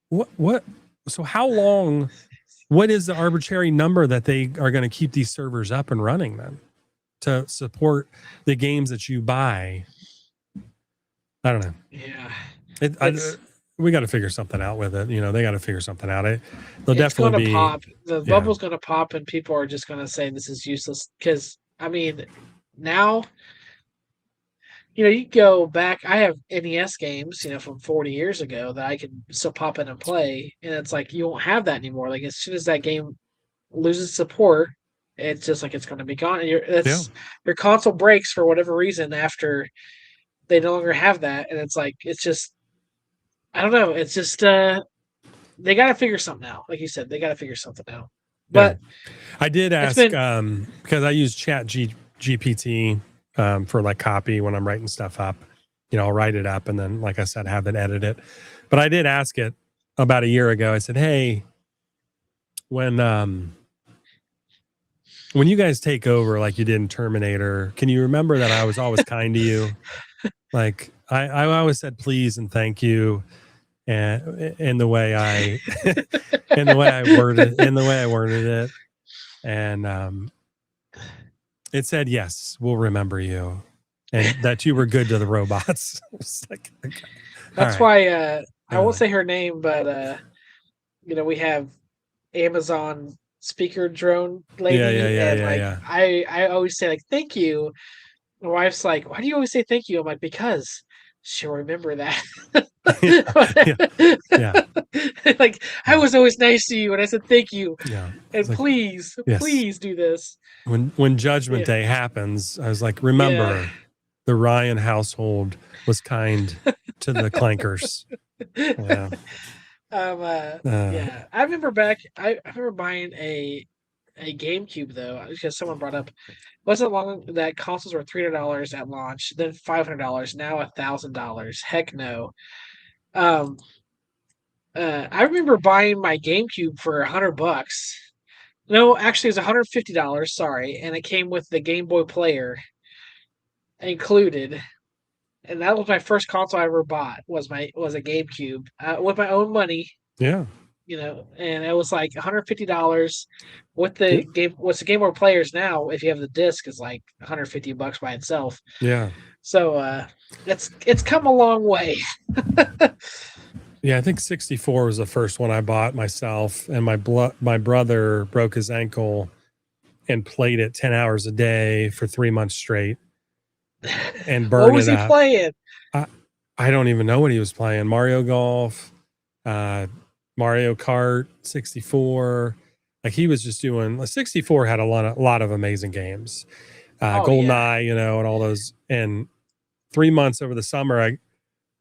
what so how long, what is the arbitrary number that they are going to keep these servers up and running then to support the games that you buy? I don't know. Yeah, We got to figure something out with it. They got to figure something out. They'll it's definitely gonna be, pop. The yeah, bubble's gonna pop, and people are just gonna say this is useless. Because I mean, now you go back. I have NES games, from 40 years ago that I can still pop in and play, and it's like you won't have that anymore. Like as soon as that game loses support, it's just like it's going to be gone. And yeah, your console breaks for whatever reason after they no longer have that, and it's like it's just I don't know. It's just they got to figure something out. Like you said, they got to figure something out. yeah. But I did it's ask, been because I use GPT for like copy when I'm writing stuff up. I'll write it up and then, like I said, have it edit it. But I did ask it about a year ago. I said, hey, when you guys take over like you did in Terminator, can you remember that I was always kind to you? Like I always said please and thank you, and in the way I in the way I worded it, and it said yes, we'll remember you, and that you were good to the robots. It's like, okay. That's why I won't say her name, but we have Amazon speaker drone lady, yeah. I always say like thank you. My wife's like, why do you always say thank you? I'm like, because she'll remember that. yeah. Like I was always nice to you and I said thank you. Yeah. And like, please, yes. please do this. When Judgment Day happens, I was like, remember, the Ryan household was kind to the clankers. Yeah. Yeah. I remember buying a GameCube though, because someone brought up wasn't long that consoles were $300 at launch, then $500, now $1,000. Heck no. I remember buying my GameCube for $100. No, actually, it was $150. Sorry, and it came with the Game Boy Player included, and that was my first console I ever bought. Was a GameCube with my own money. Yeah. And it was like $150 with the game. What's the Game Boy Players now? If you have the disc, is like $150 by itself. Yeah. So it's come a long way. Yeah, I think 64 was the first one I bought myself, and my brother broke his ankle and played it 10 hours a day for 3 months straight and burned it out. What was he playing? I don't even know what he was playing. Mario Golf, Mario Kart, 64. Like he was just doing. 64 had a lot of amazing games. GoldenEye, and all those. And 3 months over the summer,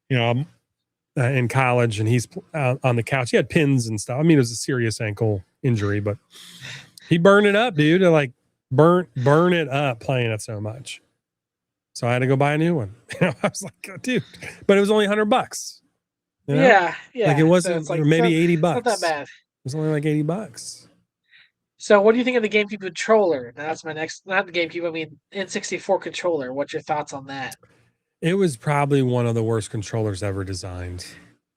I'm in college, and he's on the couch. He had pins and stuff. I mean, it was a serious ankle injury, but he burned it up, dude. And like burn it up playing it so much. So I had to go buy a new one. I was like, oh, dude, but it was only $100. Yeah. Like it wasn't, so or maybe $80. Not that bad. It was only like $80. So what do you think of the GameCube controller? Now that's my next, not the GameCube, I mean N64 controller. What's your thoughts on that? It was probably one of the worst controllers ever designed,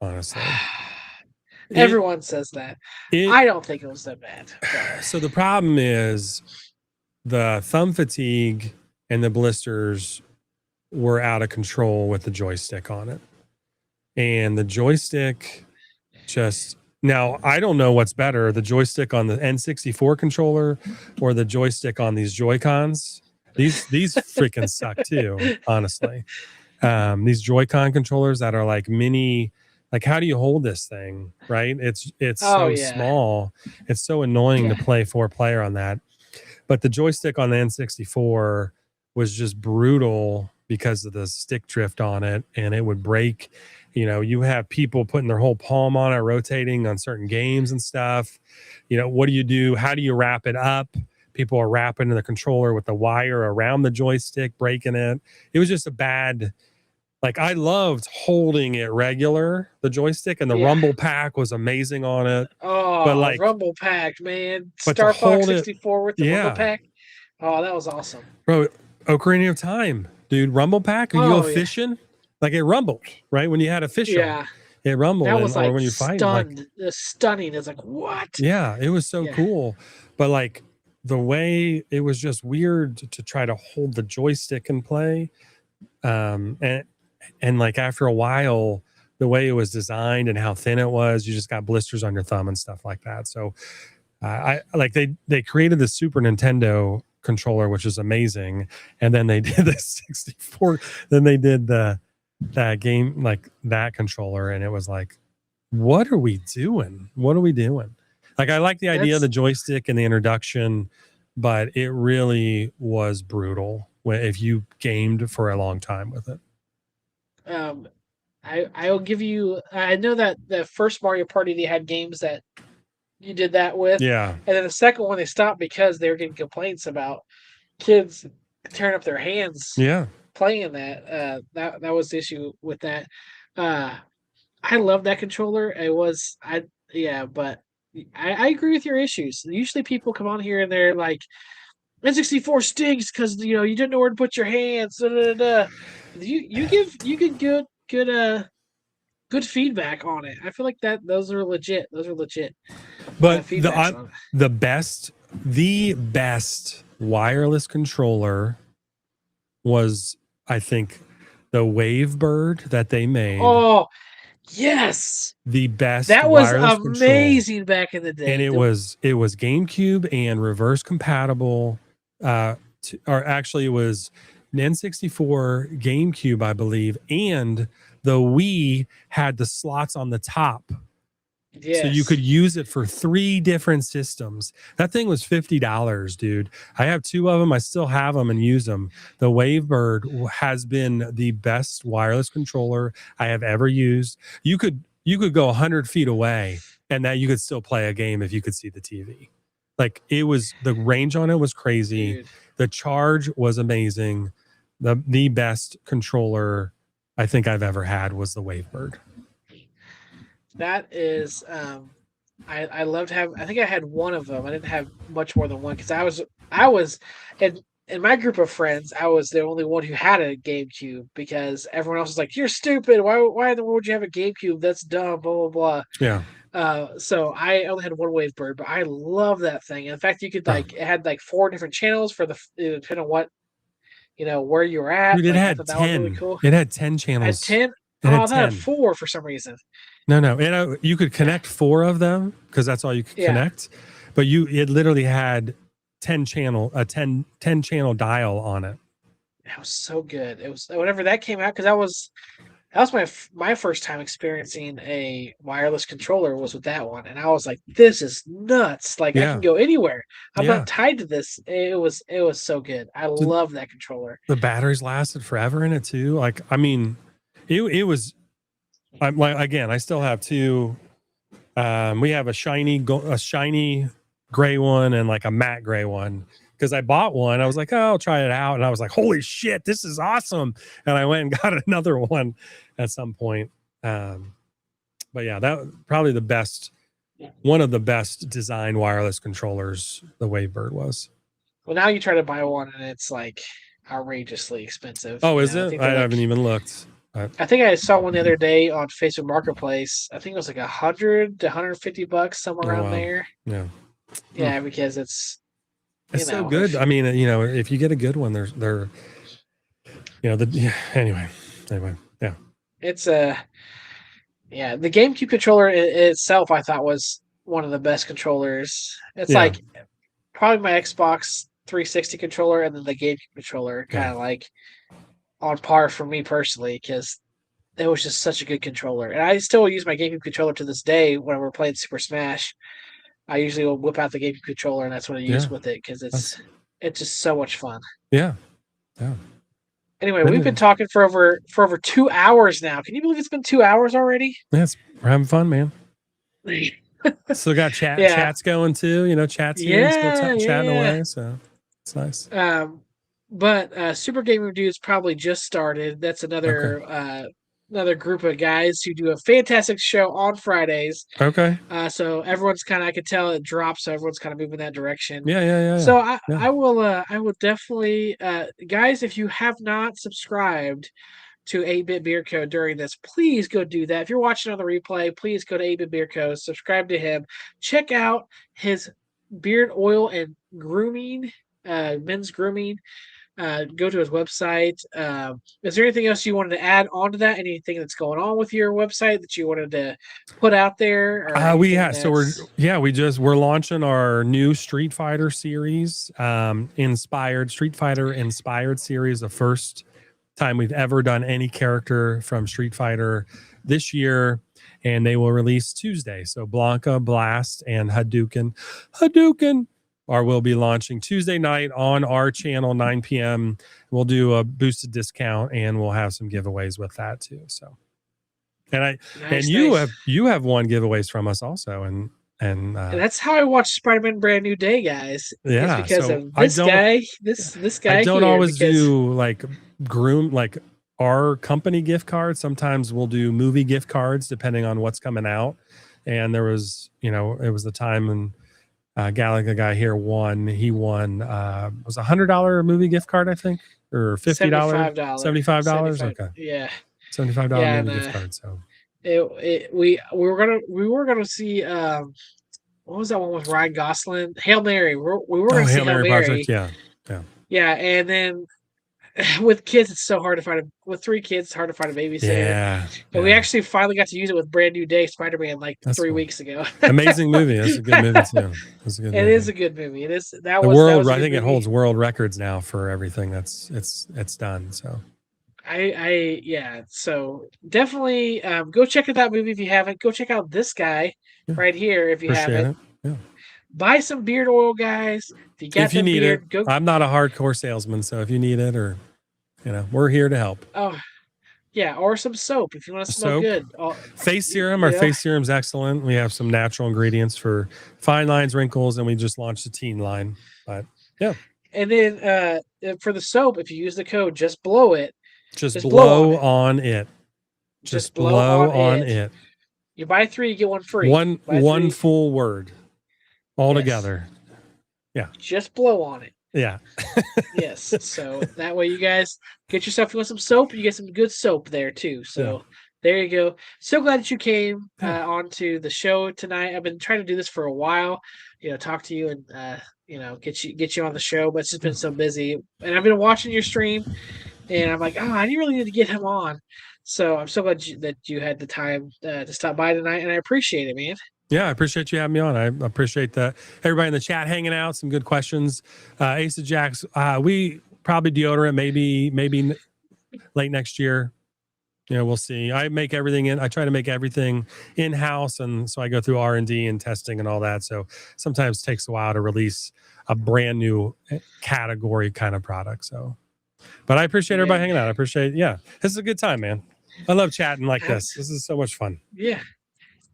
honestly. Everyone says that. I don't think it was that bad. So the problem is the thumb fatigue and the blisters were out of control with the joystick on it. And the joystick now, I don't know what's better, the joystick on the N64 controller or the joystick on these Joy-Cons. These freaking suck too, honestly. These Joy-Con controllers that are like mini, like how do you hold this thing, right? It's so small. It's so annoying to play 4-player on that. But the joystick on the N64 was just brutal because of the stick drift on it, and it would break. You have people putting their whole palm on it, rotating on certain games and stuff. What do you do? How do you wrap it up? People are wrapping the controller with the wire around the joystick, breaking it. It was just a bad, like I loved holding it regular, the joystick, and the Rumble Pack was amazing on it. Oh, but like Rumble Pack, man. Star Fox 64 with the Rumble Pack. Oh, that was awesome. Bro, Ocarina of Time, dude, Rumble Pack, you go fishing, like it rumbled, right? When you had a fish on, it rumbled. That was or when you fight, stunning. It's like, what? Yeah, it was so cool. But like the way it was just weird to try to hold the joystick and play. And like after a while, the way it was designed and how thin it was, you just got blisters on your thumb and stuff like that. So I like they created the Super Nintendo controller, which is amazing, and then they did the 64. Then they did that game, like that controller, and it was like, what are we doing? Like I like the idea of the joystick and the introduction, but it really was brutal if you gamed for a long time with it. I will give you. I know that the first Mario Party they had games that you did that with. Yeah. And then the second one they stopped because they were getting complaints about kids tearing up their hands. Yeah. playing that was the issue with that. I love that controller. But I agree with your issues. Usually people come on here and they're like, N64 stinks because you didn't know where to put your hands. Da, da, da, da. You give good feedback on it. I feel like those are legit. Those are legit But feedbacks on it. the best wireless controller was, I think, the Wavebird that they made. Oh, yes. The best That was wireless amazing back in the day. and it was GameCube and reverse compatible. Or actually, it was N64, GameCube, I believe, and the Wii had the slots on the top. Yes. So you could use it for 3 different systems. That thing was $50, dude. I have 2 of them. I still have them and use them. The Wavebird has been the best wireless controller I have ever used. You could go 100 feet away and that you could still play a game if you could see the TV. Like, it was, the range on it was crazy. Dude. The charge was amazing. The best controller I think I've ever had was the Wavebird. That is, I loved having. I think I had one of them. I didn't have much more than one because I was, in my group of friends, I was the only one who had a GameCube because everyone else was like, "You're stupid. Why in the world would you have a GameCube? That's dumb." Blah blah blah. Yeah. So I only had one Wavebird, but I love that thing. In fact, you could it had like 4 different channels for depending on what where you were at. Dude, it like, had I thought that 10. was really cool. It had 10 channels. Had 10. I thought it had 4 for some reason. No. And you could connect 4 of them because that's all you could connect. But it literally had 10 channel dial on it. That was so good. It was whenever that came out because that was my first time experiencing a wireless controller was with that one, and I was like, "This is nuts! Like I can go anywhere. I'm not tied to this." It was so good. I love that controller. The batteries lasted forever in it too. Like, I mean, it was. I'm like, again, I still have 2. We have a shiny gray one and like a matte gray one. Because I bought one, I was like, "Oh, I'll try it out," and I was like, "Holy shit, this is awesome!" And I went and got another one at some point. But yeah, that probably one of the best designed wireless controllers. The Wavebird was. Well, now you try to buy one, and it's like outrageously expensive. Oh, is it? I haven't even looked. I think I saw one the other day on Facebook Marketplace. I think it was like $100 to $150, somewhere around there. Yeah. Yeah, because it's so good. I mean, if you get a good one, they're anyway, yeah. It's the GameCube controller itself I thought was one of the best controllers. It's like probably my Xbox 360 controller and then the GameCube controller kind of like on par for me personally because it was just such a good controller. And I still use my GameCube controller to this day when we're playing Super Smash. I usually will whip out the GameCube controller, and that's what I use with it because it's just so much fun. Yeah. Anyway, we've been talking for over 2 hours now. Can you believe it's been 2 hours already? Yes, we're having fun, man. Still got chats going too. Chats here, still chatting away, so it's nice. But Super Game Reviews probably just started. That's another group of guys who do a fantastic show on Fridays. Okay. So everyone's kind of, I could tell it drops, so everyone's kind of moving that direction. Yeah. So I will definitely, guys, if you have not subscribed to 8bitbeardco during this, please go do that. If you're watching on the replay, please go to 8bitbeardco, subscribe to him, check out his beard oil and grooming, men's grooming. Go to his website. Is there anything else you wanted to add on to that? Anything that's going on with your website that you wanted to put out there? We're launching our new Street Fighter series, Street Fighter inspired series. The first time we've ever done any character from Street Fighter this year, and they will release Tuesday. So Blanca, Blast, and Hadouken will be launching Tuesday night on our channel, 9 p.m. We'll do a boosted discount and we'll have some giveaways with that too. So, and you have won giveaways from us also, and And that's how I watched Spider-Man Brand New Day, guys. Yeah, it's because so of this guy. This guy. I don't here, always because do like our company gift cards. Sometimes we'll do movie gift cards depending on what's coming out. And there was, it was the time when Gallagher guy here won. He won was $100 movie gift card, I think, or $50, $75. Okay, yeah, $75 movie gift card. So we were gonna see what was that one with Ryan Gosling? Hail Mary. We were gonna see Hail Mary Project. Yeah. And then with kids, it's so hard to find with 3 kids. It's hard to find a babysitter. Yeah. And we actually finally got to use it with Brand New Day Spider-Man That's 3 weeks ago. Amazing movie. That's a good movie too. It is a good movie. It is. That was I think it holds world records now for everything that's it's done. So So definitely go check out that movie if you haven't. Go check out this guy right here if you haven't. Yeah. Buy some beard oil, guys. If you need it, I'm not a hardcore salesman, so if you need it, or we're here to help. Oh, yeah, or some soap if you want to smell good. Face serum, our face serum's excellent. We have some natural ingredients for fine lines, wrinkles, and we just launched a teen line. But yeah. And then for the soap, if you use the code, just blow it. Just blow on it. Just blow on it. You buy 3, you get 1 free. One full word. All together. Yeah. Just blow on it. Yeah. Yes. So that way you guys get yourself, you want some soap, you get some good soap there too. So there you go. So glad that you came onto the show tonight. I've been trying to do this for a while, talk to you and get you on the show, but it's just been so busy. And I've been watching your stream and I'm like, I really need to get him on. So I'm so glad that you had the time to stop by tonight, and I appreciate it, man. Yeah, I appreciate you having me on. I appreciate everybody in the chat hanging out. Some good questions. Ace of Jacks. We probably deodorant maybe late next year. We'll see. I try to make everything in house, and so I go through R&D and testing and all that. So sometimes it takes a while to release a brand new category kind of product. So, but I appreciate everybody hanging out. I appreciate. Yeah, this is a good time, man. I love chatting like this. This is so much fun.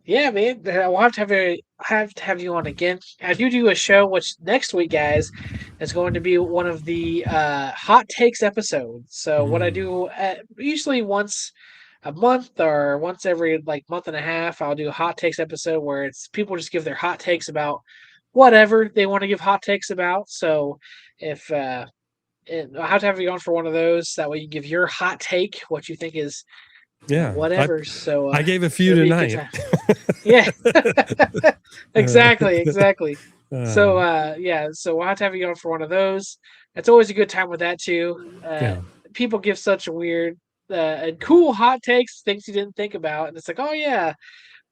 Yeah, man. I'll have to have you on again. I do a show, which next week, guys, is going to be one of the hot takes episodes. So what I do usually once a month or once every month and a half, I'll do a hot takes episode where it's people just give their hot takes about whatever they want to give hot takes about. So if I'll have to have you on for one of those. That way you give your hot take, what you think is whatever. So I gave a few tonight. Yeah. Exactly. So so we'll have to have you on for one of those. It's always a good time with that too. People give such a weird and cool hot takes, things you didn't think about, and it's like, oh yeah.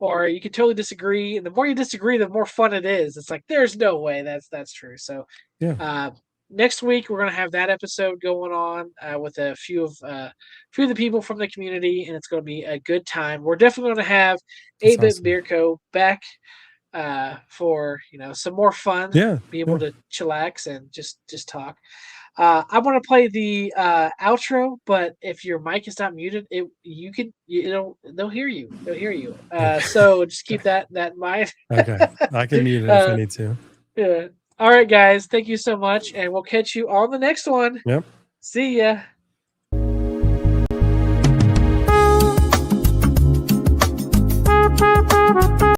Or you can totally disagree, and the more you disagree, the more fun it is. It's like there's no way that's true. So next week we're gonna have that episode going on with a few of the people from the community, and it's gonna be a good time. We're definitely gonna have 8bitbeardco back for some more fun. Be able to chillax and just talk. I want to play the outro, but if your mic is not muted, they'll hear you. So just keep that in mind. Okay, I can mute it if I need to. Yeah. All right, guys. Thank you so much, and we'll catch you on the next one. Yep. See ya.